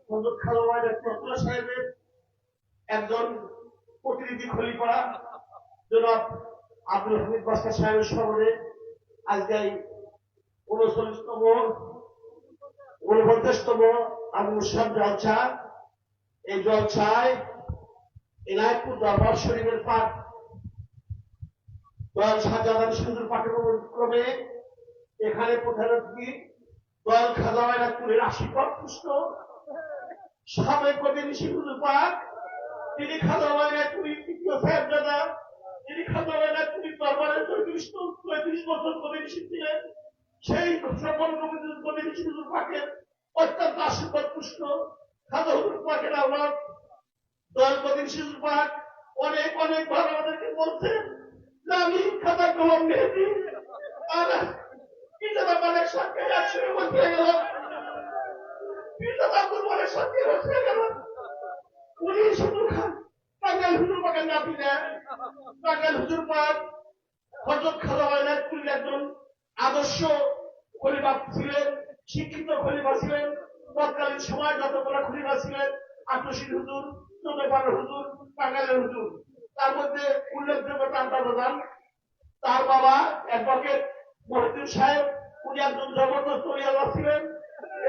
হযরত খালাওয়াত রহমাতুল্লাহ সাহেবের একজন প্রতিনিধি খলিফা জনাব আব্দুল হামিদ বাদশা সাহেবের স্মরণে আজকে 39তম 49তম আবুল সাহেব জলসা। এই জলসায় এনায়তপুর দরবার শরীফের পাঠ দয়াল শাহজালাল সুন্দর পাঠের ক্রমে এখানে প্রধান অতিথি দয়াল খাজা এনায়তপুরের আশীর্বাদ পুষ্ট সাবেক প্রতিনিধি হুজুর পাক, তিনি খাজা এনায়তপুরের তৃতীয় সাহেবজাদা, তিনি খাজা এনায়তপুরের দরবারের 34 বছর প্রতিনিধি ছিলেন। সেই সকল প্রতিনিধি হুজুর পাকের অত্যন্ত আশীর্বাদ পুষ্ট খাজা হুজুর পাকের আওলাদ দয়াল প্রতিনিধি হুজুর পাক অনেক অনেকবার আমাদেরকে বলছেন যে আমি খাজা গোলাম মেহেদী আর পিতাদা মালের সাথে একসঙ্গে বসে গেলাম, পিতাদা আব্দুল মালের সাথে বসে গেলাম। উনি শুধু টাঙ্গাইল হুজুর পাকের নাতি দেন। টাঙ্গাইল হুজুর পাক হযরত খাজা এনায়তপুরের একজন আদর্শ খলিফা ছিলেন, শিক্ষিত খলিফা ছিলেন। তৎকালীন সময় যতগুলো খলিফা ছিলেন, আটশির হুজুর, চৌদ্দপাড়ার হুজুর, টাঙ্গাইলের হুজুর, তার মধ্যে উল্লেখযোগ্য তান্তাদান তার বাবা অ্যাডভোকেট মহিউদ্দিন সাহেব, উনি একজন জবরদস্ত ওলিয়াল্লাহ ছিলেন।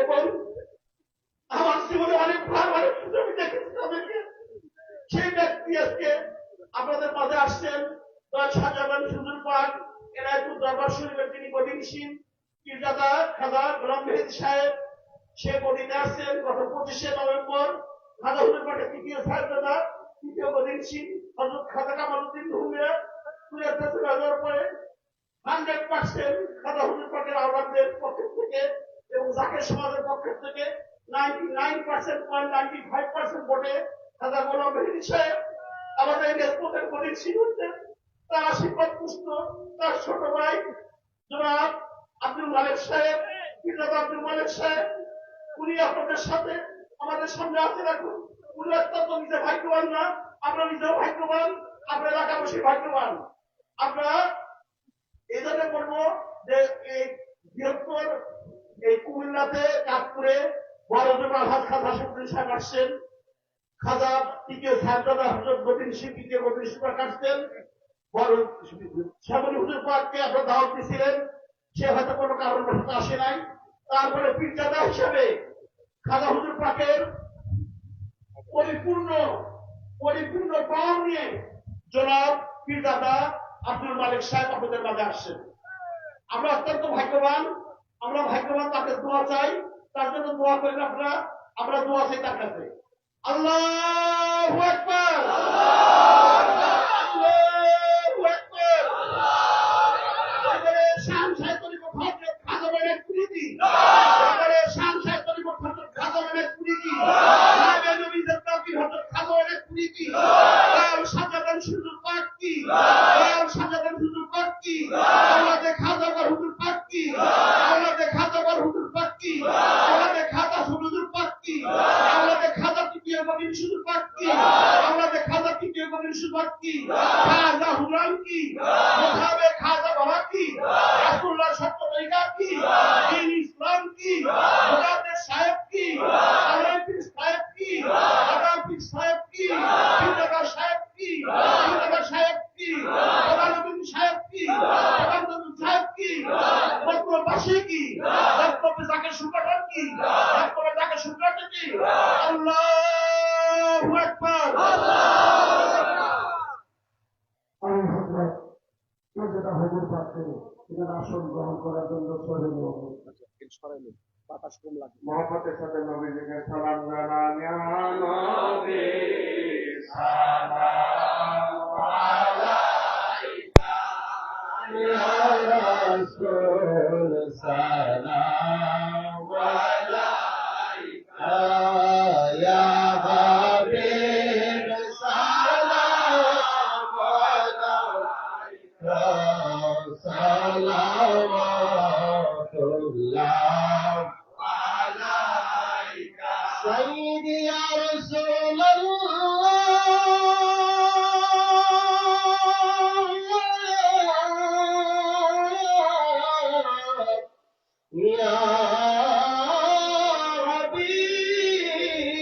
এবং আমার জীবনে অনেকবার অনেক সুযোগ দেখেছি তাদেরকে। সেই ব্যক্তি আজকে আপনাদের মাঝে আসছেন দয়াল শাহজালাল হুজুর পাক এনায়তপুর দরবার শরীফের যিনি গদিনশীল পীরজাদা খাজা গোলাম মেহেদী সাহেব। সে গদিতে আসছেন গত 25শে নভেম্বর। খাজা হুজুর পাকের তৃতীয় সাহেবজাদা, তৃতীয় গদিনশীল হযরত খাজা কামালউদ্দিন রুহুমিয়া কুরিয়াতে চলে যাওয়ার পরে 100% খাজা হুজুর পাকের আওলাদদের পক্ষ থেকে এবং জাকের সমাজের পক্ষ থেকে 99.95% ভোটে খাজা গোলাম মেহেদী সাহেব আমাদের নেতৃত্বের গদিনশীল হচ্ছেন। তার আশীর্বাদ পুষ্ট তার ছোট ভাই জনাব আব্দুল মালেক সাহেব, পিতাদা আব্দুল মালেক সাহেব, উনি আপনাদের সাথে আমাদের সামনে আছে। রাখুন, উনি অত্যন্ত নিজে ভাগ্যবান না, আমরা নিজেও ভাগ্যবান, আমরা এলাকাবাসী ভাগ্যবান। আমরা এই জন্য বলবো যে এই বৃহত্তর এই কুমিল্লাতে চাঁদপুরে বড় আলহাজ খাজা শফিউদ্দিন সাহেব আসছেন, খাজা তৃতীয় সাহেবজাদা হযরত গদিনশীল তৃতীয় গদিনশীল পাক আসছেন। বড় শ্যামলী হুজুর পাককে আপনারা দাওয়াত দিয়েছিলেন, সে হয়তো কোনো কারণবশত আসে নাই। তারপরে পীরজাদা হিসেবে খাজা হুজুর পাকের পরিপূর্ণ পাওয়ার নিয়ে জনাব পীরজাদা আব্দুল মালেক সাহেব আপনাদের মাঝে আসছেন। আমরা অত্যন্ত ভাগ্যবান, আমরা ভাগ্যবান, তাকে দোয়া চাই, তার জন্য দোয়া করেন আপনারা, আমরা দোয়া চাই তার কাছে। আল্লাহু আকবার, আল্লাহু আকবার। এবারে শান সাহেব তরিকত হযরত খাজা এনায়তপুরী কি, এবারে শান সাহেব তরিকত হযরত খাজা এনায়তপুরী কি, সাহেবে নবী জান্নাতি হযরত খাজা এনায়তপুরী কি, দয়াল শাহজালাল হুজুর পাক কি, দয়াল শাহজালাল হুজুর পাক কি, আওলাদে খাজা হুজুর পাক কি, আওলাদে খাজা হুজুর পাক কি, আওলাদে খাজা হুজুর পাক কি, আওলাদে খাজা তৃতীয় গদিনশীল হুজুর পাক কি, আওলাদে খাজা তৃতীয় গদিনশীল হুজুর পাক কি, খাজা হুরান কি, মুহাবে খাজা বাবা কি, রাসূলুল্লাহ সত্য তরিকা কি, দ্বীন ইসলাম কি, মুজাদ্দিদ সাহেব কি, আলাইহিস সাহেব কি, আদাফিস সাহেব কি, পিতাদা সাহেব কি, পিতাদা সাহেব কি, কামালউদ্দিন সাহেব কি, কামালউদ্দিন সাহেব কি, বক্তব্যবাসী কি, বক্তব্য জাকের সুকাটার কি, বক্তব্য জাকের সুকাটার কি। আল্লাহু আকবার, পীরজাদা হুজুর পাক থেকে এখানে আসন গ্রহণ করার জন্য বাতাস কম লাগে। মহব্বতের সাথে নবীজিকে সালাম জানান, ইয়া নবী সালাম আলাইকা, ইয়া রাসূল সালাম আলাইকা, ইয়া হাবিব সালাম আলাইকা, সালাওয়াতুল্লাহ আলাইকা সাইয়্যিদি ইয়া রাসূলুল্লাহ ইয়া হাবিব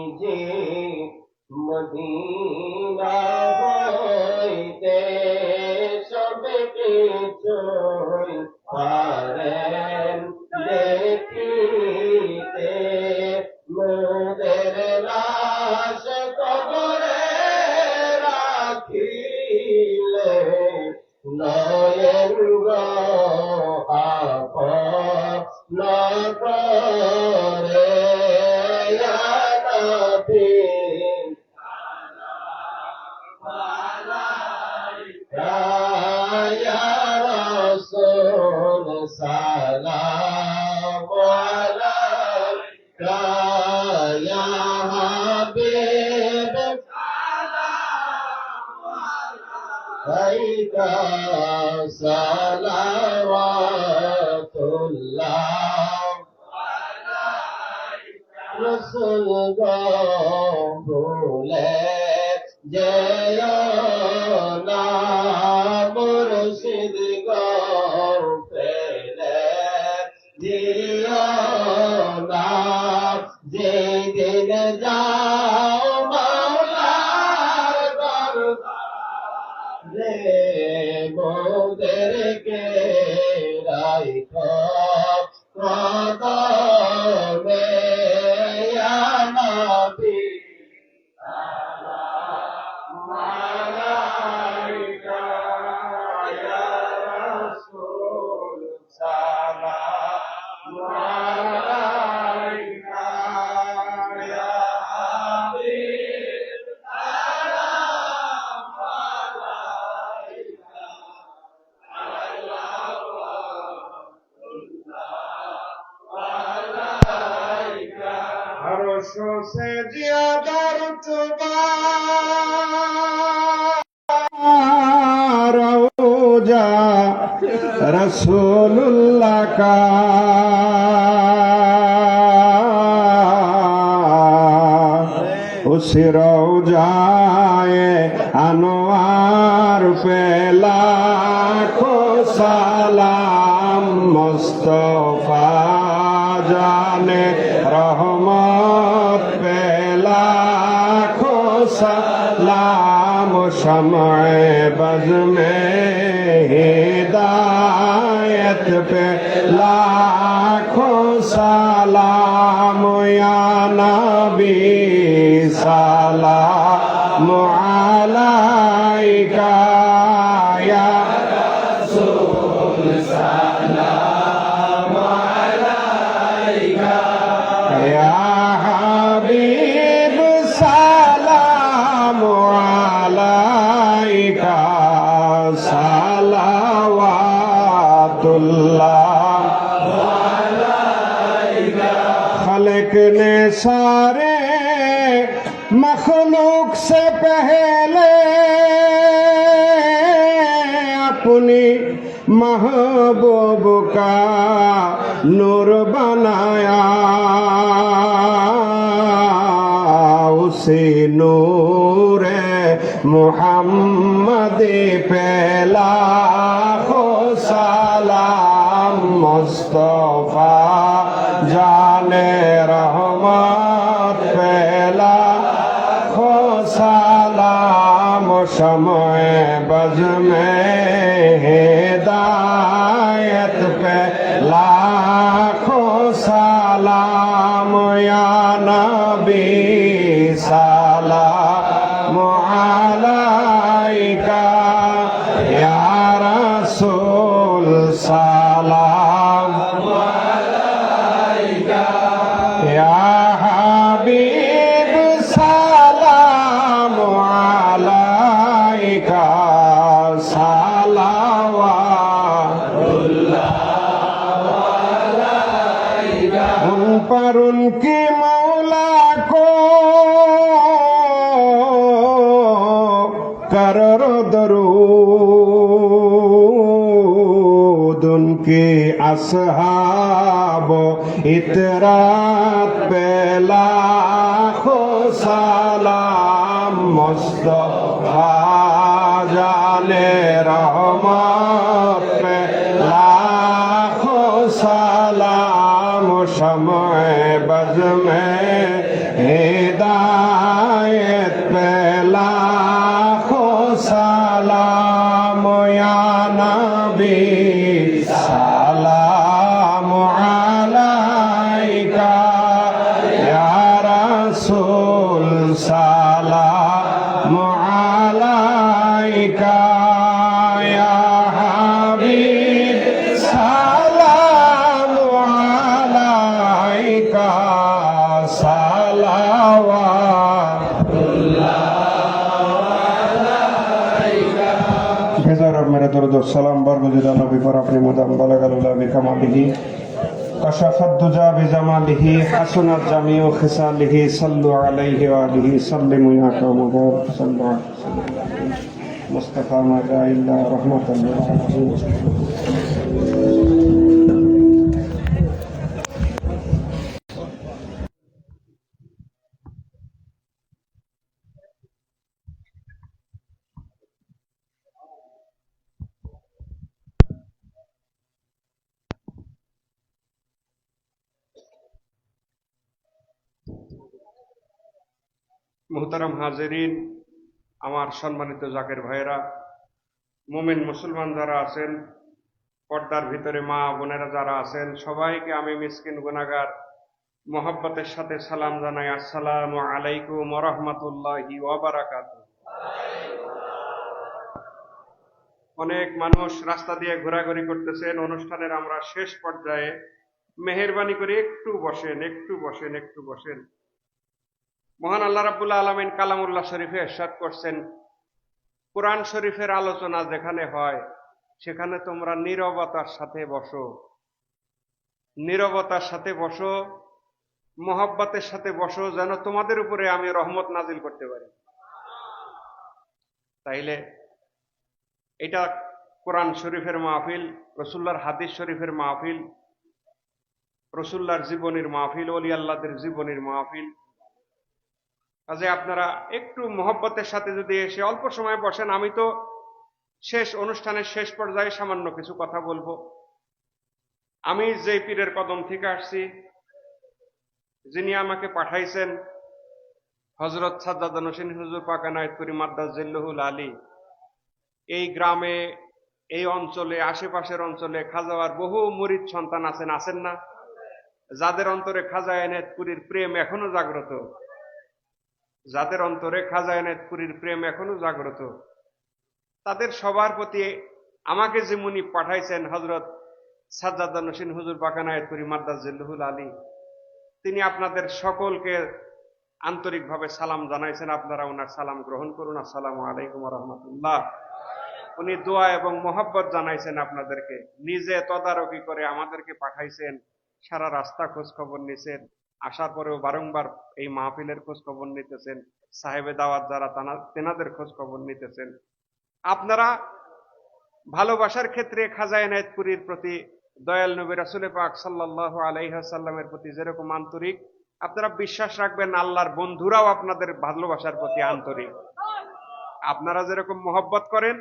নবীজি মদিনা হইতে সবে কিছুই পারেন দেখিতে মোদের লাশ কবরে রাখিলে নয়ন আপন করে নবী Ya Rasul salam alayka ya Habib alayka salawatullah Rasul bole jaya na মুর্শিদ পেলে দিও না যেদিন যাও মাওলার দরবারে মোদেরকে রাখো কদমে ইয়া নবী अरशों से ज्यादा रुतबा रौजा रसूलुल्लाह का उस रौजाए अनवार पे लाखों सलाम मुस्तफा जाने रहमत पे लाखों सलाम शमए बज़ में हिदायत पे लाखों सलाम या नबी सलाम अलैका या रसूल सलाम अलैका या हबीब सलाम अलैका सलावतुल्लाह खलक ने सारे मखलूक से पहले अपनी महबूब का नूर बनाया उसी नूर मुहम्मद पे लाखों सलाम मुस्तफा जाने रहमत पे लाखों सलाम शमए बज़ में हिदायत पे लाखों सलाम या नबी सलाम अलैका या रसूल सलाम अलैका या हबीब सलाम अलैका सलावतुल्लाह उन पर उनकी मौला को करो दरूद उनकी असहाब इतरात पे लाखों सलाम मुस्तफा जाने रहमत पे लाखों सलाम शमए बज़ में हिदायत भेजा रब मेरे दर्द सलाम बरगुज़िदा नबी पर अपनी मुदम बलगल उला बिकमालिही कशफत दुजा बिजमालिही हसनत जमीउ खिसालिही सल्लु अलैहि व आलिहि सल्लिमु या कौम सल्लु मुस्तफा मा जा इल्ला रहमतन लिल आलमीन। মুহতারাম হাজিরিন, আমার সম্মানিত জাকের ভাইয়েরা, মুমিন মুসলমান যারা আছেন, পর্দার ভিতরে মা বোনেরা যারা আছেন, সবাইকে আমি মিসকিন গুনাহগার মোহাব্বতের সাথে সালাম জানাই। আসসালামু আলাইকুম ওয়া রাহমাতুল্লাহি ওয়া বারাকাতুহু। অনেক মানুষ রাস্তা দিয়ে ঘোরাঘুরি করতেছেন, অনুষ্ঠানের আমরা শেষ পর্যায়ে। মেহেরবানি করে একটু বসেন, একটু বসেন, একটু বসেন। মহান আল্লাহ রাব্বুল আলামিন কালামুল্লাহ শরীফে ইরশাদ করছেন, কোরআন শরীফের আলোচনা যেখানে হয় সেখানে তোমরা নীরবতার সাথে বসো, নীরবতার সাথে বসো, মোহাব্বতের সাথে বসো, যেন তোমাদের উপরে আমি রহমত নাজিল করতে পারি। তাইলে এটা কোরআন শরীফের মাহফিল, রাসূলুল্লাহর হাদিস শরীফের মাহফিল, রাসূলুল্লাহর জীবনীর মাহফিল, ওলি আল্লাহদের জীবনীর মাহফিল। কাজে আপনারা একটু মোহব্বতের সাথে যদি এসে অল্প সময় বসেন, আমি তো শেষ অনুষ্ঠানের শেষ পর্যায়ে সামান্য কিছু কথা বলবো। আমি যে পীরের কদম থেকে আসছি, যিনি আমাকে পাঠাইছেন, হযরত সাজ্জাদ হোসেন হুজুর পাক এনায়েতপুরী মাদ্দাজিল্লুহুল আলী, এই গ্রামে, এই অঞ্চলে, আশেপাশের অঞ্চলে খাজাওয়ার বহু মুরিদ সন্তান আছেন, আছেন না? যাদের অন্তরে খাজা এনায়েতপুরীর প্রেম এখনো জাগ্রত, যাদের অন্তরে খাজা এনায়েতপুরীর প্রেম এখনো জাগ্রত, তাদের সবার প্রতি আমাকে যে মুনি পাঠাইছেন হযরত সাজ্জাদ হোসেন হুজুর পাক এনায়েতপুরী মাদ্দাজিল্লুহুল আলী, তিনি আপনাদের সকলকে আন্তরিকভাবে সালাম জানাইছেন। আপনারা ওনার সালাম গ্রহণ করুন। আসসালামু আলাইকুম ওয়া রাহমাতুল্লাহ। উনি দোয়া এবং মোহাব্বত জানাইছেন আপনাদেরকে, নিজে তদারকি করে আমাদেরকে পাঠাইছেন, সারা রাস্তা খোঁজ খবর নিছেন, আসার পরেও বারংবার এই মাহফিলের খোঁজ খবর নিতেছেন, সাহেবে দাওয়াত যারা তেনাদের খোঁজ খবর নিতেছেন। আপনারা ভালোবাসার ক্ষেত্রে খাজা এনায়েতপুরীর প্রতি, দয়াল নবী রাসূল পাক সাল্লাল্লাহু আলাইহি ওয়াসাল্লামের প্রতি যেরকম আন্তরিক, আপনারা বিশ্বাস রাখবেন আল্লাহর বন্ধুরাও আপনাদের ভালোবাসার প্রতি আন্তরিক। আপনারা যেরকম মোহব্বত করেন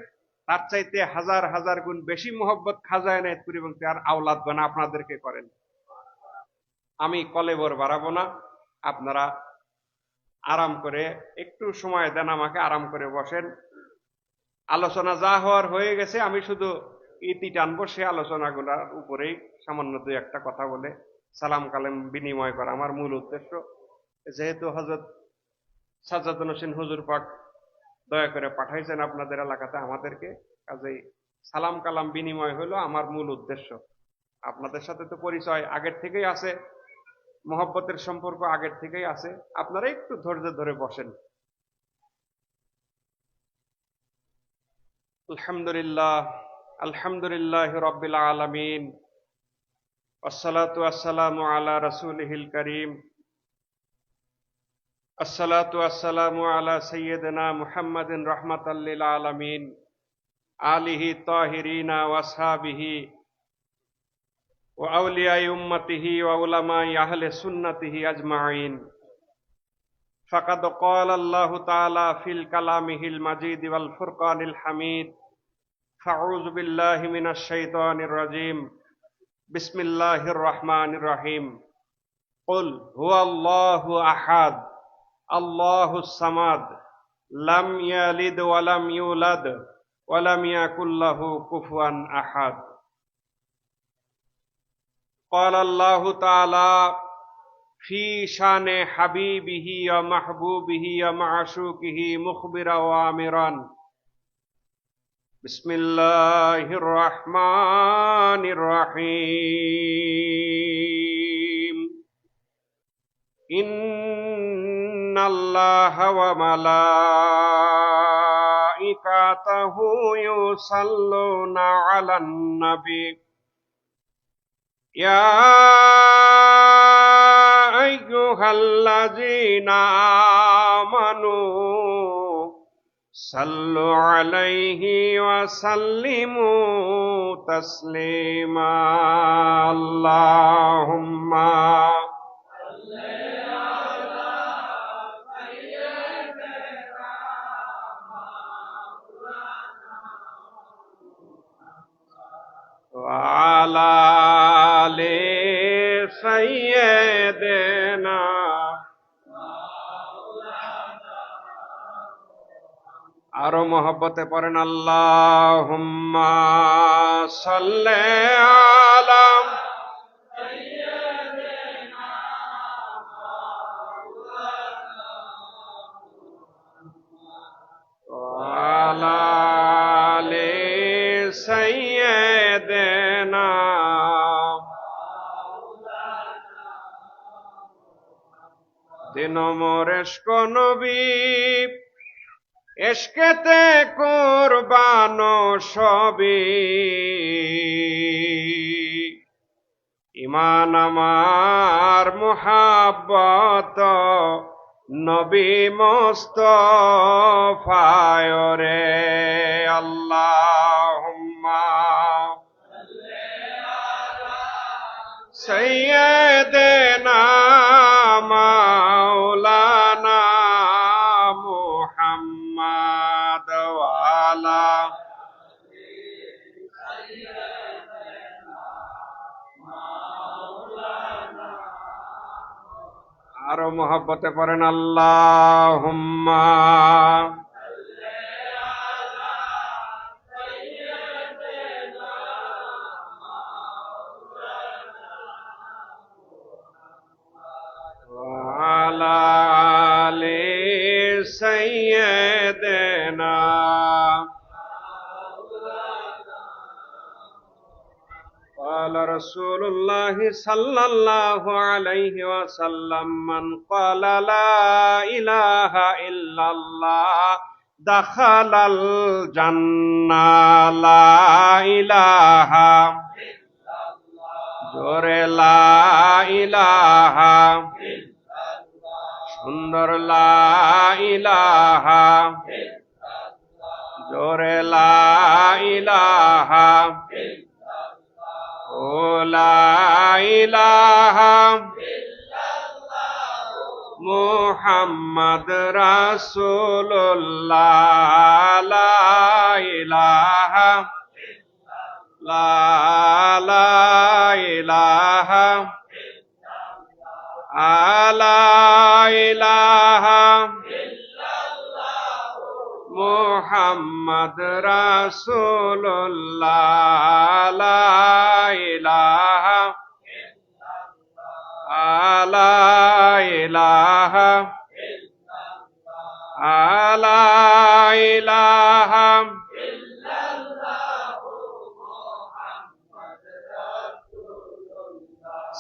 তার চাইতে হাজার হাজার গুণ বেশি মোহব্বত খাজা এনায়েতপুরী এবং তার আওলাদগণ আপনাদেরকে করেন। আমি কলেবর বাড়াবো না, আপনারা আরাম করে একটু সময় দেন, আমাকে আরাম করে বসেন। আলোচনা যা হওয়ার হয়ে গেছে, আমি শুধু ইতি টানবো সে আলোচনাগুলোর উপরেই সামান্য দুই একটা কথা বলে সালাম কালাম বিনিময় করা আমার মূল উদ্দেশ্য। যেহেতু হযরত সাজ্জাদ হোসেন হুজুর পাক দয়া করে পাঠাইছেন আপনাদের এলাকাতে আমাদেরকে, কাজেই সালাম কালাম বিনিময় হলো আমার মূল উদ্দেশ্য। আপনাদের সাথে তো পরিচয় আগের থেকেই আছে, মোহব্বতের সম্পর্ক আগের থেকেই আছে। আপনারা একটু ধৈর্য ধরে বসেন। আলহামদুলিল্লাহ, আলহামদুলিল্লাহ রাব্বিল আলামিন, আসসালাতু আসসালামু আলা রাসূলিহিল কারীম, আসসালাতু আসসালামু আলা সাইয়্যিদিনা মুহাম্মাদিন রাহমাতাল লিল আলামিন, আলিহি তাহিরিনা ওয়া আসহাবিহি ওয়া আউলিয়াই উম্মতিহি ওয়া উলামাই আহলে সুন্নাতিহি আজমাইন। ফাকাদ ক্বালা আল্লাহু তাআলা ফিল কালামিহিল মাজিদ ওয়াল ফুরকানিল হামিদ, ফাউযু বিল্লাহি মিনাশ শাইতানির রাজীম, বিসমিল্লাহির রহমানির রহিম। কুল হুয়াল্লাহু আহাদ, আল্লাহুস সামাদ, লাম ইয়ালিদ ওয়া লাম ইউলাদ ওয়া লাম ইয়াকুল লাহু কুফুয়ান আহাদ। قال الله تعالى في شان حبيبه ومحبوبه ومعشوقه مخبرا وآمرا، بسم الله الرحمن الرحيم، إن ইন্নাল্লাহা ওয়া মালাইকাতাহু ইউসাল্লুনা আলান নবী ইয়া আইয়ুহাল্লাযীনা আমানু সাল্লু আলাইহি ওয়া সাল্লিমু তাসলিমা আল্লাহুম্মা ওয়া আলা আলি সাইয়্যিদিনা আরো মহব্বতে পড়েন আল্লাহুম্মা সাল্লি আলা ওয়া আলা আলি সাইয়্যিদিনা দিন মোর ইশক নবী এশকেতে কুরবানো সবই ইমান আমার মুহাব্বত নবী মুস্তাফায় রে আল্লাহুম্মা সাইয়্যিদিনা মাওলানা মুহাম্মদ ওয়া আলা আরো মহব্বতে পড়েন আল্লাহুম্মা ওয়া আলা আলি সাইয়্যিদিনা قال رسول الله صلى الله عليه وسلم من قال لا إله إلا الله دخل الجنة لا إله জোরে লা ইলাহা সুন্দর লা ইলাহা জোরে লা ইলাহা ও লা ইলাহা মুহাম্মদ রাসূলুল্লাহ লা ইলাহা লা ইলাহা আলা ইলাহা মুহাম্মদ রাসূলুল্লাহ লা ইলাহা আলা ইলাহা আলা ইলাহা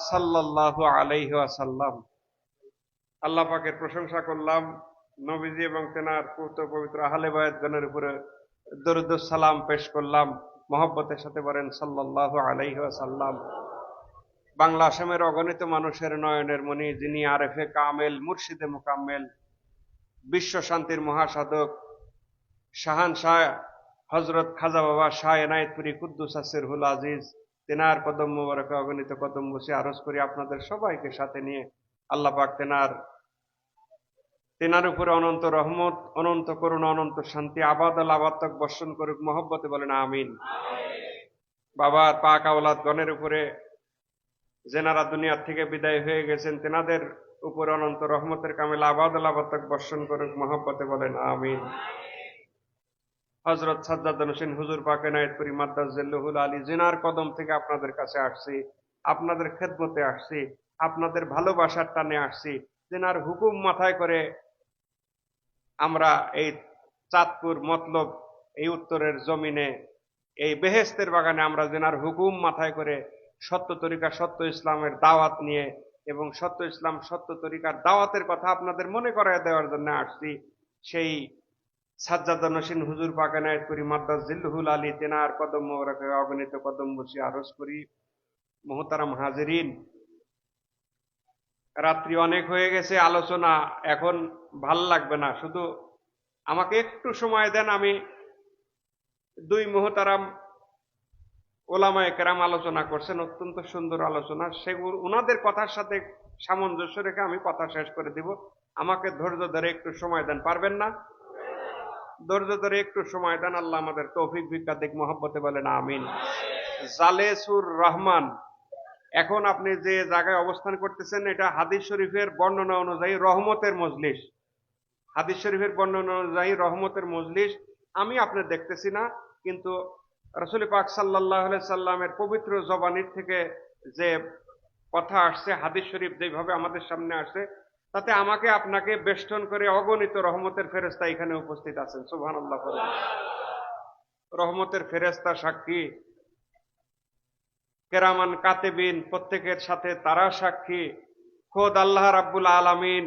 সাল্লাল্লাহু আলাইহি ওয়াসাল্লাম। আল্লাহ পাকের প্রশংসা করলাম, নবীজি এবং তেনার পবিত্র আহলে বায়াতগণের উপরে দরুদ ও সালাম পেশ করলাম। মহব্বতের সাথে বলেন সাল্লাল্লাহু আলাইহি ওয়াসাল্লাম। বাংলা আসামের অগণিত মানুষের নয়নের মণি, যিনি আরেফে কামেল, মুর্শিদে মুকাম্মেল, বিশ্ব শান্তির মহাসাধক শাহানশাহ হযরত খাজা বাবা শাহ এনায়েতপুরী কুদ্দুস সিরহুল আজিজ, তেনার কদম মুবারকে অগণিত কদম বসে আরজ করি আপনাদের সবাইকে সাথে নিয়ে আল্লাহ পাক তেনার উপরে অনন্ত রহমত, অনন্ত করুণা, অনন্ত শান্তি আবাদাল আবাদক বর্ষণ করুক। মহব্বতে বলেন আমিন। বাবার পাক আওলাদ গণের উপরে যেনারা দুনিয়ার থেকে বিদায় হয়ে গেছেন, তেনাদের উপরে অনন্ত রহমতের কামিল আবাদাল আবাদক বর্ষণ করুক। মহব্বতে বলেন আমিন। হযরত সাজ্জাদ হোসেন হুজুর পাক এনায়েতপুরী মাদ্দাজিল্লুহুল আলী, জিনার কদম থেকে আপনাদের কাছে আসছি, আপনাদের খেদমতে আসছি, আপনাদের ভালোবাসার টানে আসছি। জিনার হুকুম মাথায় করে আমরা এই চাঁদপুর মতলব এই উত্তরের জমিনে এই বেহেশতের বাগানে আমরা জিনার হুকুম মাথায় করে সত্য তরিকা, সত্য ইসলামের দাওয়াত নিয়ে এবং সত্য ইসলাম সত্য তরিকার দাওয়াতের কথা আপনাদের মনে করায় দেওয়ার জন্য আসছি। সেই সাজ্জাদা নসীন হুজুর পাক এনায়েত করি মাদ্দাস জিল্লুহুল আলী তেনার কদম মোবারকে অগণিত কদম বসি আরজ করি। মুহতারাম হাজিরিন, রাত্রি অনেক হয়ে গেছে, আলোচনা এখন ভাল লাগবে না, শুধু আমাকে একটু সময় দেন। আমি দুই মুহতারাম ওলামায়ে কেরাম আলোচনা করছেন, অত্যন্ত সুন্দর আলোচনা, সেগুলো ওনাদের কথার সাথে সামঞ্জস্য রেখে আমি কথা শেষ করে দিব। আমাকে ধৈর্য ধরে একটু সময় দেন, পারবেন না? ধৈর্য ধরে একটু সময় দেন, আল্লাহ আমাদের তৌফিক ভিক্ষা দিক, মহব্বতে বলেন আমিন। জালেসুর রহমান, এখন আপনি যে জায়গায় অবস্থান করতেছেন এটা হাদিস শরীফের বর্ণনা অনুযায়ী রহমতের মজলিস। হাদিস শরীফের বর্ণনা অনুযায়ী রহমতের মজলিস আমি আপনি দেখতেছি না, কিন্তু রাসূল পাক সাল্লাল্লাহু আলাইহি সাল্লামের পবিত্র জবানির থেকে যে কথা আসছে, হাদিস শরীফ যেভাবে আমাদের সামনে আসছে, তাতে আমাকে আপনাকে বেষ্টন করে অগণিত রহমতের ফেরেশতা এখানে উপস্থিত আছেন। সুবহানাল্লাহ। রহমতের ফেরেশতা সাক্ষী, কেরামান কাতেবিন প্রত্যেকের সাথে তারা সাক্ষী, খোদ আল্লাহ রাব্বুল আলামিন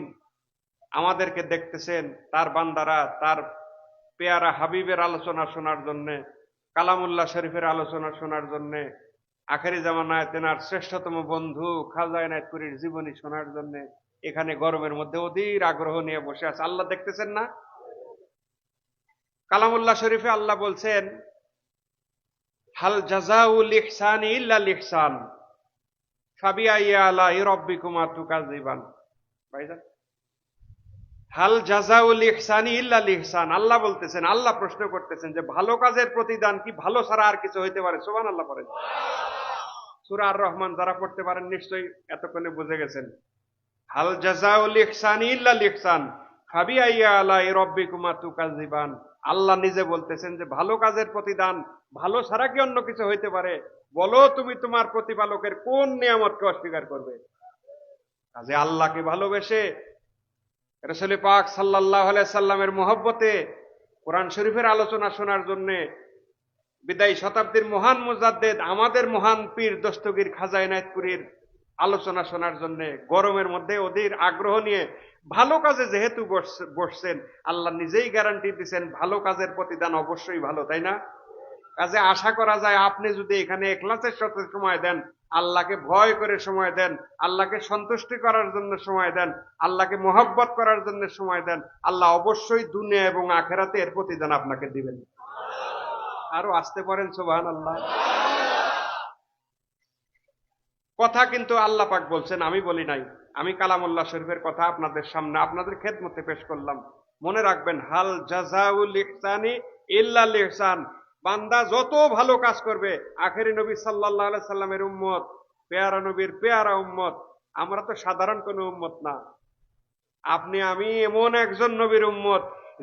আমাদেরকে দেখতেছেন, তার বান্দারা তার পেয়ারা হাবিবের আলোচনা শোনার জন্যে, কালামুল্লাহ শরীফের আলোচনা শোনার জন্যে, আখেরি জামানায় তেনার শ্রেষ্ঠতম বন্ধু খাজা এনায়েতপুরীর জীবনী শোনার জন্যে এখানে গরমের মধ্যে অধীর আগ্রহ নিয়ে বসে আছে। আল্লাহ দেখতেছেন না? কালামুল্লাহ শরীফে আল্লাহ বলছেন, হাল জাযাউল ইহসানি ইল্লাল ইহসান ফাবিআইয়ি আলাহি রাব্বিকুমা তুকাযিবান। ভাইজান, হাল জাযাউল ইহসানি ইল্লাল ইহসান, আল্লাহ বলতেছেন, আল্লাহ প্রশ্ন করতেছেন যে ভালো কাজের প্রতিদান কি ভালো ছাড়া আর কিছু হইতে পারে? সুবহানাল্লাহ পড়েন। সূরা আর রহমান যারা পড়তে পারেন নিশ্চয়ই এতক্ষণে বুঝে গেছেন। হাল জাযাউল ইহসানি ইল্লাল ইহসান ফাবিআইয়ি আলাহি রাব্বিকুমা তুকাযিবান। আল্লাহ নিজে বলতেছেন যে ভালো কাজের প্রতিদান ভালো ছাড়া কি অন্য কিছু হইতে পারে? বলো তুমি তোমার প্রতিপালকের কোন নিয়ামতকে অস্বীকার করবে? কাজে আল্লাহকে ভালোবেসে রাসূল পাক সাল্লাল্লাহু আলাইহি সাল্লামের মহব্বতে কোরআন শরীফের আলোচনা শোনার জন্য বিদায়ী শতাব্দীর মহান মুজাদ্দেদ আমাদের মহান পীর দস্তগীর খাজা এনায়েতপুরীর আলোচনা শোনার জন্য গরমের মধ্যে অধীর আগ্রহ নিয়ে ভালো কাজে যেহেতু বসছেন, আল্লাহ নিজেই গ্যারান্টি দিচ্ছেন ভালো কাজের প্রতিদান অবশ্যই ভালো, তাই না? কাজে আশা করা যায় আপনি যদি এখানে ইখলাসের সাথে সময় দেন, আল্লাহকে ভয় করে সময় দেন, আল্লাহকে সন্তুষ্টি করার জন্য সময় দেন, আল্লাহকে মহব্বত করার জন্য সময় দেন, আল্লাহ অবশ্যই দুনিয়া এবং আখেরাতে এর প্রতিদান আপনাকে দিবেন। আরো আসতে পারেন সুবহানাল্লাহ। কথা কিন্তু আল্লাহ পাক বলছেন, আমি বলি নাই। আমি কালামুল্লাহ শরীফের কথা আপনাদের সামনে আপনাদের খেদমতে পেশ করলাম। মনে রাখবেন, হাল জাযাউল ইহসানি ইল্লাল ইহসান। বান্দা যত ভালো কাজ করবে, আখেরি নবী সাল্লাল্লাহু আলাইহি সাল্লামের উম্মত, পেয়ারা নবীর পেয়ারা উম্মত, আমরা তো সাধারণ কোনো উম্মত না। আপনি আমি এমন একজন নবীর উম্মত,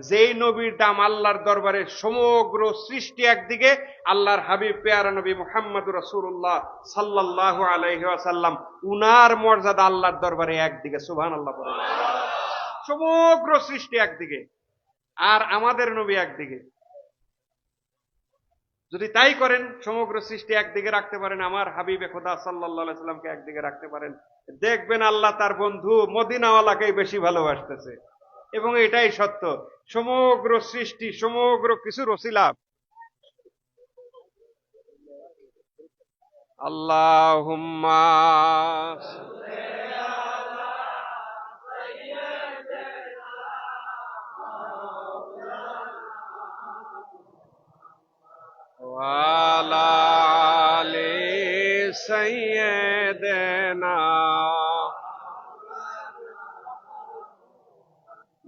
যেই নবীর দাম আল্লাহর দরবারে সমগ্র সৃষ্টি একদিকে, আল্লাহর হাবিব পেয়ারা নবী মুহাম্মদুর রাসূলুল্লাহ সাল্লাল্লাহু আলাইহি ওয়াসাল্লাম উনার মর্যাদা আল্লাহর দরবারে একদিকে। সুবহানাল্লাহ বলেন। সমগ্র সৃষ্টি একদিকে আর আমাদের নবী একদিকে। যদি তাই করেন, সমগ্র সৃষ্টি একদিকে রাখতে পারেন, আমার হাবিবে খোদা সাল্লাল্লাহু আলাইহি সাল্লামকে একদিকে রাখতে পারেন, দেখবেন আল্লাহ তার বন্ধু মদিনাওয়ালাকেই বেশি ভালোবাসতেছে। এবং এটাই সত্য। সমগ্র সৃষ্টি সমগ্র কিছুর ওসিলা আল্লাহুম্মা ওয়ালা আলি সাইয়্যিদিনা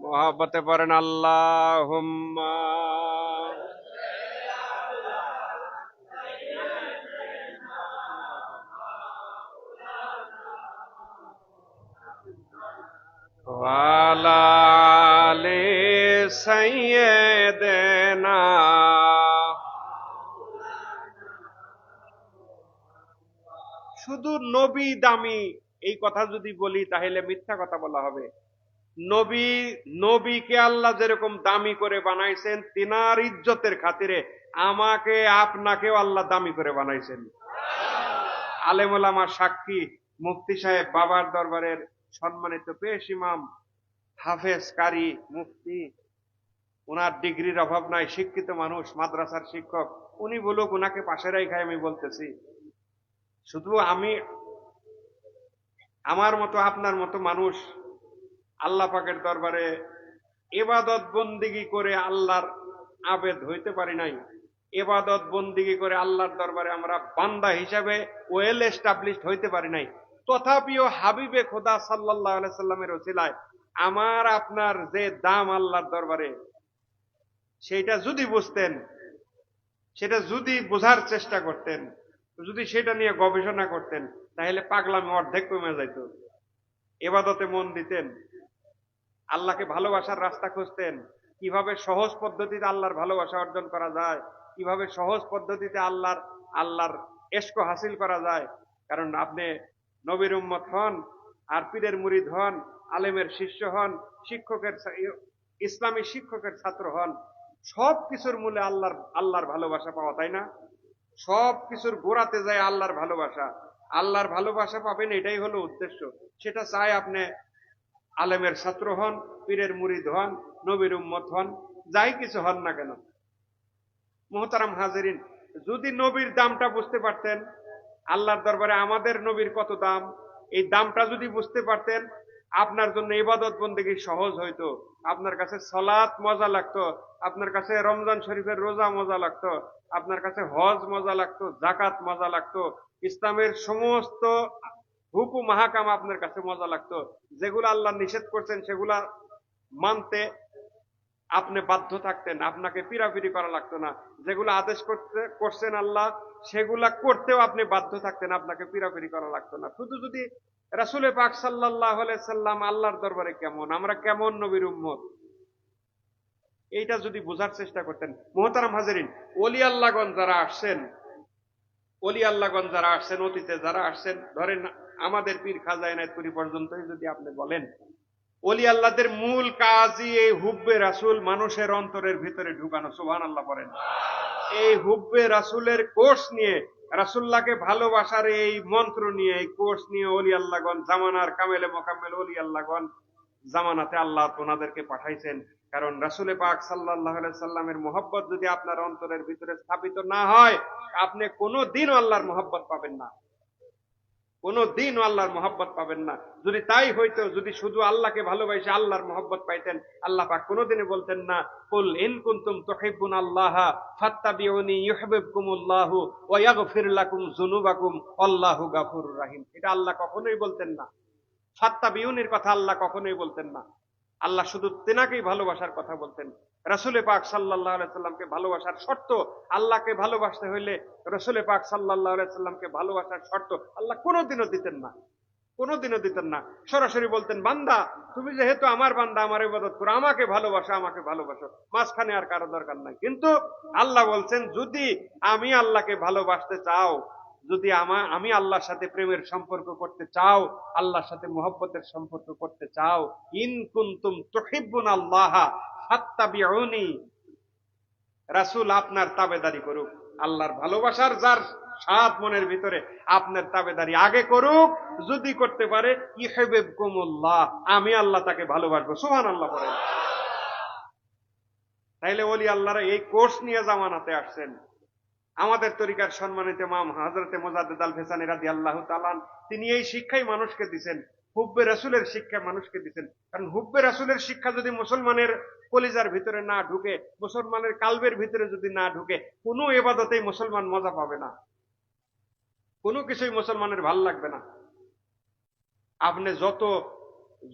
মহব্বতে পড়েন আল্লাহুম্মা ওয়ালা আলি সাইয়্যিদিনা। শুধু নবী দামি এই কথা যদি বলি তাহলে মিথ্যা কথা বলা হবে। নবীকে আল্লাহ যেরকম দামি করে বানাইছেন, তিনার ইজ্জতের খাতিরে আমাকে আপনাকেও আল্লাহ দামি করে বানাইছেন। আলেম ওলামা সাক্ষী, মুফতি সাহেব বাবার দরবারের সম্মানিত পেশ ইমাম, হাফেজ, কারি, মুফতি, ওনার ডিগ্রির অভাব নাই, শিক্ষিত মানুষ, মাদ্রাসার শিক্ষক, উনি বলুক, ওনাকে পাশে রেখে আমি বলতেছি, শুধু আমি আমার মতো আপনার মতো মানুষ আল্লাহ পাকের দরবারে ইবাদত বন্দিগি করে আল্লাহর আবেদ হইতে পারি নাই। ইবাদত বন্দিগি করে আল্লাহর দরবারে আমরা বান্দা হিসাবে ওয়েল এস্টাবলিশড হইতে পারি নাই। তথাপিও হাবিবে খোদা সাল্লাল্লাহু আলাইহি সাল্লামের ওসিলায় আমার আপনার যে দাম আল্লাহর দরবারে, সেটা যদি বুঝতেন, সেটা যদি বোঝার চেষ্টা করতেন, যদি সেটা নিয়ে গবেষণা করতেন, তাহলে পাগলামি অর্ধেক কমে যাইত। ইবাদতে মন দিতেন, আল্লাহকে ভালোবাসার রাস্তা খুঁজতেন, কিভাবে সহজ পদ্ধতিতে আল্লাহর ভালোবাসা অর্জন করা যায়, কিভাবে সহজ পদ্ধতিতে আল্লাহর ইশক হাসিল করা যায়। কারণ আপনি নবীর উম্মত হন, আর পীরের মুরিদ হন, আলেমের শিষ্য হন, শিক্ষকের, ইসলামী শিক্ষকের ছাত্র হন, সব কিছুর মূলে আল্লাহর ভালোবাসা পাওয়া, তাই না? সব কিছুর গোড়াতে যায় আল্লাহর ভালোবাসা। আল্লাহর ভালোবাসা পাবেন, এটাই হলো উদ্দেশ্য। সেটা চাই আপনি আলেমের ছাত্র হন, পীরের মুরিদ হন, নবীর উম্মত হন, যাই কিছু হন না কেন। মুহতারাম হাজিরিন, যদি নবীর দামটা বুঝতে পারতেন, আল্লাহর দরবারে আমাদের নবীর কত দাম, এই দামটা যদি বুঝতে পারতেন, আপনার জন্য ইবাদত বন্দেগী সহজ হইতো। আপনার কাছে সালাত মজা লাগতো, আপনার কাছে রমজান শরীফের রোজা মজা লাগতো, আপনার কাছে হজ মজা লাগতো, জাকাত মজা লাগতো, ইসলামের সমস্ত হুকুম মাহাকাম আপনার কাছে মজা লাগতো। যেগুলো আল্লাহ নিষেধ করছেন সেগুলা মানতে আপনি বাধ্য থাকতেন, আপনাকে পিরাপিরি করা লাগতো না। যেগুলো আদেশ করছেন আল্লাহ, সেগুলা করতেও আপনি বাধ্য থাকতেন, আপনাকে পিরাপিরি করা লাগতো না। শুধু যদি রাসূলে পাক সাল্লাল্লাহু আলাইহি সাল্লাম আল্লাহর দরবারে কেমন, আমরা কেমন নবীর উম্মত, এইটা যদি বোঝার চেষ্টা করতেন। মুহতারাম হাজিরিন, ওলি আল্লাহগণ যারা আসছেন, ওলি আল্লাহগণ যারা আসছেন, অতীতে যারা আসছেন, ধরেন আমাদের পীর খাজা এনায়েতপুরী পর্যন্তই যদি আপনি বলেন, ওলি আল্লাহদের মূল কাজই এই হুব্বে রাসূল মানুষের অন্তরের ভিতরে ঢুকানো। সুবহানাল্লাহ বলেন। এই হুব্বে রাসূলের কোর্স নিয়ে, রাসূলুল্লাহকে ভালোবাসার এই মন্ত্র নিয়ে, এই কোর্স নিয়ে ওলি আল্লাহগণ, জামানার কামেলে মোকাম্মেল ওলি আল্লাহগণ জামানাতে আল্লাহ ওনাদেরকে পাঠাইছেন। কারণ রাসূলে পাক সাল্লাল্লাহু আলাইহি সাল্লামের মহব্বত যদি আপনার অন্তরের ভিতরে স্থাপিত না হয়, আপনি কোনোদিনও আল্লাহর মহব্বত পাবেন না, কোনোদিনও আল্লাহর মহব্বত পাবেন না। যদি তাই হইতো, যদি শুধু আল্লাহকে ভালোবাসে আল্লাহর মহব্বত পাইতেন, আল্লাহ পাক কোনোদিনই বলতেন না, কুল ইন কুনতুম তুহিব্বুনাল্লাহা ফাত্তাবিউনি ইউহিব্বুকুমুল্লাহু ওয়া ইয়াগফির লাকুম যুনুবাকুম আল্লাহু গাফুরুর রহিম। এটা আল্লাহ কখনোই বলতেন না। ফাত্তাবিউনির কথা আল্লাহ কখনোই বলতেন না। আল্লাহ শুধু তেনাকেই ভালোবাসার কথা বলতেন। রাসূলে পাক সাল্লাল্লাহু আলাইহি সাল্লামকে ভালোবাসার শর্ত, আল্লাহকে ভালোবাসতে হইলে রাসূলে পাক সাল্লাল্লাহু আলাইহি সাল্লামকে ভালোবাসার শর্ত আল্লাহ কোনোদিনও দিতেন না, কোনোদিনও দিতেন না। সরাসরি বলতেন, বান্দা তুমি যেহেতু আমার বান্দা, আমার ইবাদত করো, আমাকে ভালোবাসো, আমাকে ভালোবাসো, মাঝখানে আর কারো দরকার নাই। কিন্তু আল্লাহ বলছেন, যদি আমি আল্লাহকে ভালোবাসতে চাও, যদি আমি আল্লাহর সাথে প্রেমের সম্পর্ক করতে চাও, আল্লাহর সাথে মুহাব্বতের সম্পর্ক করতে চাও, ইন কুনতুম তুহিব্বুনাল্লাহা ফাত্তাবিউনি, রাসূল আপনার তাবেদারি করুক। আল্লাহর ভালোবাসার যার সাত মনের ভিতরে, আপনার তাবেদারি আগে করুক। যদি করতে পারে, ইউহিব্বুকুমুল্লাহ, আমি আল্লাহ তাকে ভালোবাসবো। সুবহানাল্লাহ বলেন। তাইলে ওলি আল্লাহরা এই কোর্স নিয়ে জামানাতে আসছেন। আমাদের তরিকার সম্মানিত ইমাম হযরতে মুজাদ্দিদ আল ফেসানি রাদিয়াল্লাহু তাআলা, তিনি এই শিক্ষাই মানুষকে দিবেন, হুব্বে রাসূলের শিক্ষা মানুষকে দিবেন। কারণ হুব্বে রাসূলের শিক্ষা যদি মুসলমানের কলিজার ভিতরে না ঢুকে, মুসলমানের কালবের ভিতরে যদি না ঢুকে, কোনো ইবাদতেই মুসলমান মজা পাবে না, কোনো কিছুই মুসলমানের ভাল লাগবে না। আপনি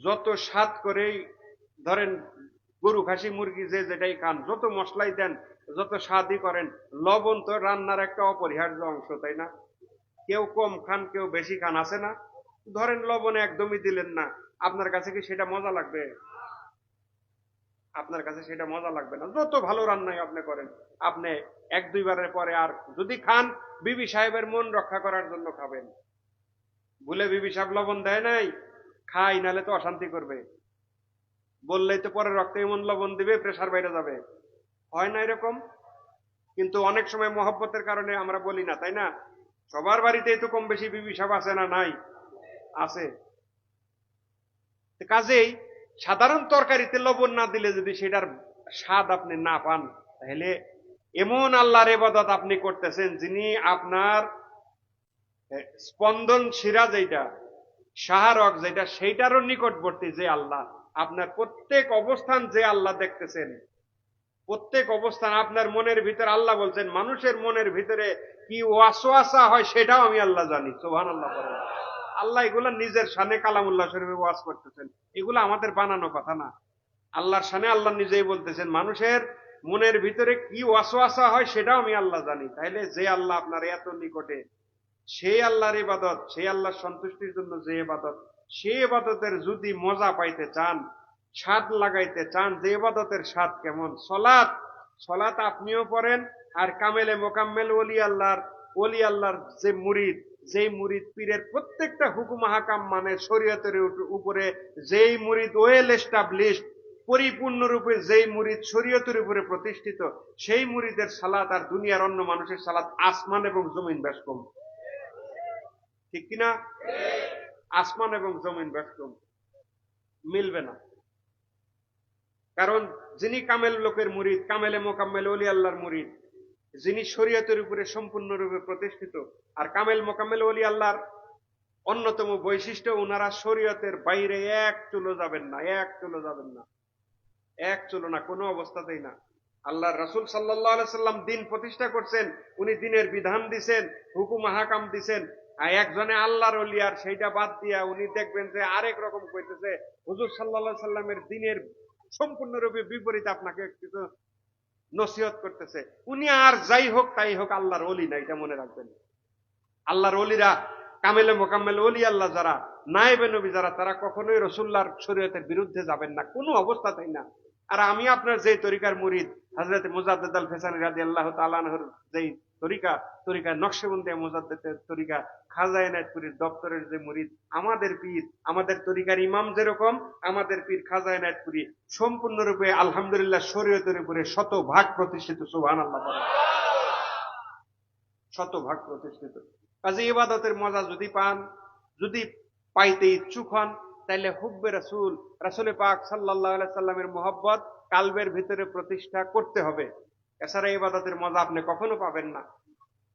যত স্বাদ করেই ধরেন গরু, খাসি, মুরগি যে যেটাই খান, যত মশলাই দেন, যত স্বাদই করেন, লবণ তো রান্নার একটা অপরিহার্য অংশ, তাই না? কেউ কম খান, কেউ বেশি খান, আছে না? ধরেন লবণ একদমই দিলেন না, আপনার কাছে কি সেটা মজা লাগবে? আপনার কাছে সেটা মজা লাগবে না। যত ভালো রান্নাই আপনি করেন, আপনি এক দুইবারের পরে আর যদি খান, বিবি সাহেবের মন রক্ষা করার জন্য খাবেন। বলে বিবি সাহেব লবণ দেয় নাই, খাই, নালে তো অশান্তি করবে, বললেই তো পরে রক্তে এমন লবণ দিবে, প্রেসার বাইরে যাবে, হয় না এরকম? কিন্তু অনেক সময় মহব্বতের কারণে আমরা বলি না, তাই না? সবার বাড়িতেই তো কম বেশি বিবি সাহেব আছে না নাই? আছে। কাজেই সাধারণ তরকারিতে লবণ না দিলে যদি সেটার স্বাদ আপনি না পান, তাহলে এমন আল্লাহর ইবাদত আপনি করতেছেন যিনি আপনার স্পন্দন শিরা যেটা, শাহরগ যেটা, সেইটারও নিকটবর্তী যে আল্লাহ, আপনার প্রত্যেক অবস্থান যে আল্লাহ দেখতেছেন, প্রত্যেক অবস্থান আপনার মনের ভিতরে আল্লাহ বলছেন মানুষের মনের ভিতরে কি ওয়াসওয়াসা হয় সেটাও আমি আল্লাহ জানি। সুবহানাল্লাহ বলেন। আল্লাহ এগুলা নিজের শানে কালামুল্লাহ শরীফে ওয়াজ করতেছেন, এগুলো আমাদের বানানো কথা না। আল্লাহর শানে আল্লাহ নিজেই বলতেছেন মানুষের মনের ভিতরে কি ওয়াসওয়াসা হয় সেটাও আমি আল্লাহ জানি। তাইলে যে আল্লাহ আপনার এত নিকটে, সেই আল্লাহর ইবাদত, সেই আল্লাহর সন্তুষ্টির জন্য যে ইবাদত, সেই ইবাদতের যদি মজা পাইতে চান, স্বাদ লাগাইতে চান, যে ইবাদতের স্বাদ কেমন, সলাত, সলাত আপনিও পড়েন, আর কামেলে মোকাম্মেল ওলি আল্লাহর যে মুরিদ, যেই মুরিদ পীরের প্রত্যেকটা হুকুম হাকাম মানে শরীয়তের উপরে, যেই মুরিদ ওয়েল এস্টাবলিশড, পরিপূর্ণরূপে যেই মুরিদ শরীয়তের উপরে প্রতিষ্ঠিত, সেই মুরিদের সালাত আর দুনিয়ার অন্য মানুষের সালাত আসমান এবং জমিন বেশ কম। ঠিক কিনা? আসমান এবং জমিন বেশ কম, মিলবে না। কারণ যিনি কামেল লোকের মুরিদ, কামেলে মোকাম্মেল ওলি আল্লাহর মুরিদ, যিনি শরীয়তের উপরে সম্পূর্ণরূপে প্রতিষ্ঠিত, আর কামেল মোকাম্মেল ওলি আল্লাহর অন্যতম বৈশিষ্ট্য ওনারা শরীয়তের বাইরে এক চুলো যাবেন না, এক চুলো যাবেন না, এক চুলো না, কোনো অবস্থাতেই না। আল্লাহর রাসূল সাল্লাল্লাহু আলাইহি সাল্লাম দিন প্রতিষ্ঠা করছেন, উনি দিনের বিধান দিছেন, হুকুম হাকাম দিছেন। আর একজনে আল্লাহর ওলি আর সেইটা বাদ দিয়া উনি দেখবেন যে আরেক রকম কইতেছে, হুজুর সাল্লাল্লাহু আলাইহি সাল্লামের দিনের সম্পূর্ণরূপে বিপরীত আপনাকে কিছু নসিহত করতেছে। উনি আর যাই হোক তাই হোক আল্লাহর ওলি না, এটা মনে রাখবেন। আল্লাহর ওলিরা, কামেলে মোকাম্মেল ওলি আল্লাহ যারা, নায়েবে নবী যারা, তারা কখনোই রাসূলুল্লাহর শরীয়তের বিরুদ্ধে যাবেন না, কোনো অবস্থাতেই না। আর আমি আপনার যে তরিকার মুরিদ, হযরত মুজাদ্দিদ আল ফেসানি রাদিয়াল্লাহু তাআলা আনহুর যেই তরিকা নকশবন্দি মুজাদ্দিদের তরিকা, খাজা এনায়েতপুরীর দপ্তরের যে মুরিদ, আমাদের পীর, আমাদের তরিকার ইমাম যেরকম, আমাদের পীর খাজা এনায়েতপুরী সম্পূর্ণরূপে আলহামদুলিল্লাহ শরীয়তের উপরে শতভাগ প্রতিষ্ঠিত। সুবহানাল্লাহ, শতভাগ প্রতিষ্ঠিত। কাজে ইবাদতের মজা যদি পান, যদি পাইতে ইচ্ছুক হন, তাইলে হুব্বে রাসূল, রাসূল পাক সাল্লাল্লাহু আলাইহি সাল্লামের মহব্বত কালবের ভিতরে প্রতিষ্ঠা করতে হবে। এছাড়া ইবাদতের মজা আপনি কখনো পাবেন না।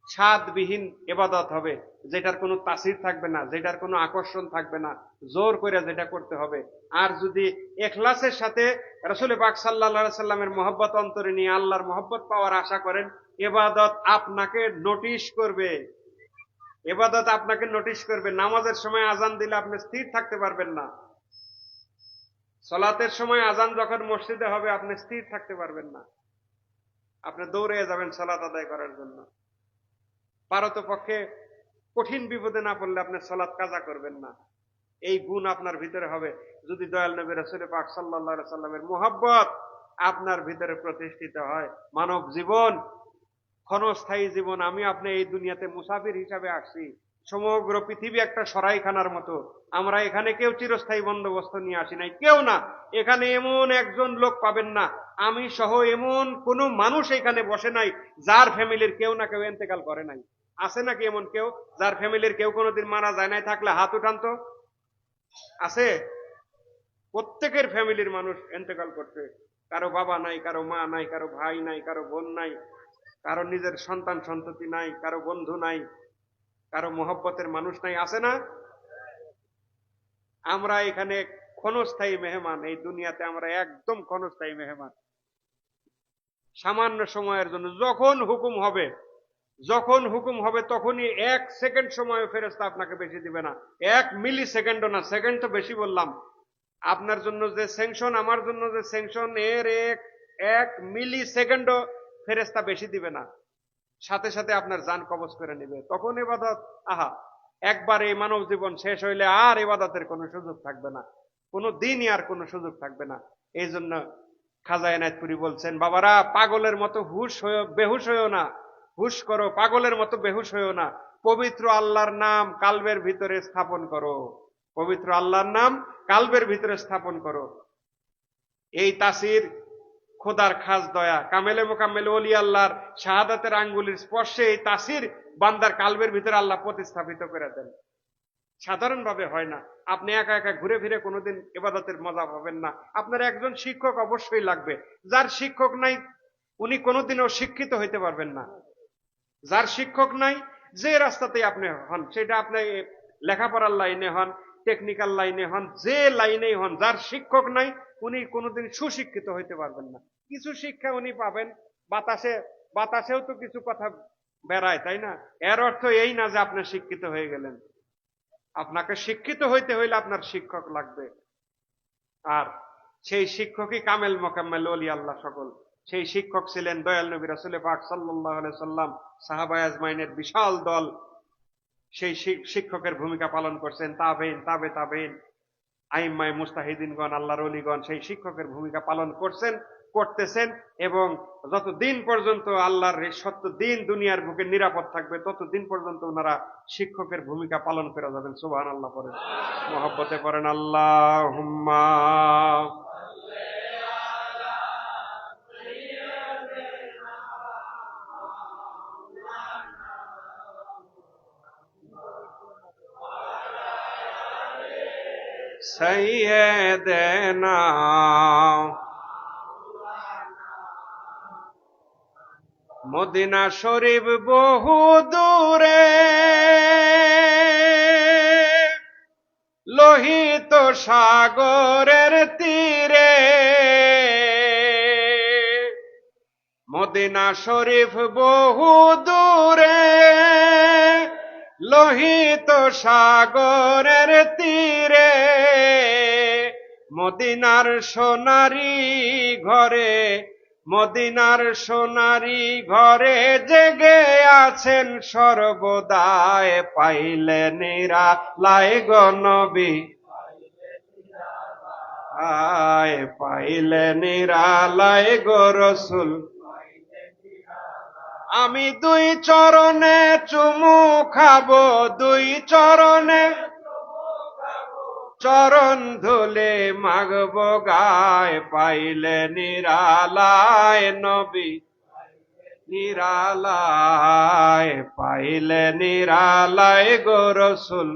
স্বাদবিহীন ইবাদত হবে, যেটার কোনো তাসির থাকবে না, যেটার কোনো আকর্ষণ থাকবে না, জোর করে যেটা করতে হবে। আর যদি ইখলাসের সাথে রাসূল পাক সাল্লাল্লাহু আলাইহি সাল্লামের মহব্বত অন্তরে নিয়ে আল্লাহর মহব্বত পাওয়ার আশা করেন, ইবাদত আপনাকে নোটিশ করবে, ইবাদত আপনাকে নোটিশ করবে। নামাজের সময় আজান দিলে আপনি স্থির থাকতে পারবেন না, সালাতের সময় আজান যখন মসজিদে হবে আপনি স্থির থাকতে পারবেন না, আপনি দৌড়ে যাবেন সালাত আদায় করার জন্য। পারতপক্ষে কঠিন বিপদে না পড়লে আপনি সালাত কাজা করবেন না। এই গুণ আপনার ভিতরে হবে যদি দয়াল নবী রাসূল পাক সাল্লাল্লাহু আলাইহি সাল্লামের মুহাব্বত আপনার ভিতরে প্রতিষ্ঠিত হয়। মানব জীবন ক্ষণস্থায়ী জীবন, আমি আপনি এই দুনিয়াতে মুসাফির হিসাবে আসছি। সমগ্র পৃথিবী একটা সরাইখানার মতো, আমরা এখানে কেউ চিরস্থায়ী বন্দোবস্ত নিয়ে আসি নাই, কেউ না। এখানে এমন একজন লোক পাবেন না, আমি সহ এমন কোন মানুষ এখানে বসে নাই যার ফ্যামিলির কেউ না কেউ ইন্তেকাল করে নাই। আছে নাকি এমন কেউ যার ফ্যামিলির কেউ কোনোদিন মারা যায় নাই? থাকলে হাত উঠান তো। আছে? প্রত্যেকের ফ্যামিলির মানুষ ইন্তেকাল করছে। কারো বাবা নাই, কারো মা নাই, কারো ভাই নাই, কারো বোন নাই, কারো নিজের সন্তান সন্ততি নাই, কারো বন্ধু নাই, কারো মহব্বতের মানুষ নাই। আছে না? আমরা এখানে ক্ষণস্থায়ী মেহমান, এই দুনিয়াতে আমরা একদম ক্ষণস্থায়ী মেহমান, সামান্য সময়ের জন্য। যখন হুকুম হবে, যখন হুকুম হবে তখনই, 1 সেকেন্ড সময় ফেরেশতা আপনাকে বেশি দিবে না, 1 মিলি সেকেন্ডও না, সেকেন্ড তো বেশি বললাম। আপনার জন্য যে স্যাংশন, আমার জন্য যে স্যাংশন, এর 1 মিলি সেকেন্ডও ফেরেশতা বেশি দিবে না, সাথে সাথে আপনার জান কবজ করে নেবে। তখন ইবাদত, আহা, একবার এই মানব জীবন শেষ হইলে আর ইবাদতের কোনো সুযোগ থাকবে না, কোনো দিনই আর কোনো সুযোগ থাকবে না। এই জন্য খাজা এনায়েতপুরী বলছেন, বাবারা, পাগলের মতো বেহুশ হইও না, হুশ করো, পাগলের মতো বেহুশ হইও না, পবিত্র আল্লাহর নাম কালবের ভিতরে স্থাপন করো, পবিত্র আল্লাহর নাম কালবের ভিতরে স্থাপন করো। এই তাসির, খোদার খাস দয়া, কামেলে মোকাম্মেল ওলি আল্লাহর শাহাদাতের আঙ্গুলের স্পর্শে এই তাসির বান্দার কালবের ভিতরে আল্লাহ প্রতিস্থাপিত করে দেন। সাধারণভাবে হয় না। আপনি একা একা ঘুরে ফিরে কোনোদিন ইবাদতের মজা পাবেন না। আপনার একজন শিক্ষক অবশ্যই লাগবে। যার শিক্ষক নাই উনি কোনোদিনও শিক্ষিত হইতে পারবেন না। যার শিক্ষক নাই, যে রাস্তাতেই আপনি হন, সেটা আপনি লেখাপড়ার লাইনে হন, টেকনিক্যাল লাইনে হন, যে লাইনেই হন, যার শিক্ষক নাই উনি কোনোদিন সুশিক্ষিত হইতে পারবেন না। কিছু শিক্ষা উনি পাবেন, বাতাসে বাতাসেও তো কিছু কথা বেড়ায়, তাই না? এর অর্থ এই না যে আপনি শিক্ষিত হয়ে গেলেন। আপনাকে শিক্ষিত হইতে হইলে আপনার শিক্ষক লাগবে। আর সেই শিক্ষকই কামেল মোকাম্মেল ওলি আল্লাহ সকল। সেই শিক্ষক ছিলেন দয়াল নবী রাসূল পাক সাল্লাল্লাহু আলাইহি সাল্লাম, সাহাবায়ে আজমাইনের বিশাল দল সেই শিক্ষকের ভূমিকা পালন করছেন। তাবেইন, তাবে তাবেইন, আইম্মায়ে মুস্তাহিদিনগণ, আল্লাহর ওলিগণ সেই শিক্ষকের ভূমিকা পালন করছেন, করতেছেন, এবং যতদিন পর্যন্ত আল্লাহর এই সত্য দিন দুনিয়ার বুকে নিরাপদ থাকবে ততদিন পর্যন্ত ওনারা শিক্ষকের ভূমিকা পালন করে যাবেন। সুবহানাল্লাহ পড়েন, মহব্বতে পড়েন আল্লাহুম্মা। সাইয়্যিদানা মদিনা শরীফ বহু দূরে, লোহিত সাগরের তীরে। মদিনা শরীফ বহু দূরে, লোহিত সাগরের তীরে। মদিনার সোনারি ঘরে, মদিনার সোনারি ঘরে জেগে আছেন সর্বদায়। পাইলে নিরালায় গো নবী, আয় পাইলে নিরালায় গো রাসূল। আমি দুই চরণে চুমু খাবো, দুই চরণে চরণ ধুলে মাগবো গায়। পাইলে নিরালায় নবী, নিরালায় পাইলে নিরালায় গো রাসূল।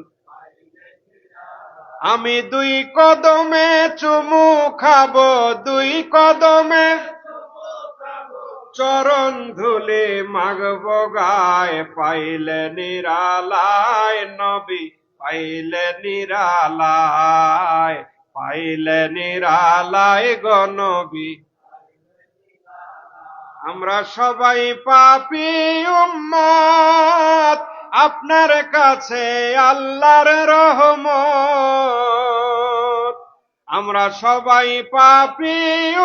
আমি দুই কদমে চুমু খাবো, দুই কদমে চরণ ধুলে মাগবো গায়। পাইলে নিরালায় নবী, পাইলে নিরালায়, পাইলে নিরালায় গো নবী। আমরা সবাই পাপী উম্মত, আপনার কাছে আল্লাহর রহমত। আমরা সবাই পাপী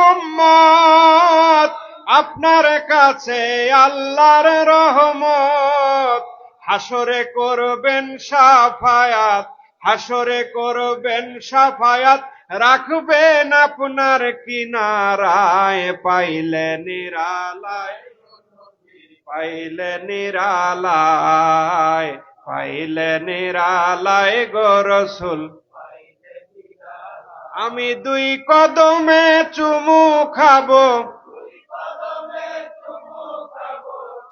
উম্মত, আপনার কাছে আল্লাহর রহমত। হাসরে করবেন সাফায়াত, হাসরে করবেন সাফায়াত, রাখবেন আপনার কিনারায়। পাইলে নিরালায়, পাইলে নিরালায়, পাইলে নিরালায় গো রাসূল। আমি দুই কদমে চুমু খাবো,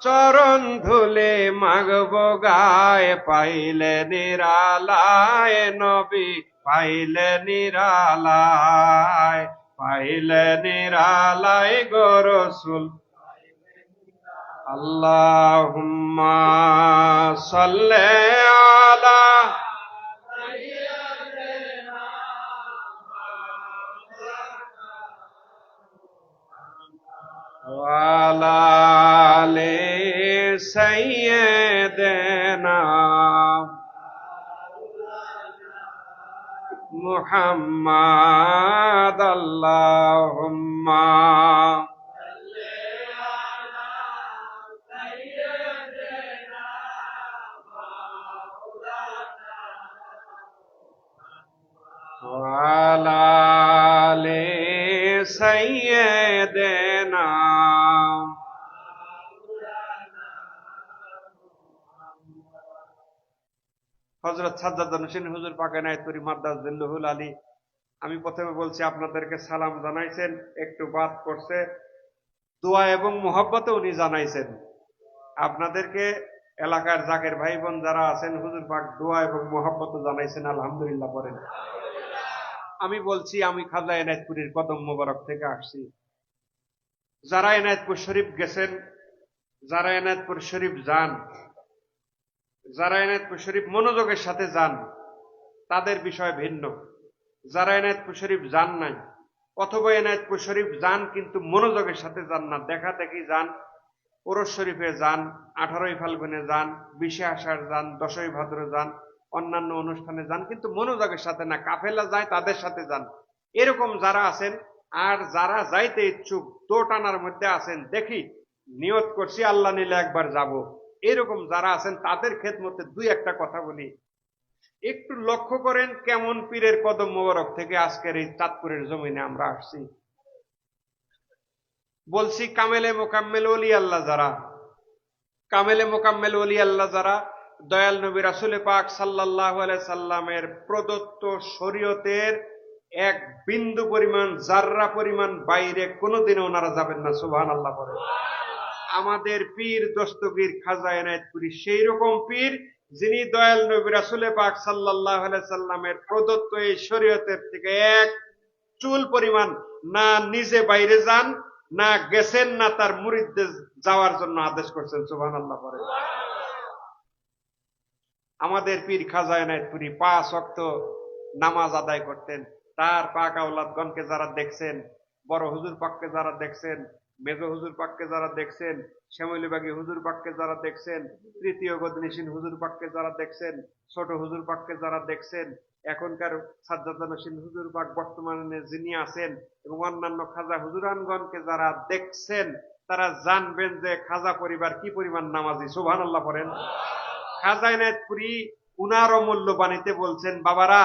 চরণ ধুলে মাগবো গায়। পাইলে নিরালায় নবী, পাইলে নিরালায়, পাইলে নিরালায় গো রাসূল। আল্লাহুম্মা সাল্লি আলা ওয়ালা আলি সাইয়্যিদিনা মুহাম্মাদ। আল্লাহুম্মা ওয়ালা আলি সাইয়্যিদিনা। হযরত সাজ্জাদ হোসেন হুজুর পাকেনায়তপুরী মাদ্দাস জিল্লুহুল আলী, আমি প্রথমে বলছি আপনাদেরকে সালাম জানাইছেন, একটু বাদ করছে, দোয়া এবং মুহাব্বতে উনি জানাইছেন। আপনাদেরকে এলাকার জাকের ভাই বোন যারা আছেন, হুজুর পাক দোয়া এবং মহব্বত জানাইছেন, আলহামদুলিল্লাহ পড়েন। আমি বলছি, আমি খাজা এনায়েতপুরের কদম মোবারক থেকে আসছি। যারা এনায়েতপুর শরীফ গেছেন, যারা এনায়েতপুর শরীফ যান, যারা এনায়েতপুর শরীফ মনোযোগের সাথে যান, তাদের বিষয় ভিন্ন। যারা এনায়েতপুর শরীফ যান নাই, অথবা এনায়েতপুর শরীফ যান কিন্তু মনোযোগের সাথে যান না, দেখা দেখি যান, ওরস শরীফে যান, 18ই ফাল্গুনে যান, 20শে আষাঢ় যান, 10ই ভাদ্র যান, অন্যান্য অনুষ্ঠানে যান, কিন্তু মনোযোগের সাথে না, কাফেলা যায় তাদের সাথে যান। এরকম যারা আছেন, আর যারা যাইতে ইচ্ছুক, দো টানার মধ্যে আছেন, দেখি নিয়ত করছি আল্লাহ নিলে একবার যাব, এরকম যারা আছেন তাদের খেদমতে দুই একটা কথা বলি। একটু লক্ষ্য করেন কেমন পীরের কদম মোবারক থেকে আজকের এই চাঁদপুরের জমিনে আমরা আসছি। বলছি কামেলে মোকাম্মেল ওলি আল্লাহ যারা, কামেলে মোকাম্মেল ওলি আল্লাহ যারা, দয়াল নবী রাসূল পাক সাল্লাল্লাহু আলাইহি সাল্লামের প্রদত্ত শরীয়তের এক বিন্দু পরিমাণ, জাররা পরিমাণ বাইরে কোনোদিনও ওনারা যাবেন না। সুবহানাল্লাহ বলেন। আমাদের পীর দস্তগীর খাজা এনায়েতপুরী সেই রকম পীর, যিনি দয়াল নবী রাসূল পাক সাল্লাল্লাহু আলাইহি সাল্লামের প্রদত্ত এই শরীয়তের থেকে এক চুল পরিমাণ না নিজে বাইরে যান, না গেছেন, না তার মুরিদদের যাওয়ার জন্য আদেশ করছেন। সুবহানাল্লাহ বলেন। আমাদের পীর খাজা এনায়েতপুরী 5 ওয়াক্ত নামাজ আদায় করতেন। তার পাক আওলাদগণকে যারা দেখছেন, বড় হুজুর পাককে যারা দেখছেন, মেজ হুজুর পাককে যারা দেখছেন, শ্যামলীবাগী হুজুর পাককে যারা দেখছেন, তৃতীয় গদনিসীন হুজুর পাককে যারা দেখছেন, ছোট হুজুর পাককে যারা দেখছেন, এখনকার সাজ্জাদানসীন হুজুর পাক বর্তমানে যিনি আছেন, এবং অন্যান্য খাজা হুজুরানগণকে যারা দেখছেন, তারা জানবেন যে খাজা পরিবার কি পরিমাণ নামাজি। সুবহানাল্লাহ পড়েন। খাজা এনায়েতপুরী উনার অমূল্য বাণীতে বলছেন, বাবারা,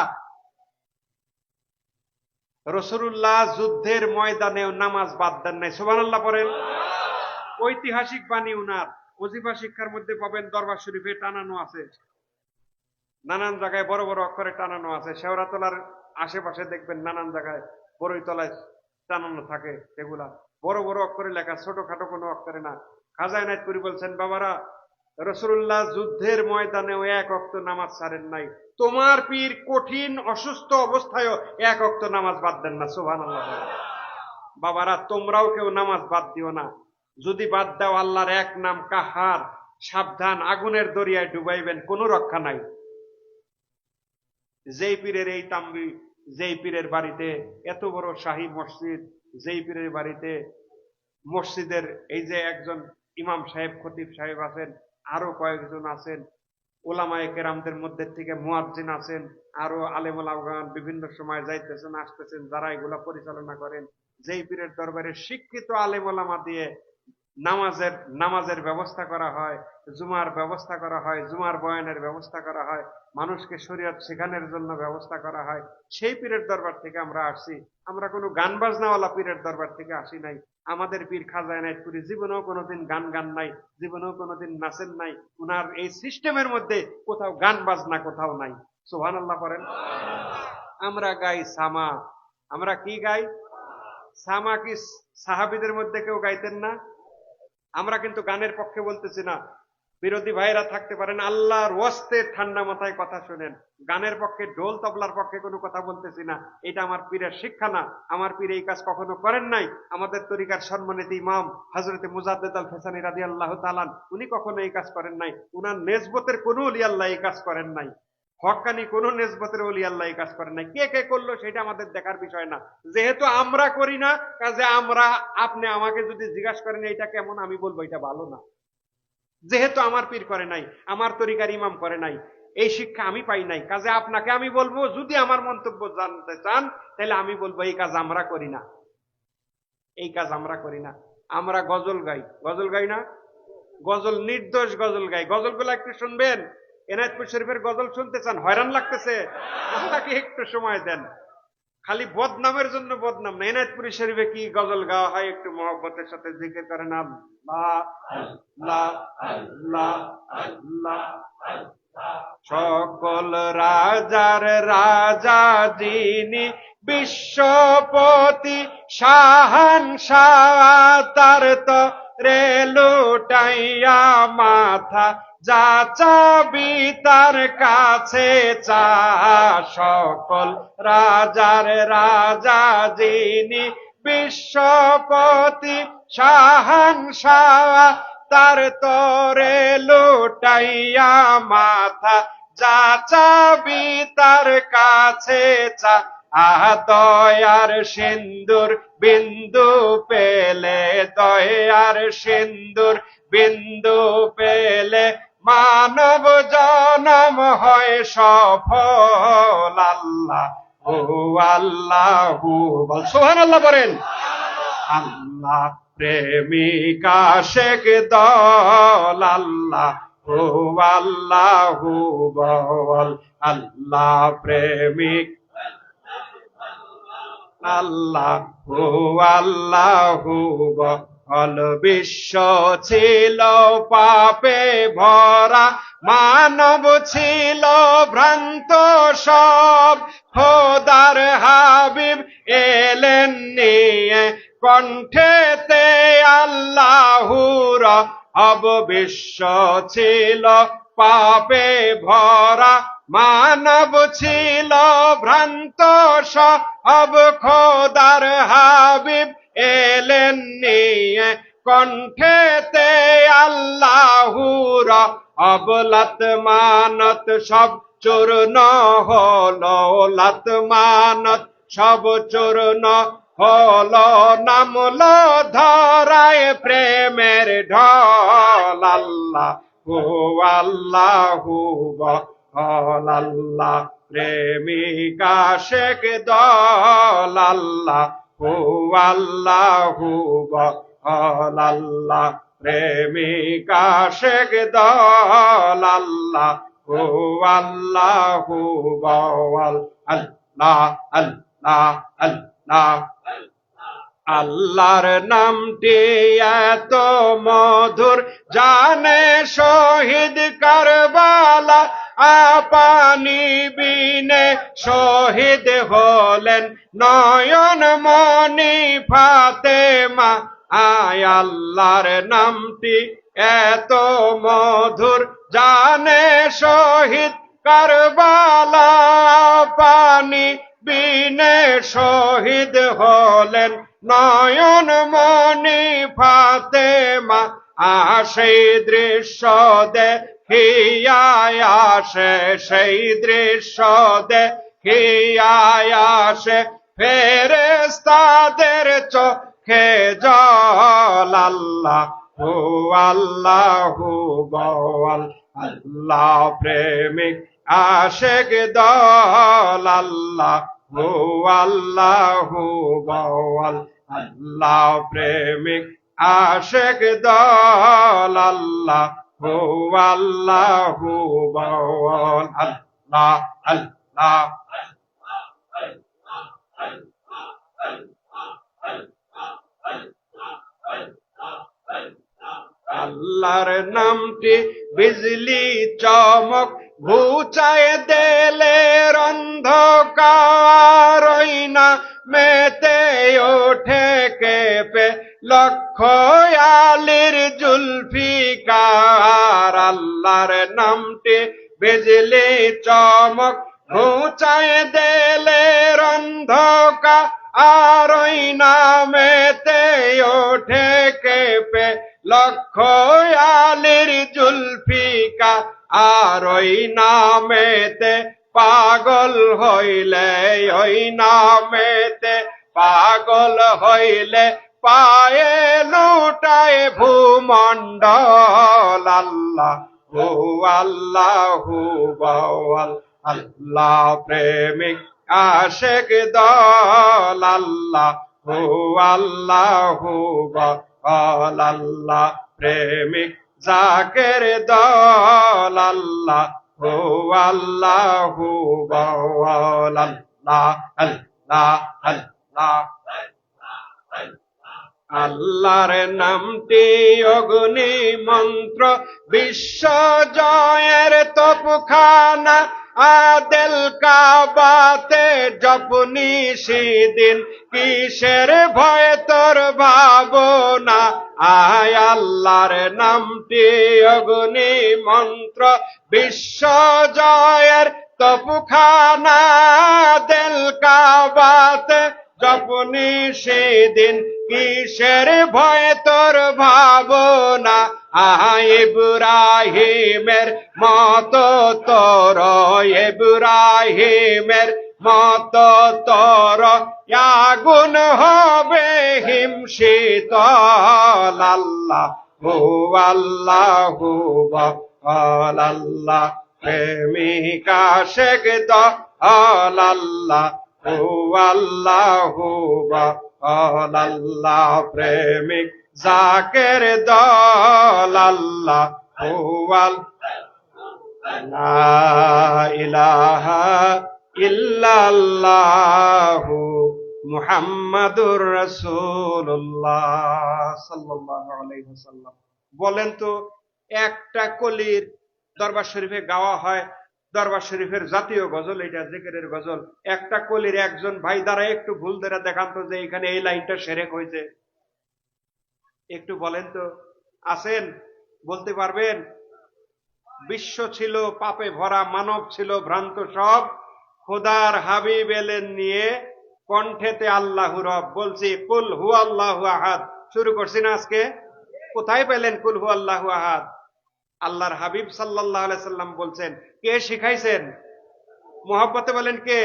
রাসূলুল্লাহ যুদ্ধের ময়দানেও নামাজ বাদ দেন নাই। সুবহানাল্লাহ পড়েন। ঐতিহাসিক বাণী উনার, ওজিফা শিক্ষার মধ্যে পাবেন, দরবার শরীফে টানানো আছে, নানান জায়গায় বড় বড় অক্ষরে টানানো আছে, শেওড়াতলার আশেপাশে দেখবেন নানান জায়গায় বড়ইতলায় টানানো থাকে, এগুলা বড় বড় অক্ষরে লেখা, ছোটখাটো কোনো অক্ষরে না। খাজা এনায়েতপুরী বলছেন, বাবারা, রাসূলুল্লাহ যুদ্ধের ময়দানেও 1 ওয়াক্ত নামাজ ছাড়েন নাই, তোমার পীর কঠিন অসুস্থ অবস্থায়ও 1 ওয়াক্ত নামাজ বাদ দেন না। সুবহানাল্লাহ। বাবারা, তোমরাও কেউ নামাজ বাদ দিও না। যদি বাদ দাও, আল্লাহর এক নাম কাহার, সাবধান, আগুনের দরিয়ায় ডুবাইবেন, কোনো রক্ষা নাই। যেই পীরের এই তাম্বি, যেই পীরের বাড়িতে এত বড় শাহী মসজিদ, যেই পীরের বাড়িতে মসজিদের এই যে একজন ইমাম সাহেব, খতিব সাহেব আছেন, আরো কয়েকজন আছেন, ওলামায়ে কেরামদের মধ্যে থেকে মুয়াজ্জিন আছেন, আরো আলেম ওলামাগণ বিভিন্ন সময় যাইতেছেন আসতেছেন, যারা এগুলা পরিচালনা করেন, যেই পীরের দরবারে শিক্ষিত আলেম ওলামা দিয়ে নামাজের ব্যবস্থা করা হয়, জুমার ব্যবস্থা করা হয়, জুমার বয়ানের ব্যবস্থা করা হয়, মানুষকে শরীয়ত শেখানোর জন্য ব্যবস্থা করা হয়, সেই পীরের দরবার থেকে আমরা আসছি। আমরা কোনো গান বাজনাওয়ালা পীরের দরবার থেকে আসি নাই। আমাদের পীর খাজা এনায়েতপুরী জীবনেও কোনোদিন গান নাই, জীবনেও কোনোদিন নাচেন নাই। উনার এই সিস্টেমের মধ্যে কোথাও গান বাজনা কোথাও নাই। সুবহানাল্লাহ করেন। আমরা গাই সামা। আমরা কি গাই? সামা। কি সাহাবীদের মধ্যে কেউ গাইতেন না? আমরা কিন্তু গানের পক্ষে বলতেছি না, বিরোধী ভাইরা থাকতে পারেন, আল্লাহর ওয়াস্তে ঠান্ডা মাথায় কথা শুনেন। গানের পক্ষে, ঢোল তবলার পক্ষে কোনো কথা বলতেছি না, এটা আমার পীরের শিক্ষা না। আমার পীর এই কাজ কখনো করেন নাই। আমাদের তরিকার সম্মানিত ইমাম হযরত মুজাদ্দেদ আল ফেসানি রাদিয়াল্লাহু তাআলা, উনি কখনো এই কাজ করেন নাই। উনার নেসবতের কোনো ওলি আল্লাহ এই কাজ করেন নাই। হক্কানি কোন নেসবতের ওলি আল্লাহ এই কাজ করেন নাই। কে কে করলো সেটা আমাদের দেখার বিষয় না। যেহেতু আমরা করি না, কাজে আপনি আমাকে যদি জিজ্ঞাসা করেন এটা কেমন, আমি বলবো এটা ভালো না। যেহেতু আমার পীর করে নাই, আমার তরিকার ইমাম করে নাই, এই শিক্ষা আমি পাই নাই, কাজে আপনাকে আমি বলবো, যদি আমার মন্তব্য জানতে চান তাহলে আমি বলবো এই কাজ আমরা করি না, এই কাজ আমরা করি না। আমরা গজল গাই। গজল গাই না? গজল, নির্দোষ গজল গাই। গজলগুলো একটু শুনবেন। এনায়েতপুর শরীফের গজল শুনতে চান? হয়রান লাগতেছে? আপনাকে একটু সময় দেন। খালি বদনামের জন্য বদনাম না, এনায়েতপুর শরীফে কি গজল গাওয়া হয়, একটু মহব্বতের সাথে জিকির করেন, আল্লাহ আল্লাহ আল্লাহ আল্লাহ সকল রাজার রাজা যিনি বিশ্বপতি শাহানশাহ তার তরে লুটাইয়া মাথা যা চাবি তার কাছে চা সকল রাজার রাজা যিনি বিশ্বপতি শাহানশাহ তার তরে লুটাইয়া মাথা যা চাবি তার কাছে চা দয়ার সিন্দুর বিন্দু পেলে দয়ার সিন্দুর বিন্দু পেলে মানব জনম হয় সফল আল্লাহ ও আল্লাহু বল সুবহানাল্লাহ বলেন আল্লাহ প্রেমিক আশিক দল আল্লাহ ও আল্লাহু বল আল্লাহ প্রেমিক আল্লাহ ও আল্লাহু বল বিশ্ব ছিল পাপে ভরা মানব ছিল ভ্রান্ত সব খোদার হাবিব এলেন নিয়ে কণ্ঠেতে আল্লাহুর বিশ্ব ছিল পাপে ভরা মানব ছিল ভ্রান্ত সব খোদার হাবিব এলেন নিয়ে কণ্ঠেতে আল্লাহুর অবলাত মানত সব চূর্ণ হলো লাত মানত সব চূর্ণ হলো নামলো ধরায় প্রেমের ঢল আল্লাহ ও আল্লাহু বল আল্লাহ প্রেমিক আশিক দল আল্লাহ ও আল্লাহু বল আল্লাহ প্রেমিক আশিক দল আল্লাহ ও আল্লাহু বল আল্লাহ আল্লাহ আল্লাহ আল্লাহর নামটি এত মধুর জানে শহীদ কারবালা আপনি বিনে শহীদ হলেন নয়ন মনি ফাতেমা আয় আল্লাহর নামটি এত মধুর জানে শহীদ কারবালা আপনি বিনে শহীদ হলেন নয়ন মনি ফাতেমা সেই দৃশ্য দেখিয়ায় আসে সেই দৃশ্য দেখিয়ায় আসে ফেরেশতাদের চোখে জল আল্লাহ ও আল্লাহু বল আল্লাহ প্রেমিক আশিক দল আল্লাহ ও আল্লাহু বল আল্লাহ প্রেমিক আশিক দল আল্লাহ ও আল্লাহু বল আল্লাহ আল্লাহ আল্লাহর নামটি বিজলি চমক ঘুচায় দেলে অন্ধকার না মেতে ওঠে কেঁপে লক্ষ আলীর জুলফিকার আল্লাহর নামটি বিজলি চমক ঘুচায় দেলে অন্ধকার না মেতে ওঠে কেঁপে লক্ষ আলীর জুলফিকা আর ওই নামেতে পাগল হইলে ওই নামেতে পাগল হইলে পায়ে লুটায় ভূমণ্ডল আল্লাহ ও আল্লাহু বল আল্লাহ প্রেমিক আশিক দল আল্লাহ ও আল্লাহু বল আল্লাহ প্রেমিক জাকের দল আল্লাহ ও আল্লাহু বল আল্লাহ আল্লাহ আল্লাহ আল্লাহর নামটি অগ্নি মন্ত্র, বিশ্ব জয়ের তোপখানা, আদেল কাবাতে জপনি সেদিন, কিসের ভয় তোর ভাবনা। আয় আল্লাহর নামটি অগ্নি মন্ত্র, বিশ্ব জয়ের তোপখানা, আদেল কাবাতে জপনি সেদিন, কিসের ভয় তোর ভাবনা। ইব্রাহিমের মত তোর, ইব্রাহিমের মত তোর, আগুন হবে হিমশীতল। আল্লাহ হু আল্লাহু আল্লাহ, প্রেমিকা শেখ দল। আল্লাহ হু আল্লাহু আল্লাহ, প্রেমিক জাকের দল। আল্লাহ হু লা ইলাহা ইল্লাল্লাহু মুহাম্মাদুর রাসূলুল্লাহ সাল্লাল্লাহু আলাইহি ওয়াসাল্লাম। বলেন তো, একটা কলির দরবার শরীফে গাওয়া হয়, দরবার শরীফের জাতীয় গজল, এটা জিকিরের গজল, একটা কলির একজন ভাই দ্বারা একটু ভুল ধরে দেখান তো যে এখানে এই লাইনটা শিরক হয়েছে। একটু বলেন তো, আছেন? বলতে পারবেন? বিশ্ব ছিল পাপে ভরা, মানব ছিল ভ্রান্ত সব, খোদার হাবিব এলেন নিয়ে, কণ্ঠেতে আল্লাহু রব। বলছি কুল হু আল্লাহু আহাদ, শুরু করছি না আজকে? কোথায় পেলেন কুল হু আল্লাহু আহাদ? আল্লাহর হাবিব সাল্লাল্লাহু আলাইহি সাল্লাম বলছেন। কে শিখাইছেন? মোহাব্বতে বলেন কে?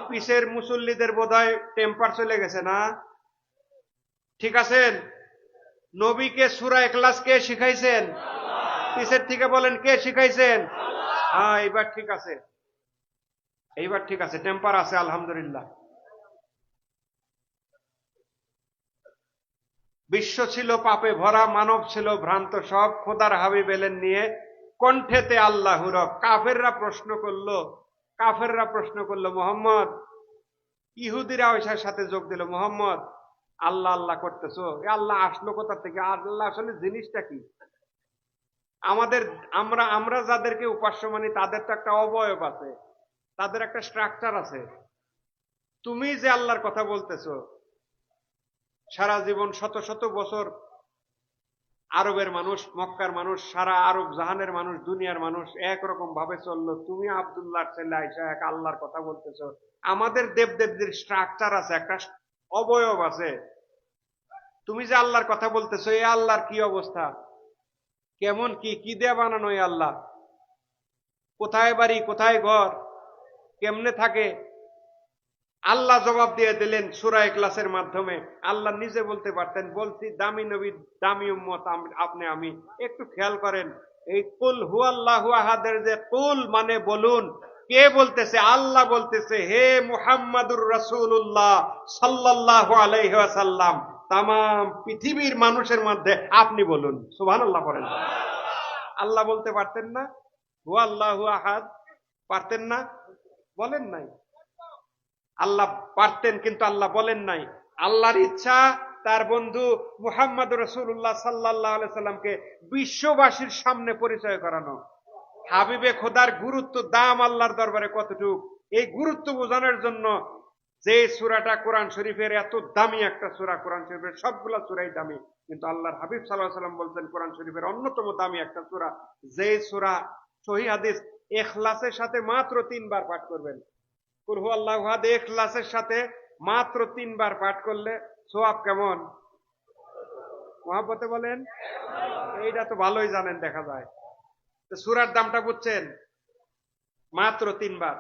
পিসের মুসল্লিদের বোধহয় টেম্পার চলে গেছে না? ঠিক আছেন? নবীকে সূরা ইখলাস কে শিখাইছেন? পিসের থেকে বলেন কে শিখাইছেন? হ্যাঁ, এইবার ঠিক আছে, এইবার ঠিক আছে, টেম্পার আছে আলহামদুলিল্লাহ। বিশ্ব ছিল পাপে ভরা, মানব ছিল ভ্রান্ত সব, খোদার হাবিব এলেন নিয়ে, কণ্ঠেতে আল্লাহু রব। কাফেররা প্রশ্ন করলো মোহাম্মদ, ইহুদিরা ওইসার সাথে যোগ দিল, মোহাম্মদ আল্লাহ আল্লাহ করতেছো, আল্লাহ আসলো কোথা থেকে? আল্লাহ আসলে জিনিসটা কি? আমরা যাদেরকে উপাস্য মানি তাদের তো একটা অবয়ব আছে, তাদের একটা স্ট্রাকচার আছে। তুমি যে আল্লাহর কথা বলতেছো, সারা জীবন শত শত বছর আরবের মানুষ, মক্কার মানুষ, সারা আরব জাহানের মানুষ, দুনিয়ার মানুষ একরকম ভাবে চললো, তুমি আব্দুল্লাহর ছেলে আইসা এক আল্লাহর কথা বলতেছো। আমাদের দেবদেবীর স্ট্রাকচার আছে, একটা অবয়ব আছে। তুমি যে আল্লাহর কথা বলতেছো, এই আল্লাহর কি অবস্থা? কেমন, কি দিয়ে বানানো এই আল্লাহ? কোথায় বাড়ি, কোথায় ঘর, কেমনে থাকে? আল্লাহ জবাব দিয়ে দিলেন সূরা ইখলাসের মাধ্যমে। আল্লাহ নিজে বলতে পারতেন, বলছি দামি নবী, দামি উম্মত আপনি আমি। একটু খেয়াল করেন, এই কুল হুয়াল্লাহু আহাদের যে কুল মানে বলুন, কে বলতেছে? আল্লাহ বলতেছে, হে মুহাম্মাদুর রাসূলুল্লাহ সাল্লাল্লাহু আলাইহি ওয়াসাল্লাম, তামাম পৃথিবীর মানুষের মধ্যে আপনি বলুন। সুবহানাল্লাহ করেন। আল্লাহ বলতে পারতেন না হুয়াল্লাহু আহাদ? পারতেন না? বলেন নাই। আল্লাহ পারতেন, কিন্তু আল্লাহ বলেন নাই। আল্লাহর ইচ্ছা তার বন্ধু মুহাম্মদুর রাসূলুল্লাহ সাল্লাল্লাহু আলাইহি সাল্লামকে বিশ্ববাসীর সামনে পরিচয় করানো। হাবিবে খোদার গুরুত্ব, দাম আল্লাহর দরবারে কতটুকু, এই গুরুত্ব বোঝানোর জন্য যে সূরাটা কোরআন শরীফের এত দামি একটা সূরা, কোরআন শরীফের সবগুলা সূরাই দামি, কিন্তু আল্লাহর হাবিব সাল্লাল্লাহু আলাইহি সাল্লাম বলছেন কোরআন শরীফের অন্যতম দামি একটা সূরা, যে সূরা সহিহ হাদিস ইখলাসের সাথে মাত্র 3 বার পাঠ করবেন। কুল হুয়াল্লাহু আহাদ ইখলাসের সাথে মাত্র 3 বার পাঠ করলে সওয়াব কেমন? মহব্বতে বলেন। এইটা তো ভালোই জানেন, দেখা যায়। তো সূরার দামটা বুঝছেন? মাত্র 3 বার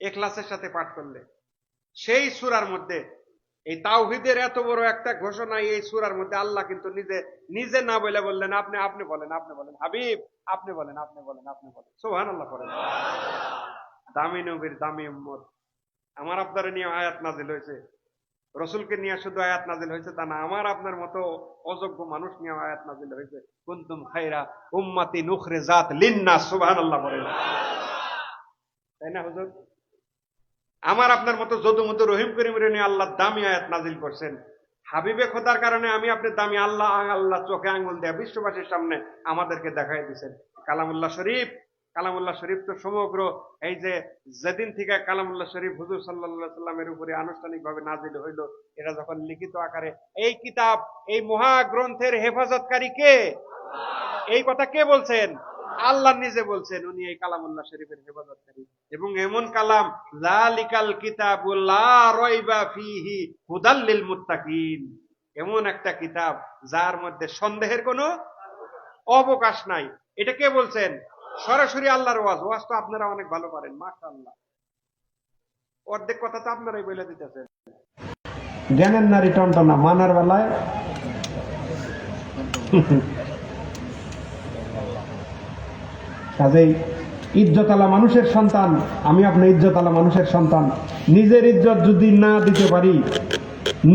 ইখলাসের সাথে পাঠ করলে। সেই সূরার মধ্যে এই তাওহীদের এত বড় একটা ঘোষণা, এই সূরার মধ্যে আল্লাহ কিন্তু নিজে না বলে বললেন, আপনি বলেন হাবিব, আপনি বলেন সুবহানাল্লাহ করেন। দামি নবীর দামি উম্মত। আমার আপনার নিয়ে আয়াত নাজিল হয়েছে, রসুলকে নিয়ে শুধু আয়াত নাজিল হয়েছে তা না, আমার আপনার মতো অযোগ্য মানুষ নিয়ে আয়াত নাজিল হয়েছে। কুনতুম খায়রা উম্মাতিন উখরিজাত লিন্নাস, সুবহানাল্লাহ বলেন। তাই না হুজুর? আমার আপনার মতো যদুমধু রহিম করিমের নিয়ে আল্লাহ দামি আয়াত নাজিল করছেন। হাবিবে খোদার কারণে আমি আপনার দামি আল্লাহ আল্লাহ চোখে আঙ্গুল দেয়া বিশ্ববাসীর সামনে আমাদেরকে দেখাই দিয়েছেন। কালামুল্লাহ শরীফ, কালামুল্লাহ শরীফ তো সমগ্র এই যে যেদিন থেকে কালামুল্লাহ শরীফ হুজুর সাল্লাল্লাহু সাল্লামের উপরে আনুষ্ঠানিক ভাবে নাজিল হইল, এটা যখন লিখিত আকারে এই কিতাব, এই মহাগ্রন্থের হেফাজতকারী কে? এই কথা কে বলছেন? আল্লাহ নিজে বলছেন, উনি এই কালামুল্লাহ শরীফের হেফাজতকারী। এবং এমন কালাম, যালিকাল কিতাবুল লা রাইবা ফীহি হুদাল লিল মুত্তাকিন, এমন একটা কিতাব যার মধ্যে সন্দেহের কোনো অবকাশ নাই। এটা কে বলছেন? সরাসরি আল্লাহর ওয়াজ। ওয়াজ তো আপনারা অনেক ভালো পারেন, মাশাআল্লাহ। অর্ধেক কথা তো আপনারাই বলে দিতেছেন। জ্ঞানের নারী টনটনা, মানার বেলায় কাজেই ইজ্জতওয়ালা মানুষের সন্তান, আমি আপনার ইজ্জতওয়ালা মানুষের সন্তান। নিজের ইজ্জত যদি না দিতে পারি,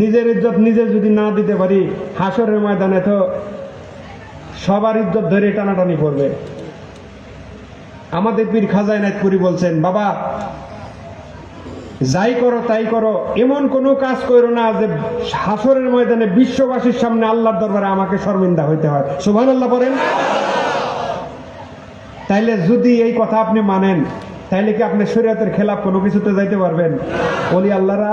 নিজের ইজ্জত নিজে যদি না দিতে পারি, হাসরের ময়দানে তো সবার ইজ্জত ধরে টানাটানি করবে। আমাদের পীর খাজা এনায়েতপুরী বলছেন, বাবা যাই করো তাই করো, এমন কোনো কাজ করো না যে হাসরের ময়দানে বিশ্ববাসীর সামনে আল্লাহর দরবারে আমাকে শর্মিন্দা হইতে হয়। সুবহানাল্লাহ বলেন। তাইলে যদি এই কথা আপনি মানেন, তাইলে কি আপনি শরীয়তের খেলাফ কোনো কিছুতে যাইতে পারবেন? ওলি আল্লাহরা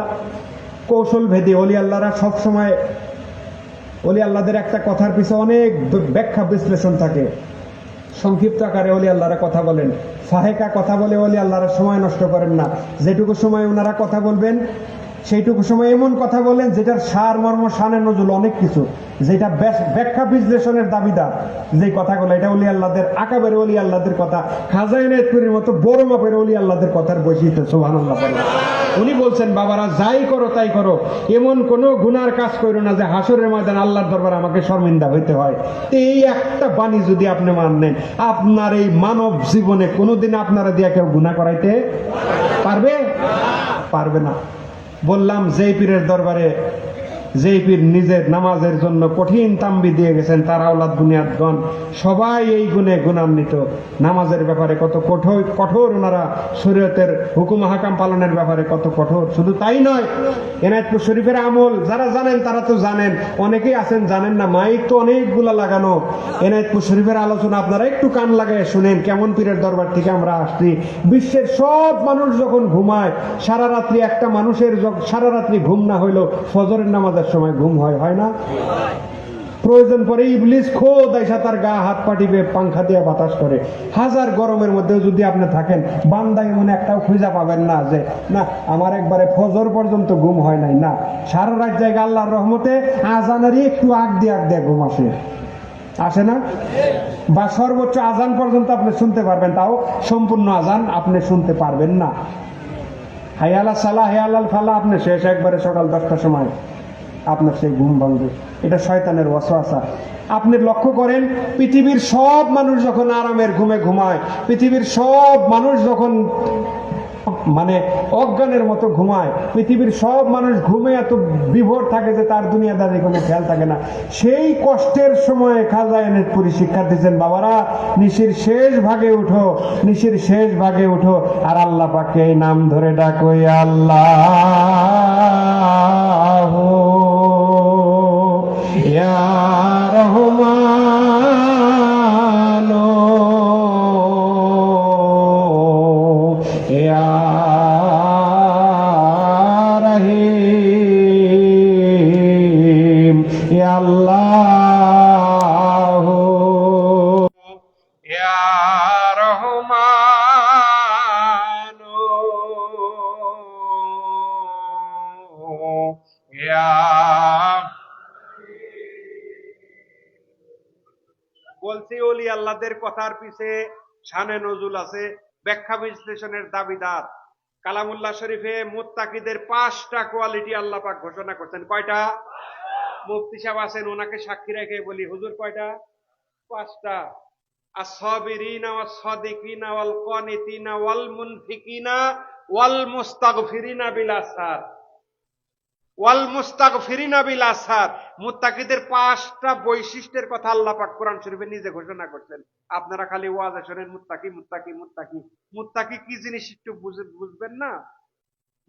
কৌশল ভেদে, ওলি আল্লাহরা সবসময়, ওলি আল্লাহদের একটা কথার পিছনে অনেক ব্যাখ্যা বিশ্লেষণ থাকে। সংক্ষিপ্ত আকারে ওলি আল্লাহরা কথা বলেন, ফাহেকা কথা বলে ওলি আল্লাহরা সময় নষ্ট করেন না। যেটুকু সময় ওনারা কথা বলবেন, সেইটুকু সময় এমন কথা বলেন যেটার সার মর্ম শানে নজুল অনেক কিছু, যেটা ব্যাখ্যা বিশ্লেষণের দাবিদার যে কথাগুলো, এটা ওলি আল্লাহদের আকাবের ওলি আল্লাহদের কথা। খাজা এনায়েতপুরীর মতো বড় মাপের ওলি আল্লাহদের কথার বৈশিষ্ট্য। সুবহানাল্লাহ বলেন। উনি বলছেন, বাবারা যাই করো তাই করো, এমন কোনো গুনার কাজ করো না যে হাসরের ময়দান আল্লাহর দরবারে আমাকে শর্মিন্দা হইতে হয়। তো এই একটা বাণী যদি আপনি মানেন, আপনার এই মানব জীবনে কোনোদিন আপনারা দিয়া কেউ গুনাহ করাইতে পারবে? পারবে না। বললাম, যেই পীরের দরবারে, যেই পীর নিজের নামাজের জন্য কঠিন তাম্বি দিয়ে গেছেন, তার আওলাদ বুনিয়াদগণ সবাই এই গুণে গুণান্বিত। নামাজের ব্যাপারে কত কঠোর ওনারা, শরীয়তের হুকুম হাকাম পালনের ব্যাপারে কত কঠোর। শুধু তাই নয়, এনায়েতপুর শরীফের আমল যারা জানেন তারা তো জানেন, অনেকেই আছেন জানেন না। মাইক তো অনেকগুলা লাগানো। এনায়েতপুর শরীফের আলোচনা আপনারা একটু কান লাগায় শুনেন, কেমন পীরের দরবার থেকে আমরা আসছি। বিশ্বের সব মানুষ যখন ঘুমায়, সারা রাত্রি একটা মানুষের সারা রাত্রি ঘুম না হইলেও ফজরের নামাজের সময় ঘুম হয়, হয় না? প্রয়োজন পরে ইবলিস খোদ আইসা তার গা হাত পাটিবে, পাংখা দিয়ে বাতাস করে। হাজার গরমের মধ্যেও যদি আপনি থাকেন, বান্দা এমন একটাও খুঁজা পাবেন না যে না আমার একবারে ফজর পর্যন্ত ঘুম হয় নাই। না, সারা রাত জায়গা আল্লাহর রহমতে আজানেরই একটু আগ দিয়ে ঘুম আসে, আসে না? বা সর্বোচ্চ আজান পর্যন্ত আপনি শুনতে পারবেন, তাও সম্পূর্ণ আজান আপনি শুনতে পারবেন না। হায়ালা সালা হায়ালাল ফালা আপনি শেষ একবারে সকাল 10টার সময় আপনার সেই ঘুম ভাঙবে। এটা শয়তানের ওয়াসওয়াসা। আপনি লক্ষ্য করেন, পৃথিবীর সব মানুষ যখন আরামের ঘুমে ঘুমায়, পৃথিবীর সব মানুষ যখন মানে অজ্ঞানের মতো ঘুমায়, পৃথিবীর সব মানুষ ঘুমে এত বিভোর থাকে যে তার দুনিয়াদারি কোনো খেয়াল থাকে না। সেই কষ্টের সময়ে খাজা এনায়েতপুরী শিক্ষা দিয়েছেন, বাবারা নিশির শেষ ভাগে উঠো, নিশির শেষ ভাগে উঠো, আর আল্লাহ পাককে এই নাম ধরে ডাকো, আল্লাহ ইয়া রহমান ইয়া রহিম ইয়া আল্লাহ ইয়া রহমান ইয়া। বলছি, ওলি আল্লাহদের কথার পিছে শানে নজুল আছে, ব্যাখ্যা বিশ্লেষণের দাবিদার। কালামুল্লাহ শরীফে মুত্তাকিদের 5টা কোয়ালিটি আল্লাহ পাক ঘোষণা করছেন। কয়টা? মুফতি সাহেব আছেন, ওনাকে সাক্ষী রেখে বলি, হুজুর কয়টা? 5টা। আস-সাবিরিনা ওয়াস-সাদিকিনা ওয়াল কানিতিনা ওয়াল মুনফিকিনা ওয়াল মুস্তাগফিরিনা বিল আসহার। ওয়াল মুস্তাগফিরিনা বিল আসহার। মুত্তাকিদের 5টা বৈশিষ্ট্যের কথা আল্লাহ পাক কোরআন শরীফে নিজে ঘোষণা করছেন। আপনারা খালি ওয়াজে শোনেন মুত্তাকি মুত্তাকি মুত্তাকি। মুত্তাকি কি জিনিস একটু বুঝবেন না?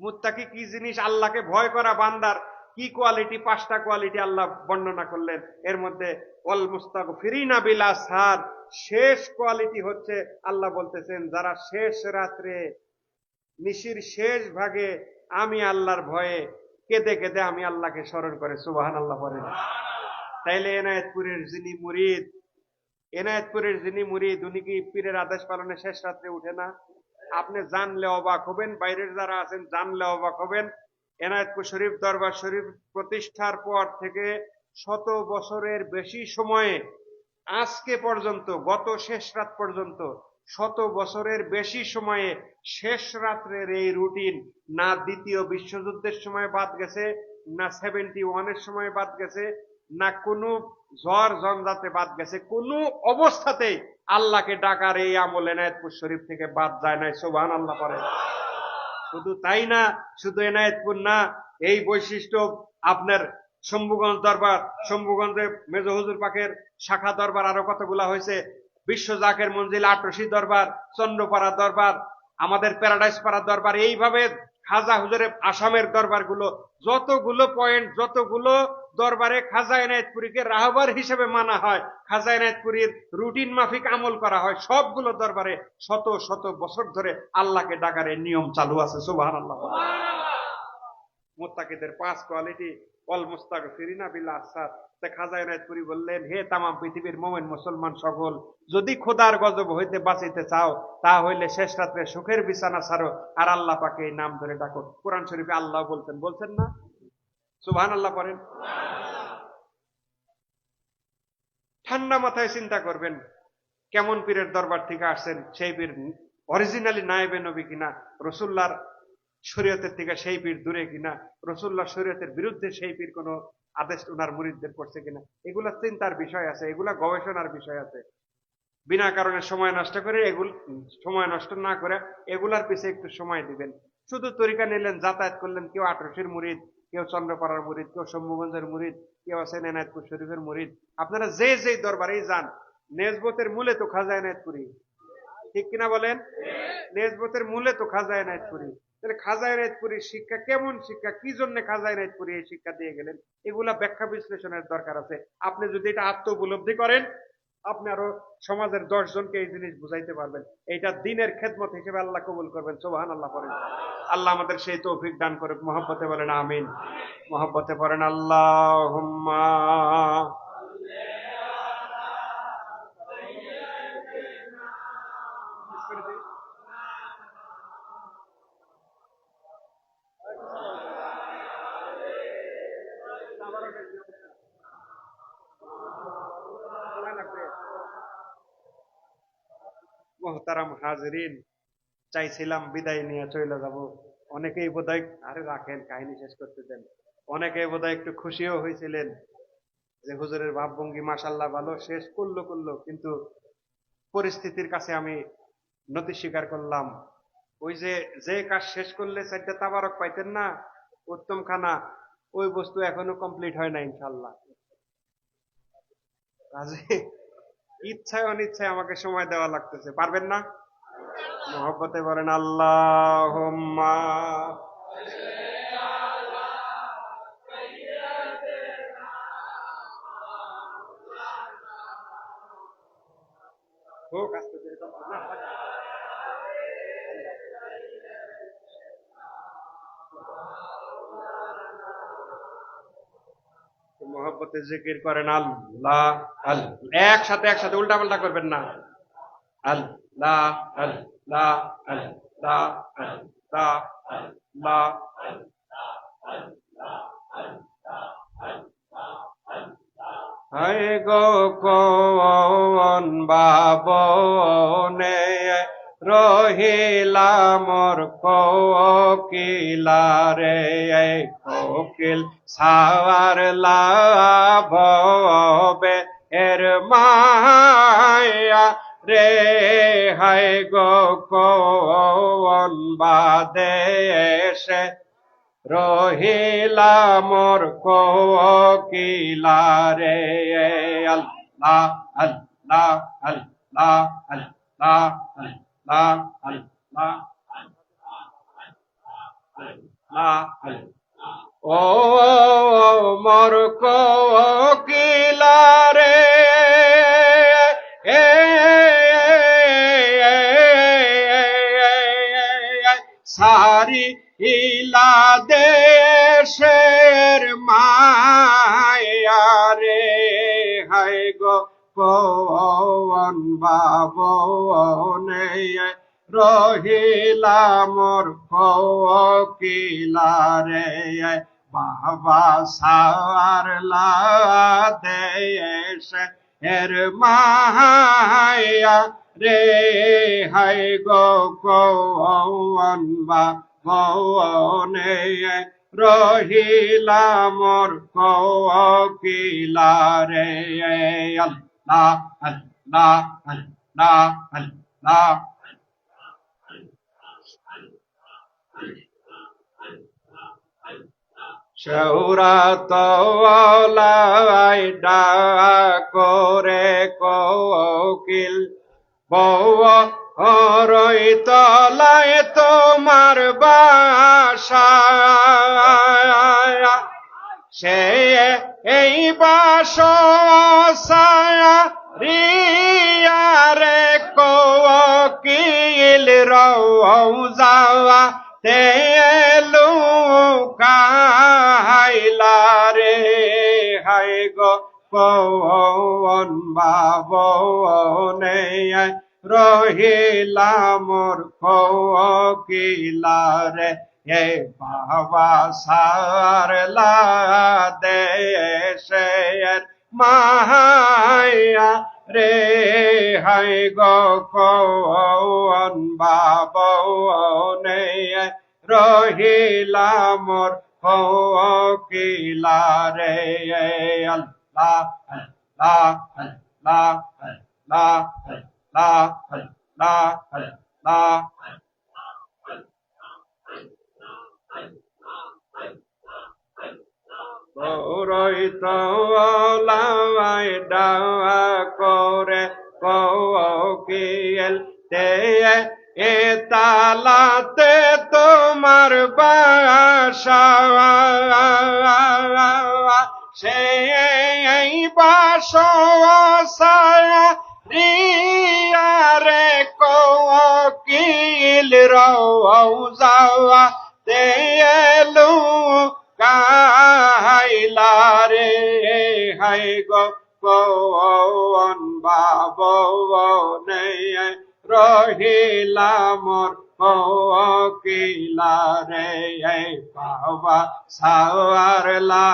মুত্তাকি কি জিনিস? আল্লাহকে ভয় করা বান্দার কি কোয়ালিটি? 5টা কোয়ালিটি আল্লাহ বর্ণনা করলেন। এর মধ্যে ওয়াল মুস্তাগফিরিনা বিল আসহার, শেষ কোয়ালিটি হচ্ছে আল্লাহ বলতেছেন যারা শেষ রাত্রে নিশির শেষ ভাগে আমি আল্লাহর ভয়ে কেঁদে কেঁদে আমি আল্লাহকে স্মরণ করে সুবহানাল্লাহ বলেন। তাইলে এনায়েতপুরের যিনি মুরিদ উনি কি পীরের আদেশ পালনে শেষ রাত্রে উঠে না? আপনি জানলে অবাক হবেন, বাইরের যারা আছেন জানলে অবাক হবেন। এনায়েতপুর শরীফ দরবার শরীফ প্রতিষ্ঠার পর থেকে 100 বছরের বেশি সময়ে আজকে পর্যন্ত, গত শেষ রাত পর্যন্ত 100 বছরের বেশি সময়ে শেষ রাত্রের এই রুটিন না দ্বিতীয় বিশ্বযুদ্ধের সময় বাদ গেছে, না 71-এর সময় বাদ গেছে, না কোনো ঝড় ঝঞ্ঝাতে বাদ গেছে, কোনো অবস্থাতেই আল্লাহকে ডাকার এই আমল এনায়েতপুর শরীফ থেকে বাদ যায় নাই। সুবহানাল্লাহ পড়ে। শুধু তাই না, শুধু এনায়েতপুর না, এই বৈশিষ্ট্য আপনার শম্ভুগঞ্জ দরবার, শম্ভুগঞ্জে মেজ হুজুর পাকের শাখা দরবার আরো কতগুলা হয়েছে, বিশ্ব জাকের মঞ্জিল, আটরশি দরবার, চন্দ্রপাড়া দরবার, আমাদের প্যারাডাইস পাড়া দরবার, এইভাবে খাজা হুজুরের আসামের দরবারগুলো, যতগুলো পয়েন্ট, যতগুলো দরবারে খাজা এনায়েতপুরীকে রাহবার হিসেবে মানা হয়, খাজা এনায়েতপুরীর রুটিন মাফিক আমল করা হয়, সবগুলো দরবারে শত শত বছর ধরে আল্লাহকে ডাকারের নিয়ম চালু আছে। সুবহানাল্লাহ। মুত্তাকিদের 5 কোয়ালিটি, ওয়াল মুস্তাগফিরিনা বিল আসহার। খাজা এনায়েতপুরী বললেন, হে তামাম পৃথিবীর মুমিন মুসলমান সকল, যদি খোদার গজব হইতে বাঁচিতে চাও তা হইলে শেষ রাত্রে সুখের বিছানা ছাড়ো আর আল্লাহ পাকে এই নাম ধরে ডাকো। কোরআন শরীফে আল্লাহ বলছেন না? সুবহানাল্লাহ পড়েন। ঠান্ডা মাথায় চিন্তা করবেন, কেমন পীরের দরবার থেকে আসছেন, সেই পীর অরিজিনালি নায়েবে নবী কিনা, রাসূলুল্লাহর শরীয়তের থেকে সেই পীর দূরে কিনা, রাসূলুল্লাহ শরীয়তের বিরুদ্ধে সেই পীর কোন আদেশ ওনার মুরিদদের করছে কিনা, এগুলা চিন্তার বিষয় আছে, এগুলা গবেষণার বিষয় আছে। বিনা কারণে সময় নষ্ট করে সময় নষ্ট না করে এগুলার পিছে একটু সময় দিবেন। শুধু তরিকা নিলেন, যাতায়াত করলেন, কেউ আটরশির মুরিদ, কেউ চন্দ্রপাড়ার মুরিদ, কেউ শম্ভুগঞ্জের মুরিদ, কেউ আছেন এনায়েতপুর শরীফের মুরিদ। আপনারা যে যে দরবারেই যান, নেসবতের মূলে তো খাজা এনায়েতপুরী, ঠিক কিনা বলেন? নেসবতের মূলে তো খাজা এনায়েতপুরী। তাহলে খাজা এনায়েতপুরীর শিক্ষা কেমন শিক্ষা, কি জন্য খাজা এনায়েতপুরী এই শিক্ষা দিয়ে গেলেন, এগুলা ব্যাখ্যা বিশ্লেষণের দরকার আছে। আপনি যদি এটা আত্ম উপলব্ধি করেন, আপনি আরো সমাজের 10 জনকে এই জিনিস বুঝাইতে পারবেন। এইটা দ্বীনের খেদমত হিসেবে আল্লাহ কবুল করবেন। সুবহানাল্লাহ পড়েন। আল্লাহ আমাদের সেই তৌফিক দান করুক। মহব্বতে বলেন আমিন। মহব্বতে পড়েন আল্লাহুম্মা। মোহতারাম হাজরিন, চাইছিলাম বিদায় নিয়ে চলে যাব, অনেকেই বোধহয় আরে রাখেন কাহিনী শেষ করতে দেন, অনেকেই বোধহয় একটু খুশিও হয়েছিলেন যে হুজুরের ভাবভঙ্গি মাশাআল্লাহ ভালো, শেষ করলো, কিন্তু পরিস্থিতির কাছে আমি নতি স্বীকার করলাম। ওই যে কাজ শেষ করলে 4টা তাবারক পাইতেন না, উত্তম খানা, ওই বস্তু এখনো কমপ্লিট হয় না ইনশাআল্লাহ। ইচ্ছায় অনিচ্ছায় আমাকে সময় দেওয়া লাগতেছে, পারবেন না? মহব্বতে বলেন আল্লাহুম্মা। হোক আস্তে ধীরে না। মহব্বতে জিকির করেন আল্লাহ আল্লাহ, একসাথে উল্টা পাল্টা করবেন না। আল্লাহ আল্লাহ আল্লাহ আল্লাহ আল্লাহ। হায় গো কোন বাবনে রহিলা মোর কোকিলারে, কোকিল সাওয়ার লাভবে এর মায়া রে। হায় গো কোন বাদেশে রহিলা মোর কোকিলারে। আল্লাহ আল্লাহ আল্লাহ আল্লাহ আল্লাহ আল্লাহ আল্লাহ। ও মর কোকিলারে সারি ইলা দেশের মায়ারে হাই গো পবন বাবনে রহিলা মোর কোকিলারে বাবা সারলা দেশে এর মায়া রে হাই গো পবন বাবনে রহিলা মোর কোকিলারে আল্লাহ আল্লাহ আল্লাহ আল্লাহ শৌরাতওয়ালাই ডাকরে কোকিল বৌ হরই তলায় তোমার বাসা সে এই বাসা রিয়া রে কোকিল রওজা তেলু কাইলা রে হাই গো পবন বাবনে রহিলা মোর কোকিলারে এ বাবা সারলা দেশের মায়া রে হাই গো পবন বাবনে রহিলা মোর কোকিলারে আল্লাহ আল্লাহ আল্লাহ আল্লাহ আল্লাহ আল্লাহ আল্লাহ রইতলাই ডাকরে কোকিল তে এ তালাতে তোমার বাসা সেই বাসা রিয়া রে কোকিল রওজা তেলু কাইলা রে হাই গো পবন বাবনে রহিলা মোর কোকিলারে বাবা সারলা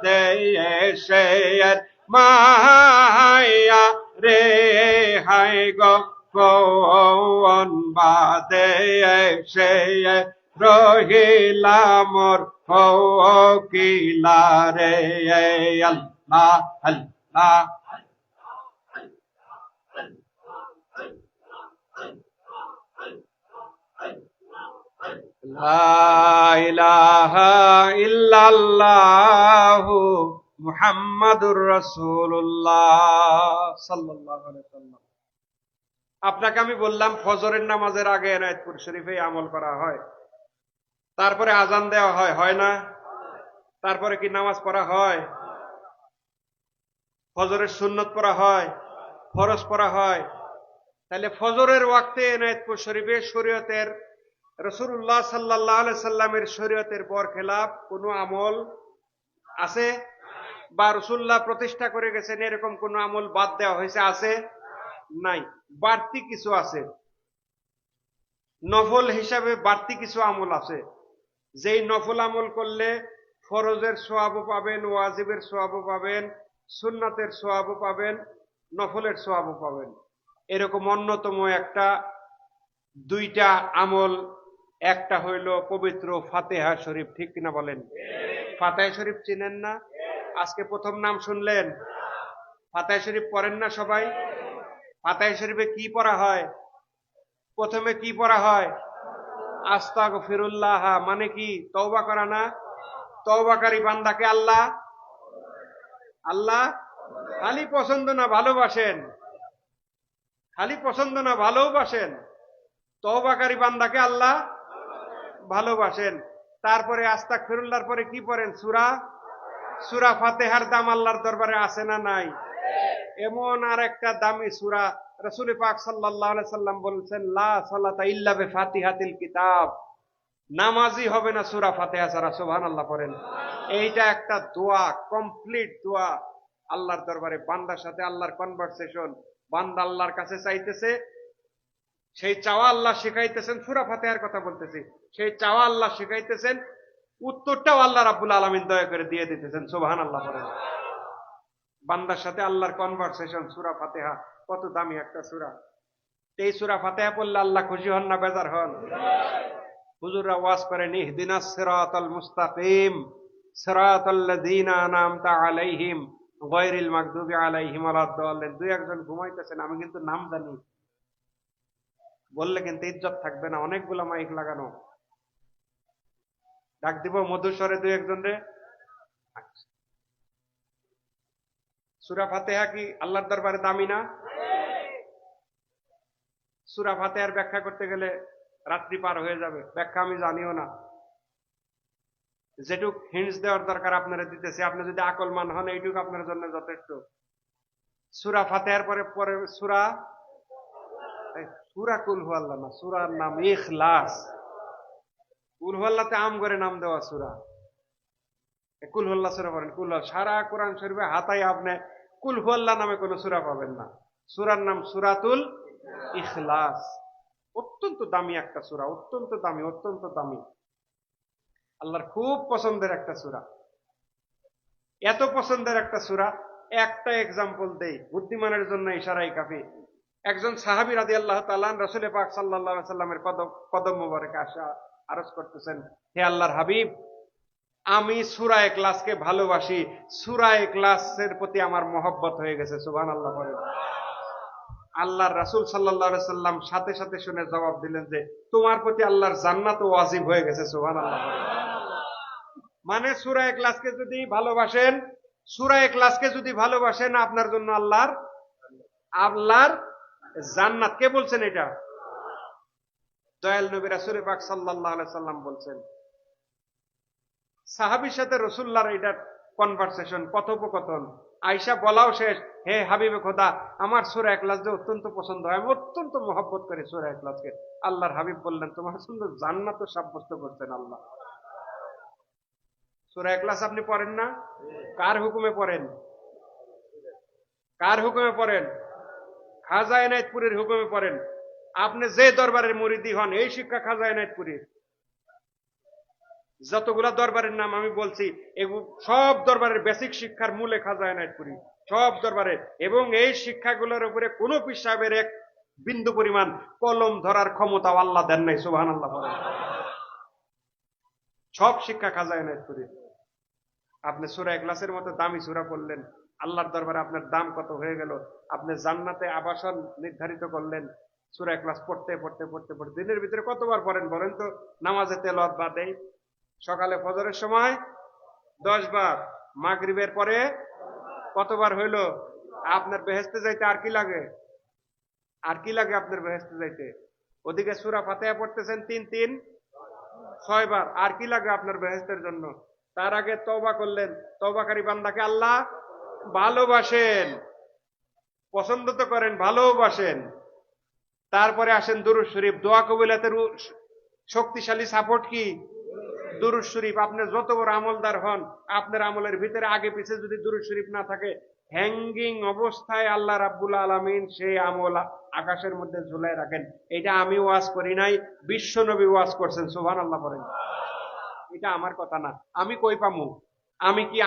দেশের মায়া রে হাই গো পবন বাদে সে রহিলা মোর কোকিলারে আল্লাহ আল্লাহ লা ইলাহা ইল্লাল্লাহু মুহাম্মাদুর রাসূলুল্লাহ সাল্লাল্লাহু আলাইহি ওয়াসাল্লাম। আপনাকে আমি বললাম ফজরের নামাজের আগে এনায়েতপুর শরীফে আমল করা হয়, তারপরে আজান দেওয়া হয়, হয় না? তারপরে কি নামাজ পড়া হয়? ফজরের সুন্নত পড়া হয়, ফরজ পড়া হয়। তাহলে ফজরের ওয়াক্তে এনায়েতপুর শরীফে শরীয়তের রাসূলুল্লাহ সাল্লাল্লাহু আলাইহি সাল্লামের শরীয়তের বরখেলাফ কোনো আমল আছে? বা রাসূলুল্লাহ প্রতিষ্ঠা করে গেছেন এরকম কোন আমল বাদ দেওয়া হয়েছে আছে? নাই। বাড়তি কিছু আছে, নফল হিসাবে বাড়তি কিছু আমল আছে, যেই নফল আমল করলে ফরজের সওয়াবও পাবেন, ওয়াজিবের সওয়াবও পাবেন, সুন্নাতের সওয়াবও পাবেন, নফলের সওয়াবও পাবেন। এরকম অন্যতম একটা দুইটা আমল, একটা হইল পবিত্র ফাতিহা শরীফ, ঠিক কিনা বলেন? ফাতিহা শরীফ চিনেন না? আজকে প্রথম নাম শুনলেন। ফাতিহা শরীফ পড়েন না সবাই? ফাতিহা শরীফে কি পড়া হয়? প্রথমে কি পড়া হয়? আস্তাগফিরুল্লাহ, মানে কি? তওবা করা না? তওবাকারী বান্দাকে আল্লাহ আল্লাহ খালি পছন্দ না ভালোবাসেন, খালি পছন্দ না ভালোবাসেন। তওবাকারী বান্দাকে আল্লাহ ভালোবাসেন। তারপরে আস্তাগফিরুল্লাহর পরে কি পড়েন? সূরা ফাতিহার দাম আল্লাহর দরবারে আছে না নাই? এমন আর একটা দামি সূরা রাসূল পাক সাল্লাল্লাহু আলাইহি সাল্লাম বলেছেন, লা সালাতা ইল্লা বিফাতিহাতিল কিতাব, নামাজই হবে না সূরা ফাতিহা ছাড়া। সুবহানাল্লাহ পড়েন। এইটা একটা দোয়া, কমপ্লিট দোয়া আল্লাহর দরবারে। বান্দার সাথে আল্লাহর কনভারসেশন, বান্দা আল্লাহর কাছে চাইতেছে, সেই চাওয়া আল্লাহ শিখাইতেছেন। সূরা ফাতিহার কথা বলতেছি, সেই চাওয়া আল্লাহ শিখাইতেছেন, উত্তরটাও আল্লাহ রাব্বুল আলামিন দয়া করে দিয়ে দিতেছেন। সুবহানাল্লাহ পড়েন। বান্দার সাথে আল্লাহর কনভারসেশন, সূরা ফাতিহা কত দামি একটা সূরা। এই সূরা ফাতিহা পড়লে আল্লাহ খুশি হন না বেজার হন? হুজুররা ওয়াজ করেন, ইহদিনাস সিরাতাল মুস্তাকিম সিরাতাল্লাযীনা আনআমতা আলাইহিম গায়রিল মাগদুবি আলাইহিম ওয়ালাদ-দাল্লিন। দুই একজন ঘুমাইতেছেন, আমি কিন্তু নাম জানি, বললে কিন্তু ইজ্জত থাকবে না। অনেকগুলো মাইক লাগানো, ডাক দিব মধুস্বরে দুই একজন রে। সূরা ফাতিহা কি আল্লাহর দরবারে দামি না? সূরা ফাতিহার ব্যাখ্যা করতে গেলে রাত্রি পার হয়ে যাবে, ব্যাখ্যা আমি জানিও না। যেটুক হিন্টস দেওয়ার দরকার আপনারা দিতেছি, আপনি যদি আকলমান হন এইটুকু আপনার জন্য যথেষ্ট। সূরা ফাতিহার পরে পরে সূরা কুল হু আল্লাহ না, সূরার নাম ইখলাস। কুল হু আল্লাহতে আম করে নাম দেওয়া সূরা। কুল হু আল্লাহ সূরা পড়েন। সারা কোরআন শরীফে হাতায় আপনি কুল হু আল্লাহ নামে কোন সূরা পাবেন না। সূরার নাম সূরাতুল ইখলাস। অত্যন্ত দামি একটা সূরা, অত্যন্ত দামি, অত্যন্ত দামি, আল্লাহর খুব পছন্দের একটা সূরা। এত পছন্দের একটা সূরা, একটা এক্সাম্পল দেই বুদ্ধিমানের জন্য, ইশারাই কাফি। একজন সাহাবী রাদিয়াল্লাহু তাআলা রাসূল পাক সাল্লাল্লাহু আলাইহি সাল্লামের কদম মোবারকে আসা আরজ করতেছেন, হে আল্লাহর হাবিব, আমি সূরা ইখলাসকে ভালোবাসি, সূরা ইখলাসের প্রতি আমার মহব্বত হয়ে গেছে। সুবহানাল্লাহ বলেন। আল্লাহর রাসূল সাল্লাল্লাহু আলাইহি সাল্লাম সাথে সাথে শুনে জবাব দিলেন যে তোমার প্রতি আল্লাহর জান্নাত ওয়াজিব হয়ে গেছে। সুবহানাল্লাহ। মানে সূরা ইখলাসকে যদি ভালোবাসেন, সূরা ইখলাসকে যদি ভালোবাসেন, আপনার জন্য আল্লাহর জান্নাত। কে বলছেন এটা? দয়াল নবী রাসূল পাক সাল্লাল্লাহু আলাইহি সাল্লাম বলছেন। সাহাবীর সাথে রাসূলুল্লাহর এটা কনভারসেশন, কথোপকথন। আয়েশা বলাও শেষ, হে হাবিবে খোদা, আমার সূরা ইখলাস যে অত্যন্ত পছন্দ হয়, আমি অত্যন্ত মহব্বত করি সূরা ইখলাসকে। আল্লাহর হাবিব বললেন, তোমার জন্য জান্নাত সাব্যস্ত করছেন আল্লাহ। সূরা ইখলাস আপনি পড়েন না? কার হুকুমে পড়েন? কার হুকুমে পড়েন? খাজা এনায়েতপুরীর হুকুমে পড়েন। আপনি যে দরবারের মুরিদি হন, এই শিক্ষা খাজা এনায়েতপুরীর। যতগুলা দরবারের নাম আমি বলছি, এগুলো সব দরবারের বেসিক শিক্ষার মূলে খাজা এনায়েতপুরী, সব দরবারের। এবং এই শিক্ষাগুলোর উপরে কোনো পীর সাহেবের এক বিন্দু পরিমাণ কলম ধরার ক্ষমতা আল্লাহ দেন নাই। সুবহানাল্লাহ বলেন। সব শিক্ষা খাজা এনায়েতপুরী। আপনি সূরা ইখলাসের মতো দামি সূরা পড়লেন, আল্লাহর দরবারে আপনার দাম কত হয়ে গেল। আপনি জান্নাতে আবাসন নির্ধারিত করলেন সূরা ইখলাস পড়তে পড়তে পড়তে পড়তে। দিনের ভিতরে কতবার পড়েন বলেন তো? নামাজে তেলাওয়াত বাদে সকালে ফজরের সময় 10 বার, মাগরিবের পরে কতবার হইল? আপনার বেহেশতে যাইতে আর কি লাগে? আর কি লাগে আপনার বেহেশতে যাইতে? ওদিকে সূরা ফাতিহা পড়তেছেন 6 বার, আর কি লাগে আপনার বেহেশতের জন্য? তার আগে তওবা করলেন, তওবাকারী বান্দাকে আল্লাহ ভালোবাসেন, পছন্দ তো করেন, ভালোবাসেন। তারপরে আসেন দুরূদ শরীফ। দোয়া কবুলাতের শক্তিশালী সাপোর্ট কি? দুরূদ শরীফ। আপনি যত বড় আমলদার হন, আপনার আমলের ভিতরে আগে পিছে যদি দুরূদ শরীফ না থাকে, হ্যাঙ্গিং অবস্থায় আল্লাহ রাব্বুল আলামিন সেই আমল আকাশের মধ্যে ঝুলাই রাখেন। এটা আমি ওয়াজ করি নাই, বিশ্ব নবী ওয়াজ করছেন। সুবহানাল্লাহ বলেন। এটা আমার কথা না, আমি কই পামু? আমি কি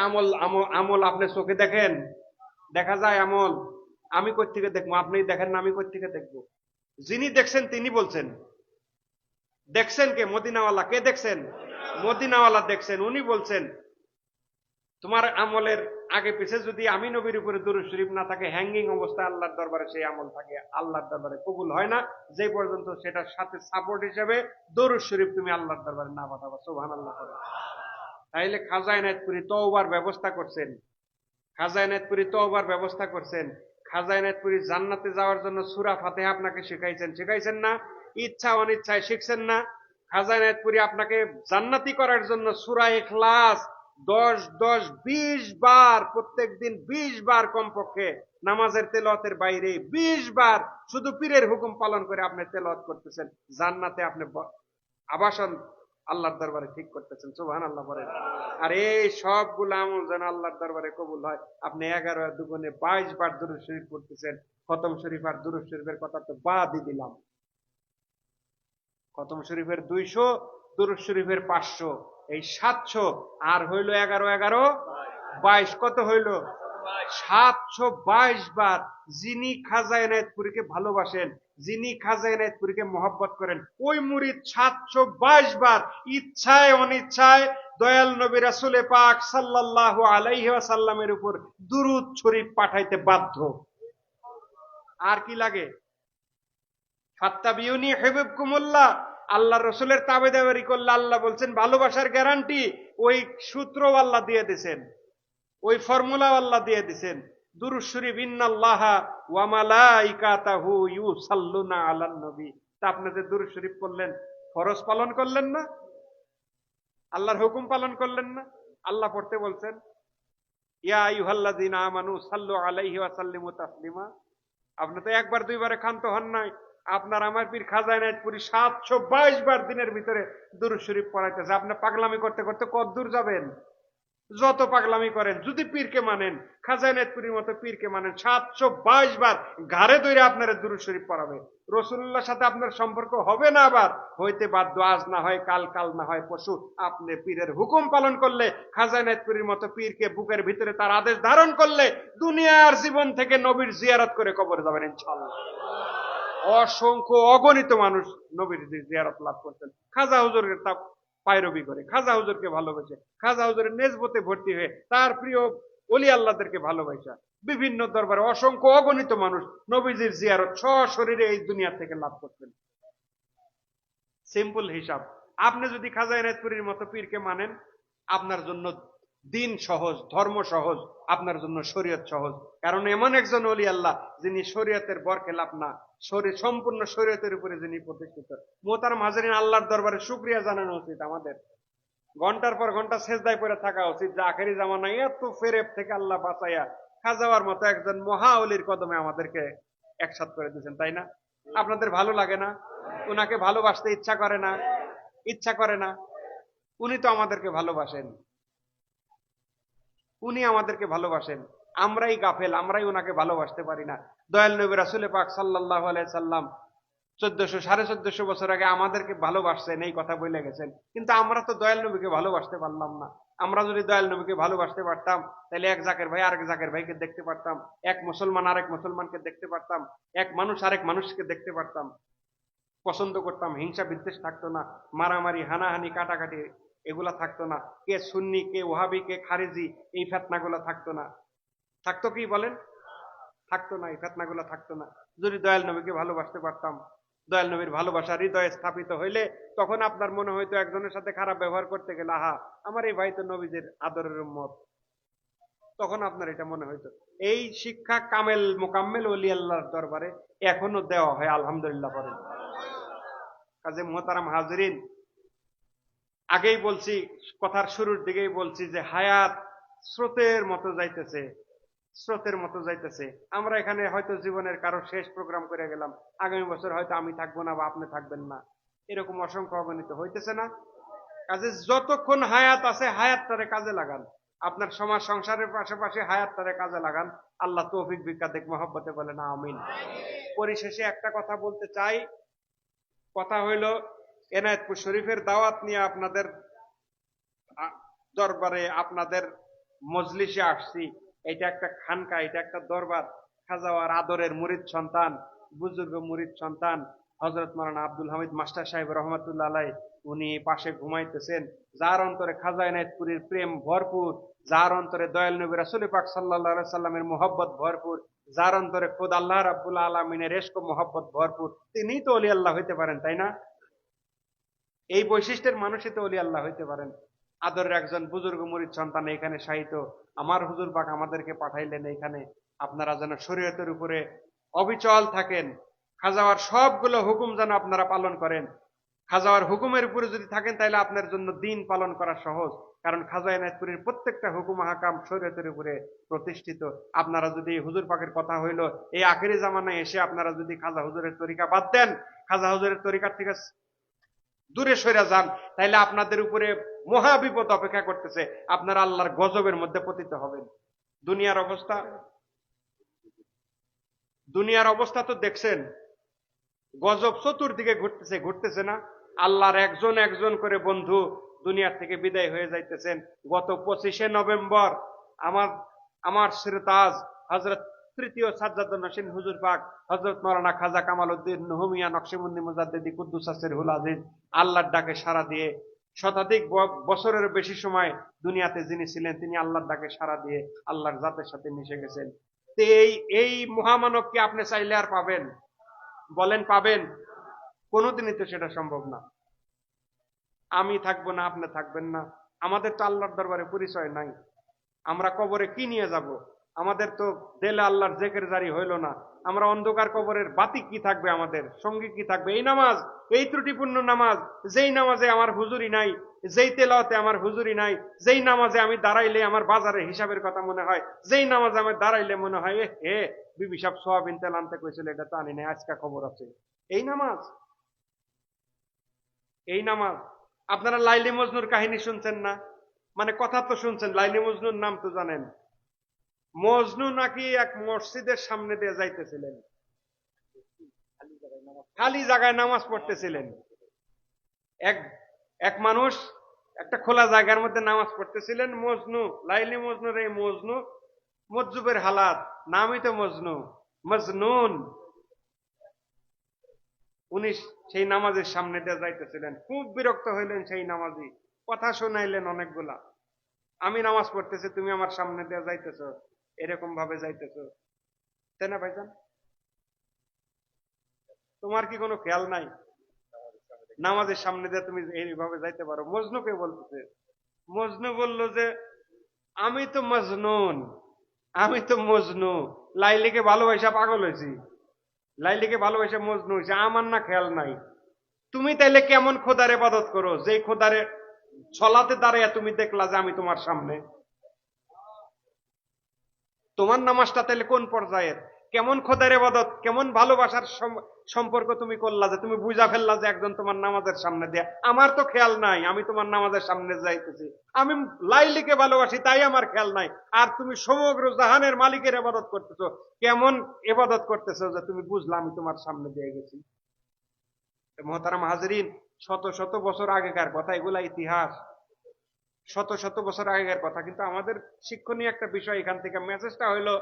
আমল আপনি চোখে দেখেন? দেখা যায় আমল? আমি কই থেকে দেখবো? আপনি দেখেন না, আমি কই থেকে দেখবো? যিনি দেখছেন তিনি বলছেন। দেখছেন কে? মদিনাওয়ালা। কে দেখছেন? মদিনাওয়ালা দেখছেন। উনি বলছেন তোমার আমলের আগে পিছে যদি আমি নবীর উপরে দুরূদ শরীফ না থাকে, হ্যাঙ্গিং অবস্থায় আল্লাহর দরবারে সেই আমল থাকে, আল্লাহর দরবারে কবুল হয় না, যে পর্যন্ত সেটার সাথে সাপোর্ট হিসেবে দুরূদ শরীফ তুমি আল্লাহর দরবারে না পাঠাবা। সুবহানাল্লাহ। তাইলে খাজা এনায়েতপুরী তওবার ব্যবস্থা করছেন, খাজা এনায়েতপুরী তওবার ব্যবস্থা করছেন। খাজা এনায়েতপুরী জান্নাতে যাওয়ার জন্য সূরা ফাতিহা আপনাকে শিখাইছেন, শিখাইছেন না? ইচ্ছা অনিচ্ছায় শিখছেন না? খাজা এনায়েতপুরী আপনাকে জান্নাতি করার জন্য সূরা ইখলাস 10-10-20 বার, প্রত্যেক দিন 20 বার কমপক্ষে নামাজের তেলাওয়াতের বাইরে 20 বার শুধু পীরের হুকুম পালন করে আপনি তেলাওয়াত করতেছেন, জান্নাতে আপনি আবাসন আল্লাহর দরবারে ঠিক করতেছেন। সুবহানাল্লাহ বলেন। আর এই সবগুলো আমল যেন আল্লাহর দরবারে কবুল হয়, আপনি 11 দুগুণে 22 বার দুরূদ শরীফ পড়তেছেন। খতম শরীফ আর দুরূদ শরীফের কথা তো বাদই দিলাম। খতম শরীফের 200, দুরূদ শরীফের 500, এই 700, আর হইল 11-11-22, কত হইল? 722 বার। যিনি খাজা এনায়েতপুরীকে ভালোবাসেন, যিনি খাজা এনায়েতপুরীকে মহব্বত করেন, ওই মুরিদ 722 বার ইচ্ছায় অনিচ্ছায় দয়াল নবী রাসূল পাক সাল্লাল্লাহু আলাইহি ওয়াসাল্লামের উপর দুরূদ শরীফ পাঠাইতে বাধ্য। আর কি লাগে? ফাত্তাবিউনি ইউহিব্বুকুমুল্লাহ, আল্লাহ রসুলের তাবেদারি করলে আল্লাহ বলছেন ভালোবাসার গ্যারান্টি। ওই সূত্র আল্লাহ দিয়ে দিয়েছেন, ওই ফর্মুলা আল্লাহ দিয়ে দিয়েছেন। দুরূদ শরীফ ইন্নাল্লাহা ওয়া মালাইকাতাহু ইউসাল্লুনা আলান নবী। তা আপনি যে দুরূদ শরীফ পড়লেন, ফরজ পালন করলেন না? আল্লাহর হুকুম পালন করলেন না? আল্লাহ পড়তে বলছেন ইয়া আইয়ুহাল্লাযীনা আমানু সাল্লু আলাইহি ওয়া সাল্লিমু তাসলিমা। আপনি তো একবার দুইবারে ক্ষান্ত হন নাই। আপনার আমার পীর খাজা এনায়েতপুরী 722 বার দিনের ভিতরে দুরূদ শরীফ পড়াইতেছে। আপনি পাগলামি করতে করতে কত দূর যাবেন? যত পাগলামি করেন, যদি পীরকে মানেন, খাজা এনায়েতপুরীর মতো পীরকে মানেন, 722 বার ঘাড়ে ধরে আপনারা দুরূদ শরীফ পড়াবে। রাসূলুল্লাহর সাথে আপনার সম্পর্ক হবে না, আবার হইতে বাধ্য। আজ না হয় কাল, কাল না হয় পরশু। আপনি পীরের হুকুম পালন করলে, খাজা এনায়েতপুরীর মতো পীরকে বুকের ভিতরে তার আদেশ ধারণ করলে, দুনিয়ার জীবন থেকে নবীর জিয়ারত করে কবরে যাবেন ইনশাআল্লাহ। অসংখ্য অগণিত মানুষ নবীর জিয়ারত লাভ করতেন খাজা হুজুরের তা পায়রবি করে, খাজা হুজুরকে ভালোবেসে, খাজা হুজুরের নেসবতে ভর্তি হয়ে, তার প্রিয় ওলি আল্লাহদেরকে ভালোবাসা, বিভিন্ন দরবারে অসংখ্য অগণিত মানুষ নবীজির জিয়ারত সশরীরে এই দুনিয়া থেকে লাভ করতেন। সিম্পল হিসাব। আপনি যদি খাজা এনায়েতপুরীর মতো পীরকে মানেন, আপনার জন্য দিন সহজ, ধর্ম সহজ, আপনার জন্য শরীয়ত সহজ। কারণ এমন একজন ওলি আল্লাহ যিনি শরীয়তের বরখেলাপ না, সম্পূর্ণ শরীয়তের উপরে যিনি প্রতিষ্ঠিত। মোহতারাম হাজরিন, আল্লাহর দরবারে শুকরিয়া জানানো উচিত আমাদের। ঘন্টার পর ঘন্টা সেজদায় পড়ে থাকা উচিত যে আখেরি জামানায় এত ফেরেব থেকে আল্লাহ বাঁচাইয়া খাজাওয়ার মতো একজন মহা ওলির কদমে আমাদেরকে একসাথ করে দিয়েছেন, তাই না? আপনাদের ভালো লাগে না? উনাকে ভালোবাসতে ইচ্ছা করে না? ইচ্ছা করে না? উনি তো আমাদেরকে ভালোবাসেন, উনি আমাদেরকে ভালোবাসেন। আমরাই গাফেল, আমরাই ওনাকে ভালোবাসতে পারি না। দয়াল নবী রাসূল পাক সাল্লাল্লাহু আলাইহি সাল্লাম 1400-1450 বছর আগে আমাদেরকে ভালোবাসছেন, এই কথা বলে গেছেন। কিন্তু আমরা তো দয়াল নবীকে ভালোবাসতে পারলাম না। আমরা যদি দয়াল নবীকে ভালোবাসতে পারতাম, তাহলে এক জাকের ভাই আরেক জাকের ভাইকে দেখতে পারতাম, এক মুসলমান আরেক মুসলমানকে দেখতে পারতাম, এক মানুষ আরেক মানুষকে দেখতে পারতাম, পছন্দ করতাম, হিংসা বিদ্বেষ থাকতো না, মারামারি হানাহানি কাটাকাটি এগুলা থাকতো না, কে সুন্নি কে ওহাবি কে খারিজি এই ফেতনাগুলো থাকতো না। থাকতো কি বলেন? থাকতো না, এই ফেতনাগুলো থাকতো না যদি দয়াল নবীকে ভালোবাসতে পারতাম। দয়াল নবীর ভালোবাসা হৃদয়ে স্থাপিত হইলে তখন আপনার মনে হয়তো একজনের সাথে খারাপ ব্যবহার করতে গেলে, আহা আমার এই ভাই তো নবীদের আদরের উম্মত, তখন আপনার এটা মনে হইতো। এই শিক্ষা কামেল মোকাম্মেল ওলি আল্লাহর দরবারে এখনো দেওয়া হয়, আলহামদুলিল্লাহ বলেন। কাজে মোহতারাম হাজরিন, আগেই বলছি, কথার শুরুর দিকেই বলছি যে হায়াত স্রোতের মতো যাইতেছে, স্রোতের মতো যাইতেছে। আমরা এখানে হয়তো জীবনের কারো শেষ প্রোগ্রাম করে গেলাম, আগামী বছর হয়তো আমি থাকবো না বা আপনি থাকবেন না, এরকম অসংখ্য অগণিত হইতেছে না? কাজে যতক্ষণ হায়াত আছে হায়াতটারে কাজে লাগান, আপনার সমাজ সংসারের পাশাপাশি হায়াতটারে কাজে লাগান। আল্লাহ তৌফিক ভিক্ষা দেখ, মহব্বতে বলেন আমিন। পরিশেষে একটা কথা বলতে চাই, কথা হইল এনায়েতপুর শরীফের দাওয়াত নিয়ে আপনাদের দরবারে, আপনাদের মজলিসে আসছি। এটা একটা খানকা, এটা একটা দরবার। খাজাওয়ার আদরের মুরিদ সন্তান, বুজুর্গ মুরিদ সন্তান হযরত মাওলানা আব্দুল হামিদ মাস্টার সাহেব রহমাতুল্লাহ আলাইহি, উনি পাশে ঘুমাইতেছেন। যার অন্তরে খাজা এনায়েতপুরীর প্রেম ভরপুর, যার অন্তরে দয়াল নবী রাসূল পাক সাল্লাল্লাহু আলাইহি সাল্লামের মোহব্বত ভরপুর, যার অন্তরে খোদ আল্লাহ রাব্বুল আলামিনের ইশক ও মোহব্বত ভরপুর, তিনিই তো ওলি আল্লাহ হইতে পারেন, তাই না? এই বৈশিষ্ট্যের মানুষই তো ওলি আল্লাহ হইতে পারেন। আদরের একজন বুজুর্গ মুরিদ সন্তান এখানে শায়িত, আমার হুজুর পাক আমাদেরকে পাঠাইলেন এখানে, আপনারা যেন শরীয়তের উপরে অবিচল থাকেন, খাজাওয়ার সবগুলো হুকুম যেন আপনারা পালন করেন। খাজাওয়ার হুকুমের উপরে যদি থাকেন তাহলে আপনার জন্য দিন পালন করা সহজ, কারণ খাজা এনায়েতপুরের প্রত্যেকটা হুকুম হাকাম শরীয়তের উপরে প্রতিষ্ঠিত। আপনারা যদি হুজুর পাকের কথা হইল এই আখেরি জামানায় এসে আপনারা যদি খাজা হুজুরের তরিকা বাদ দেন, খাজা হুজুরের তরিকার থেকে দূরে সরে যান, তাহলে আপনাদের উপরে মহা বিপদ অপেক্ষা করতেছে, আপনারা আল্লাহর গজবের মধ্যে পতিত হবেন। দুনিয়ার অবস্থা তো দেখছেন, গজব চতুর্দিকে ঘুরতেছে না? আল্লাহর একজন একজন করে বন্ধু দুনিয়ার থেকে বিদায় হয়ে যাইতেছেন। গত 25শে নভেম্বর আমার সিরতাজ হযরত তৃতীয় সাজ্জাদুন নসীন হুজুর পাক হযরত মাওলানা খাজা কামাল উদ্দিন নুহমিয়া নকশবন্দি মুজাদ্দিদি কুদ্দুস সিরহুল আজিজ আল্লাহর ডাকে সাড়া দিয়ে শতাধিক বছরের বেশি সময় দুনিয়াতে যিনি ছিলেন, তিনি আল্লাহর ডাকে সাড়া দিয়ে আল্লাহর জাতের সাথে মিশে গেছেন। তো এই মহামানবকে আপনি চাইলে আর পাবেন? বলেন পাবেন? কোনোদিনই তো সেটা সম্ভব না। আমি থাকবো না, আপনি থাকবেন না, আমাদের তো আল্লাহর দরবারে পরিচয় নাই। আমরা কবরে কি নিয়ে যাব? আমাদের তো দেলে আল্লাহর জিকির জারি হইল না। আমরা অন্ধকার কবরের বাতি কি থাকবে, আমাদের সঙ্গী কি থাকবে? এই নামাজ, এই ত্রুটিপূর্ণ নামাজ, যেই নামাজে আমার হুজুরি নাই, যেই তেলাওয়াতে আমার হুজুরি নাই, যেই নামাজে আমি দাঁড়াইলে আমার বাজারের হিসাবের কথা মনে হয়, যেই নামাজে আমি দাঁড়াইলে মনে হয় হে বিবি সাহেব সোয়াবিন তেল আনতে কইছিল, এটা তো আনি নাই, আজকে খবর আছে। এই নামাজ আপনারা লাইলি মজনুর কাহিনী শুনছেন না? মানে কথা তো শুনছেন, লাইলি মজনুর নাম তো জানেন। মজনু নাকি এক মসজিদের সামনে দিয়ে যাইতেছিলেন, খালি জায়গায় নামাজ পড়তেছিলেন। এক মানুষ একটা খোলা জায়গার মধ্যে নামাজ পড়তেছিলেন। মজনু, লাইলি মজনুর এই মজনু, মজ্জুবের হালাত, নামই তো মজনু, মজনুন। উনি সেই নামাজের সামনে দিয়ে যাইতেছিলেন, খুব বিরক্ত হইলেন সেই নামাজি, কথা শোনাইলেন অনেকগুলা। আমি নামাজ পড়তেছি, তুমি আমার সামনে দিয়ে যাইতেছ, এরকম ভাবে যাইতেছ, তাই না ভাইজান? তোমার কি কোনো খেয়াল নাই নামাজের সামনে দিয়ে তুমি এইভাবে যাইতে পারো? মজনুকে বলতেছে। মজনু বলল যে আমি তো মজনুন, আমি তো মজনু, লাইলিকে ভালোবাসা পাগল হয়েছি, লাইলিকে ভালোবাসা মজনু হয়েছে, আমার না খেয়াল নাই। তুমি তাইলে কেমন খোদার ইবাদত করো, যে খোদারে ছলাতে দাঁড়াইয়া তুমি দেখলা যে আমি তোমার সামনে? তোমার নামাজটা তাহলে কোন পর্যায়ের? কেমন খোদার ইবাদত, কেমন ভালোবাসার সম্পর্ক তুমি করলা যে তুমি বুঝা ফেললা যে একজন তোমার নামাজের সামনে দেয়া? আমার তো খেয়াল নাই আমি তোমার নামাজের সামনে যাইতেছি, আমি লাইলিকে ভালোবাসি তাই আমার খেয়াল নাই, আর তুমি সমগ্র জাহানের মালিকের ইবাদত করতেছো। কেমন ইবাদত করতেছো যে তুমি বুঝলা আমি তোমার সামনে দিয়ে গেছি? মুহতারাম হাজরিন, শত শত বছর আগেকার কথা, এগুলা ইতিহাস, শত শত বছর আগেকার কথা। কিন্তু আমাদের শিক্ষণীয় একটা বিষয় এখান থেকে মেসেজটা হইলো,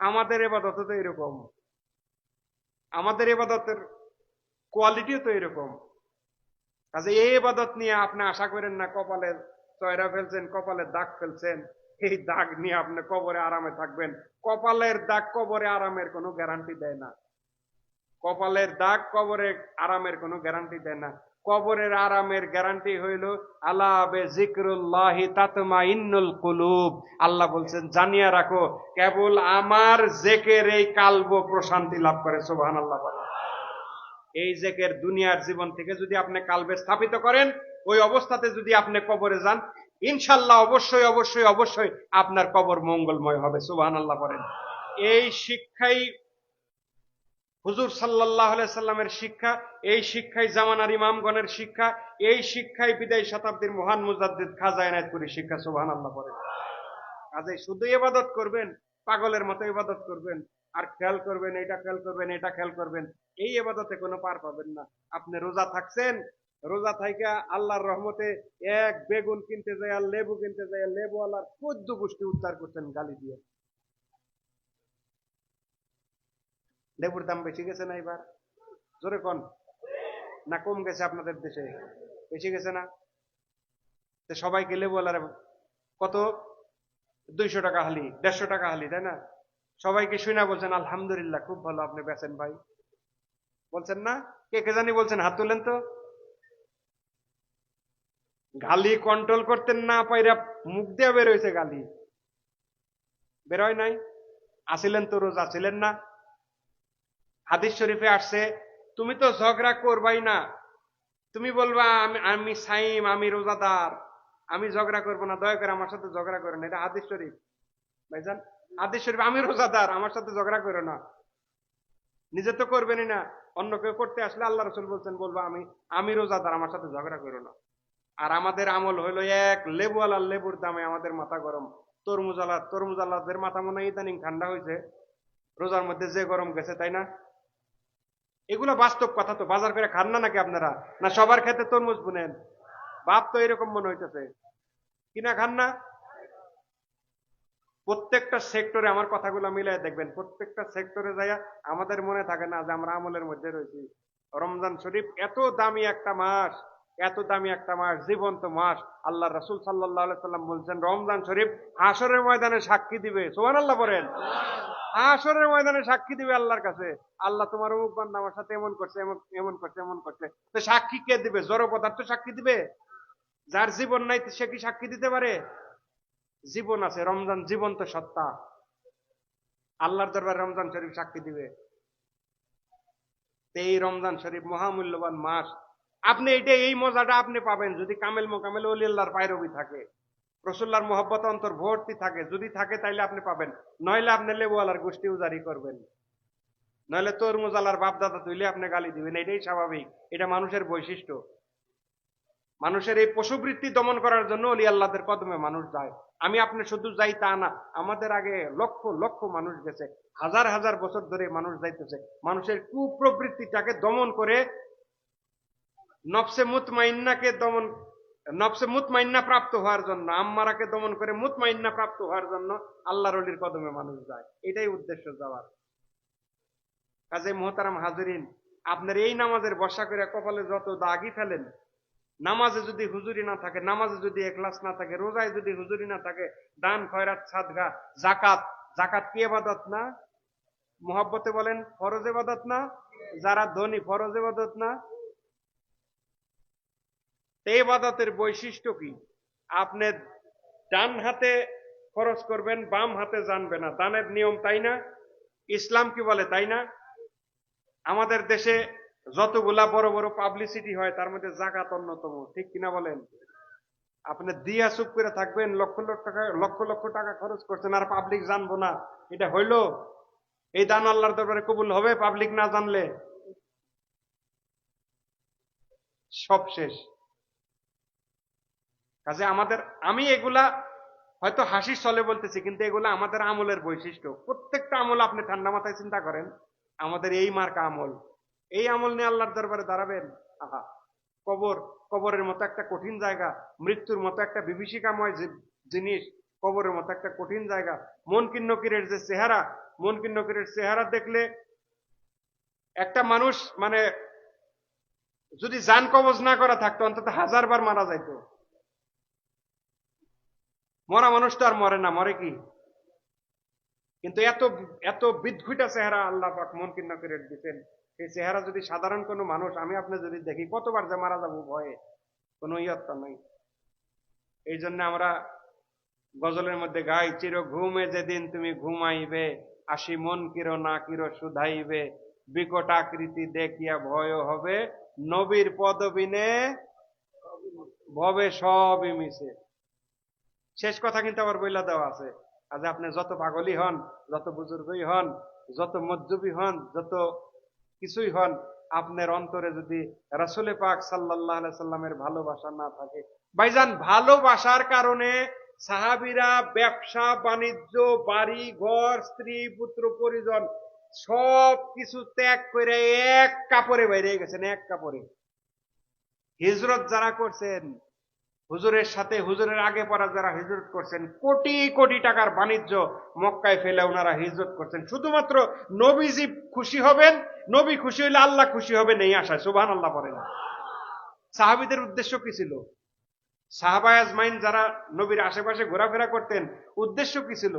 আমাদের ইবাদত তো এরকম, আমাদের ইবাদতের কোয়ালিটিও তো এরকম। কাজে এই ইবাদত নিয়ে আপনি আশা করেন না কপালে চয়রা ফেলছেন, কপালে দাগ ফেলছেন, এই দাগ নিয়ে আপনি কবরে আরামে থাকবেন। কপালের দাগ কবরে আরামের কোনো গ্যারান্টি দেয় না। কপালের দাগ কবরে আরামের কোনো গ্যারান্টি দেয় না। কবরের আরামের গ্যারান্টি হইল আলা বিযিকরিল্লাহি তাতমাইন্নুল কুলুব। আল্লাহ বলছেন জানিয়া রাখো, কেবল আমার জিকির এই কালব প্রশান্তি লাভ করে। সুবহানাল্লাহ। এই জিকির দুনিয়ার জীবন থেকে যদি আপনি কালবে স্থাপিত করেন, ওই অবস্থাতে যদি আপনি কবরে যান, ইনশাআল্লাহ অবশ্যই অবশ্যই অবশ্যই আপনার কবর মঙ্গলময় হবে। সুবহানাল্লাহ বলেন। এই শিক্ষাই হুজুর সাল্লাল্লাহু আলাইহি সাল্লামের শিক্ষা, এই শিক্ষাই জামানার ইমামগণের শিক্ষা, এই শিক্ষাই বিদায়ী শতাব্দীর মহান মুজাদ্দিদ খাজা এনায়েতপুরীর শিক্ষা। সুবহানাল্লাহ বলেন। কাজেই শুধু ইবাদত করবেন, পাগলের মতো ইবাদত করবেন, আর খেয়াল করবেন এটা খেয়াল করবেন এটা খেয়াল করবেন, এই ইবাদতে কোনো পার পাবেন না। আপনি রোজা থাকছেন, রোজা থাইকা আল্লাহর রহমতে এক বেগুন কিনতে যায়, লেবু কিনতে যায়, লেবুওয়ালার 14 গোষ্ঠী উদ্ধার করছেন গালি দিয়ে। লেবুর দাম বেশি গেছে না এবার? জোরে কোন, না কম গেছে? আপনাদের দেশে বেশি গেছে না? সবাইকে লেবুওয়ালার কত, 200 টাকা হালি, 150 টাকা হালি, তাই না? সবাইকে শুনে বলছেন আলহামদুলিল্লাহ, খুব ভালো আপনি বেচেন ভাই, বলছেন না? কে কে জানি বলছেন, হাত তুলেন তো। গালি কন্ট্রোল করতেন না পাইরা মুখ দিয়ে বের হয়েছে গালি, বের হয় নাই? আসিলেন তো রোজা ছিলেন না? হাদিস শরীফে আসছে তুমি তো ঝগড়া করবাই না, তুমি বলবা আমি আমি সাইম, আমি রোজাদার, আমি ঝগড়া করবো না, দয়া করে আমার সাথে ঝগড়া করো না। এটা হাদিস শরীফ ভাইজান, হাদিস শরীফ। আমি রোজাদার, আমার সাথে ঝগড়া করো না। নিজে তো করবেনই না, অন্য কেউ করতে আসলে আল্লাহ রসুল বলছেন বলবো আমি রোজাদার, আমার সাথে ঝগড়া করো না। আর আমাদের আমল হইলো এক লেবুওয়ালার লেবুর দামে আমাদের মাথা গরম, তরমুজালাদের মাথা মনে হয় ইদানিং ঠান্ডা হয়েছে, রোজার মধ্যে যে গরম গেছে, তাই না? এগুলো বাস্তব কথা। তো বাজার করে খান না নাকি আপনারা? না সবার ক্ষেত্রে তরমুজ বুনেন? বাপ তো এরকম মনে হইতেছে, কিনা খান না? প্রত্যেকটা সেক্টরে আমার কথাগুলো মিলাই দেখবেন, প্রত্যেকটা সেক্টরে যাইয়া আমাদের মনে থাকে না যে আমরা আমলের মধ্যে রয়েছি। রমজান শরীফ এত দামি একটা মাস, এত দামি একটা মাস, জীবন্ত মাস। আল্লাহ রাসূল সাল্লাল্লাহু আলাইহি সাল্লাম বলছেন রমজান শরীফ হাসরের ময়দানে সাক্ষী দিবে। সুবহানাল্লাহ বলেন। হাসরের ময়দানে সাক্ষী দিবে আল্লাহর কাছে, আল্লাহ তোমার অমুক বান্দা আমার সাথে এমন করছে, এমন করছে, এমন করছে। তো সাক্ষী কে দিবে? জড় পদার্থ সাক্ষী দিবে? যার জীবন নাই সে কি সাক্ষী দিতে পারে? জীবন আছে, রমজান জীবন্ত সত্তা, আল্লাহর দরবারে রমজান শরীফ সাক্ষী দিবে। এই রমজান শরীফ মহামূল্যবান মাস। আপনি এই মজাটা আপনি পাবেন যদি কামেল মোকামেল ওলি আল্লাহর পায়রবি থাকে, রাসূলুল্লাহর মহব্বত অন্তর ভর্তি থাকে। যদি থাকে তাইলে আপনি পাবেন, নইলে আপনি লেবুওয়ালার গোষ্ঠী উজারি করবেন, নইলে তরমুজালার বাপদাদা তুইলে আপনি গালি দিবেন। এটাই স্বাভাবিক, এটা মানুষের বৈশিষ্ট্য। মানুষের এই পশুবৃত্তি দমন করার জন্য অলি আল্লাহদের কদমে মানুষ যায়। আমি আপনি শুধু যাই তা না, আমাদের আগে লক্ষ লক্ষ মানুষ গেছে, হাজার হাজার বছর ধরে মানুষ যাইতেছে মানুষের কুপ্রবৃত্তিটাকে দমন করে নফসে মুতমাইন্নাকে দমন, নফসে মুতমাইন্না প্রাপ্ত হওয়ার জন্য, আম্মারাকে দমন করে মুতমাইন্না প্রাপ্ত হওয়ার জন্য আল্লাহর অলির কদমে মানুষ যায়। এটাই উদ্দেশ্য যাওয়ার। কাজে মোহতারাম হাজিরিন, আপনার এই নামাজের বর্ষা করে কপালে যত দাগই ফেলেন, নামাজে যদি হুজুরি না থাকে, নামাজে যদি ইখলাস না থাকে, রোজায় যদি হুজুরি না থাকে, দান খয়রাত সাদগা যাকাত, যাকাত কি ইবাদত না? মুহাব্বতে বলেন ফরজ ইবাদত না? যারা ধনী ফরজ ইবাদত না? এই ইবাদতের বৈশিষ্ট্য কি? আপনি ডান হাতে খরচ করবেন, বাম হাতে জানবে না, দানের নিয়ম তাই না? ইসলাম কি বলে তাই না? আমাদের দেশে যতগুলা বড় বড় পাবলিসিটি হয় তার মধ্যে যাকাত অন্যতম, ঠিক কিনা বলেন? আপনি দিয়া চুপ করে থাকবেন, লক্ষ লক্ষ টাকা খরচ করছেন আর পাবলিক জানবো না, এটা হইলো? এই দান আল্লাহর দরবারে কবুল হবে পাবলিক না জানলে? সব শেষ। কাজে আমাদের, আমি এগুলা হয়তো হাসির চলে বলতেছি, কিন্তু এগুলা আমাদের আমলের বৈশিষ্ট্য। প্রত্যেকটা আমল আপনি ঠান্ডা মাথায় চিন্তা করেন, আমাদের এই মার্কা আমল, এই আমল নিয়ে আল্লাহর দরবারে দাঁড়াবেন। আহা, কবরের মতো একটা কঠিন জায়গা, মৃত্যুর মতো একটা বিভীষিকাময় জিনিস, কবরের মতো একটা কঠিন জায়গা। মুনকির নকিরের যে চেহারা, মুনকির নকিরের চেহারা দেখলে একটা মানুষ মানে যদি জান কবজ না করা থাকতো অন্তত 1000 বার মারা যাইতো। মরা মানুষ তো আর মরে না, মরে কি? কিন্তু এত এত বিদঘুটা চেহারা আল্লাহ পাক মুনকির নকিরের দিতেন। এই চেহারা যদি সাধারণ কোনো মানুষ, আমি আপনি যদি দেখি, কতবার যে মারা যাবো ভয়ে, কোনো ইয়ত্তা নাই। এই জন্য আমরা গজলের মধ্যে গাই, চির ঘুমে যেদিন তুমি ঘুমাইবে, আসি মন কিরো না কিরো শুধাইবে, বিকট আকৃতি দেখিয়া ভয় হবে, নবীর পদবিনে ভবে সবই মিশে। শেষ কথা কিন্তু আবার বইলা দেওয়া আছে, আজ আপনি যত পাগলই হন, যত বুজুর্গই হন, যত মজ্জুবি হন, যত কিছুই হন, আপনার অন্তরে যদি রাসূলে পাক সাল্লাল্লাহু আলাইহি সাল্লামের ভালোবাসা না থাকে, ভাইজান ভালোবাসার কারণে সাহাবীরা ব্যবসা বাণিজ্য, বাড়ি ঘর, স্ত্রী পুত্র পরিজন সব কিছু ত্যাগ করে এক কাপড়ে বাইরে গেছেন, এক কাপড়ে। হিজরত যারা করছেন, হুজুরের সাথে, হুজুরের আগে পড়া যারা হিজরত করছেন, কোটি কোটি টাকার বাণিজ্য মক্কায় ফেলে ওনারা হিজরত করছেন শুধুমাত্র নবীজি খুশি হবেন, নবী খুশি হইলে আল্লাহ খুশি হবেন এই আশায়। সুবহানাল্লাহ বলেন। সাহাবীদের উদ্দেশ্য কি ছিল? সাহাবায়ে আজমাইন যারা নবীর আশেপাশে ঘোরাফেরা করতেন, উদ্দেশ্য কি ছিল?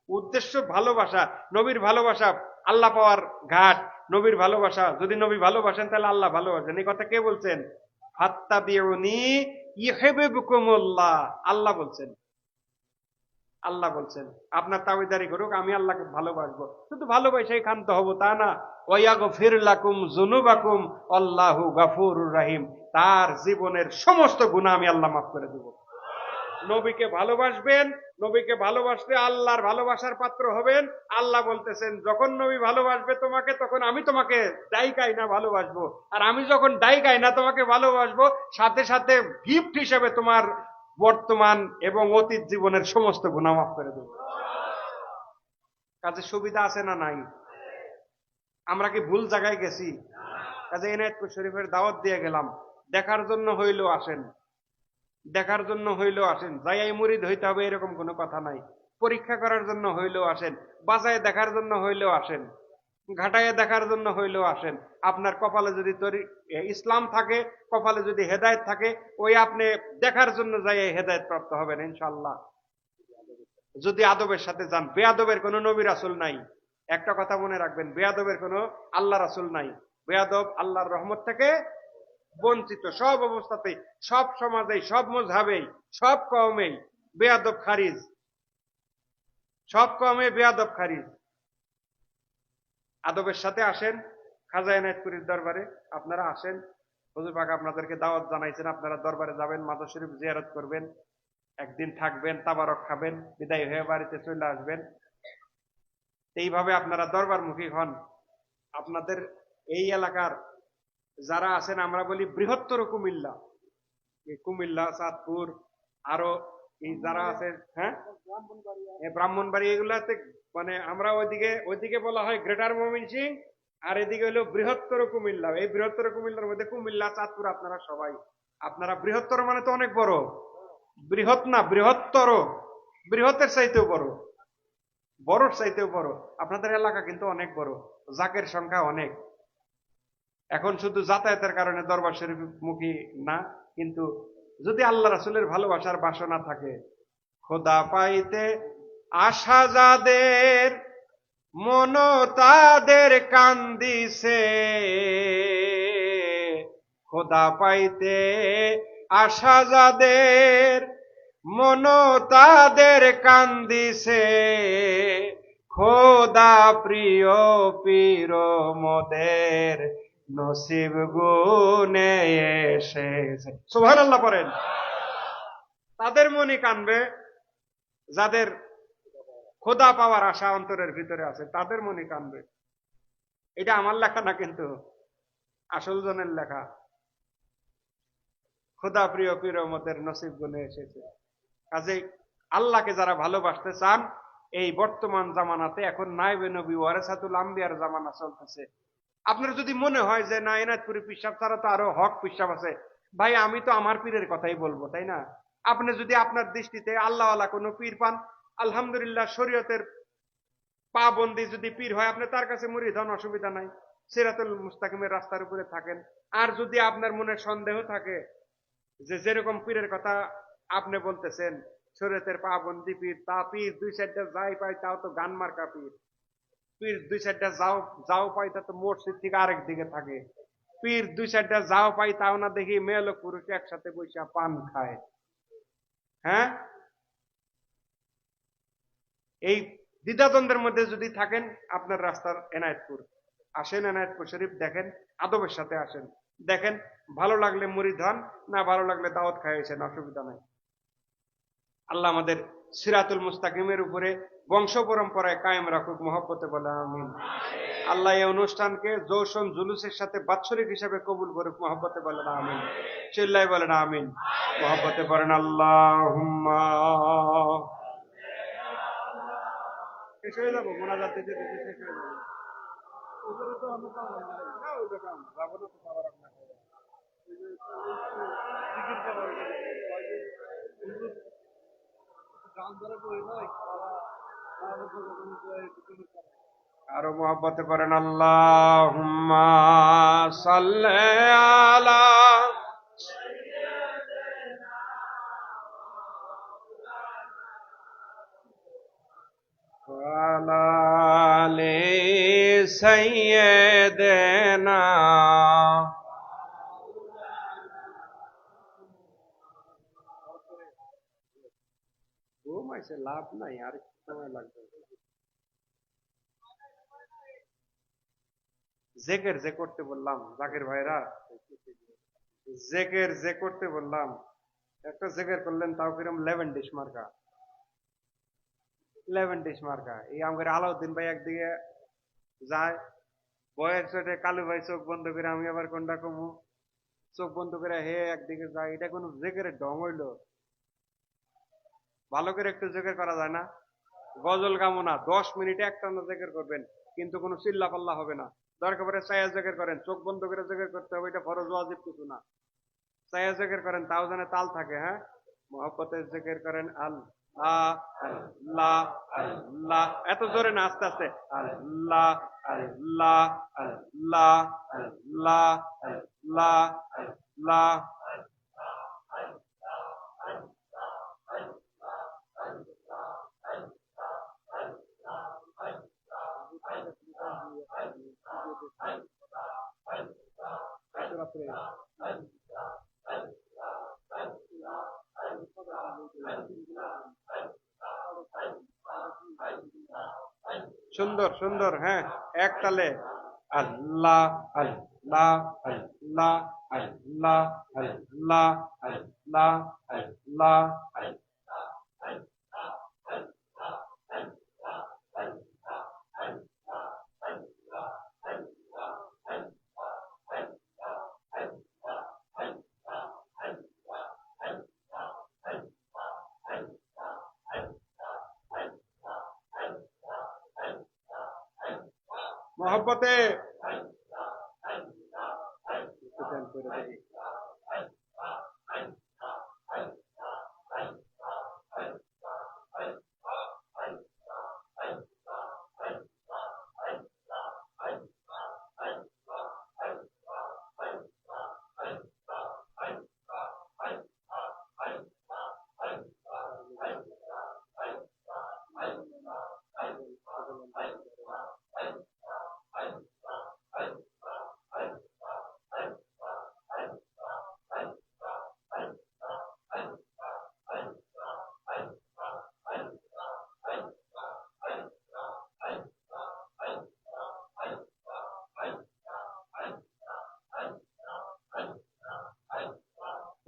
উদ্দেশ্য ভালোবাসা, নবীর ভালোবাসা আল্লাহ পাওয়ার ঘাট, নবীর ভালোবাসা। যদি নবী ভালোবাসেন তাহলে আল্লাহ ভালোবাসেন। এই কথা কে বলছেন? ফাত্তাবিউনি ইউহিব্বুকুমুল্লাহ, আল্লাহ বলছেন। আল্লাহ বলছেন আপনার তাওয়িদারি করুক, আমি আল্লাহকে ভালোবাসবো। শুধু ভালোবাসাই ক্ষান্ত হব তা না। ওয়ায়াগফির লাকুম যুনুবাকুম আল্লাহু গফুরুর রহিম। তার জীবনের সমস্ত গুনাহ আমি আল্লাহ মাফ করে দেব। নবীকে ভালোবাসবেন, নবীকে ভালোবাসলে আল্লাহর ভালোবাসার পাত্র হবেন। আল্লাহ বলতেছেন যখন নবী ভালোবাসবে তোমাকে, তখন আমি তোমাকে ডাইকাই না ভালোবাসবো, আর আমি যখন ডাইকাই না তোমাকে ভালোবাসবো, সাথে সাথে গিফট হিসেবে তোমার বর্তমান এবং অতীত জীবনের সমস্ত গুনাহ মাফ করে দেব। কাজে সুবিধা আছে না নাই? আমরা কি ভুল জায়গায় গেছি? কাজে এনায়েতপুর শরীফের দাওয়াত দিয়ে গেলাম, দেখার জন্য হইলেও আসেন, দেখার জন্য হইলেও আসেন। যাই মুরিদ হইতে হবে এরকম কোনো কথা নাই। পরীক্ষা করার জন্য হইলেও আসেন, বাজায় দেখার জন্য হইলেও আসেন, ঘাটায় দেখার জন্য হইলেও আসেন। আপনার কপালে যদি ইসলাম থাকে, কপালে যদি হেদায়েত থাকে, ওই আপনি দেখার জন্য যাই হেদায়েত প্রাপ্ত হবেন ইনশাআল্লাহ। যদি আদবের সাথে যান, বেয়াদবের কোনো নবী রাসূল নাই। একটা কথা মনে রাখবেন, বেয়াদবের কোনো আল্লাহ রাসূল নাই। বেয়াদব আল্লাহর রহমত থেকে বঞ্চিত। সব অবস্থাতেই, সব সমাজেই, সব মযহাবেই, সব কওমেই বেয়াদব খারিজ, সব কওমে বেয়াদব খারিজ। আদবের সাথে আসেন খাজা এনায়েতপুরীর দরবারে, আপনারা আসেন। হুজুর পাক আপনাদেরকে দাওয়াত জানাইছেন, আপনারা দরবারে যাবেন, মাজার শরীফ জিয়ারত করবেন, একদিন থাকবেন, তাবারক খাবেন, বিদায় হয়ে বাড়িতে চলে আসবেন। এইভাবে আপনারা দরবারমুখী হন। আপনাদের এই এলাকার যারা আছেন, আমরা বলি বৃহত্তর কুমিল্লা, এই কুমিল্লা, চাঁদপুর, আরো এই যারা আছে, হ্যাঁ, ব্রাহ্মণবাড়ি, এগুলাতে মানে আমরা ওইদিকে বলা হয় গ্রেটার ময়মনসিংহ, আর এদিকে হলো বৃহত্তর কুমিল্লা। এই বৃহত্তর কুমিল্লার মধ্যে কুমিল্লা, চাঁদপুর, আপনারা সবাই, আপনারা বৃহত্তর মানে তো অনেক বড়, বৃহৎ না, বৃহত্তর, বৃহতের চাইতেও বড়, বড়র চাইতেও বড়। আপনাদের এলাকা কিন্তু অনেক বড়, জাকের সংখ্যা অনেক। এখন শুধু যাতায়াতের কারণে দরবার শরীফ মুখী না, কিন্তু যদি আল্লাহ রাসূলের ভালোবাসার বাসনা থাকে, খোদা পাইতে আশা যাদের মন তাদের কান্দিছে, খোদা পাইতে আশা যাদের মন তাদের কান্দিছে, খোদা প্রিয় পীর মোদের নসিব গুনে এসেছে। সুবহানাল্লাহ পড়েন। তাদের মনে কানবে যাদের খোদা পাওয়ার আশা অন্তরের ভিতরে আছে, তাদের মনে কানবে। এটা আমার লেখা না, কিন্তু আসল জনের লেখা। খোদা প্রিয় পীর মোদের নসিব গুনে এসেছে। কাজে আল্লাহকে যারা ভালোবাসতে চান, এই বর্তমান জামানাতে এখন নায়েবে নবী ওয়ারাসাতুল আম্বিয়ার জামানা চলতেছে। আপনার যদি মনে হয় যে না, এনায়েতপুরি পিসাব ছাড়া তো আরো হক পিসাব আছে, ভাই আমি তো আমার পীরের কথাই বলবো, তাই না? আপনি যদি আপনার দৃষ্টিতে আল্লাহওয়ালা কোনো পীর পান, আলহামদুলিল্লাহ, শরীয়তের পাবন্দি যদি পীর হয়, আপনি তার কাছে মুরিদ হন, অসুবিধা নাই, সিরাতুল মুস্তাকিমের রাস্তার উপরে থাকেন। আর যদি আপনার মনে সন্দেহ থাকে যে যেরকম পীরের কথা আপনি বলতেছেন, শরীয়তের পাবন্দি পীর, তা পীর দুই চারটা যাই পাই তাও তো গান মার্কা পীর, পীর দুই চারটা যাও পাই তা তো মসজিদ থেকে আরেক দিকে থাকে, পীর দুই চারটা যাও পাই তাও না দেখি মেয়ে লোক পুরুষ একসাথে বসে পান খায়। হ্যাঁ, এই দ্বিধাদ্বন্দ্বের মধ্যে যদি থাকেন, আপনার রাস্তার এনায়েতপুর। আসেন এনায়েতপুর শরীফ দেখেন, আদবের সাথে আসেন, দেখেন, ভালো লাগলে মুরিদ হন, না ভালো লাগলে দাওয়াত খাইয়েছেন, অসুবিধা নাই। আল্লাহ আমাদের সিরাতুল মুস্তাকিমের উপরে বংশ পরম্পরায় কায়েম রাখুক, মহব্বতে বলেন আমিন। আল্লাহ এই অনুষ্ঠানকে জৌশন জুলুসের সাথে বাৎসরিক হিসাবে কবুল করুক, মহব্বতে বলেন আমিন। চিল্লায় বলেন আমিন। মহব্বতে বলেন আল্লাহুম্মা। শেষ হয়ে যাবো, মোনাজাত দিতে দিতে শেষ হয়ে যাবো। ওগুলো তো আমরা পাবো না, ওটা কাম যাবো না, তো পাওয়ার আপনার আরো মহব্বতে করেন আল্লাহুম্মা সাল্লি আলা ওয়ালা আলি সাইয়্যিদিনা। ঘুমাইছে, লাভ নাই, আর একটু সময় লাগবে। জেকের যে করতে বললাম, জাকের ভাইরা জেকের যে করতে বললাম, একটা জেকের করলেন তাও কিরম 11 ডিশ মার্কা, 11 ডিশ মার্কা। এই আমাদের আলাউদ্দিন ভাই একদিকে যায়, বয়ের চোটে কালু ভাই চোখ বন্ধ করে, আমি আবার কোনটা কমু, চোখ বন্ধ করে হে একদিকে যায়। এটা কোন জেকের ঢং হইলো? ভালো করে একটু জেকের করা যায় না? গজল গামো না, 10 মিনিটে একটানা জেকের করবেন, কিন্তু কোনো চিল্লা পাল্লা হবে না। দরকার পড়ে ছায়া জেকের করেন, চোখ বন্ধ করে জেকের করতে হবে, এটা ফরজ ওয়াজিব কিছু না। ছায়া জেকের করেন, তাও যেন তাল থাকে। হ্যাঁ, মহব্বতের জেকের করেন আল্লাহ আল্লাহ আল্লাহ, এত জোরে না, আস্তে আস্তে আল্লাহ আল্লাহ আল্লাহ আল্লাহ আল্লাহ আল্লাহ। সুন্দর সুন্দর, হ্যাঁ, এক তালে আল্লাহ আল্লাহ আল্লাহ আল্লাহ আল্লাহ আল্লাহ আল্লাহ। মহব্বতে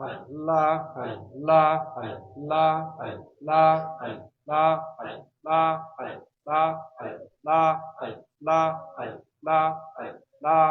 আল্লাহ আল্লাহ আল্লাহ আল্লাহ আল্লাহ আল্লাহ আল্লাহ আল্লাহ আল্লাহ আল্লাহ আল্লাহ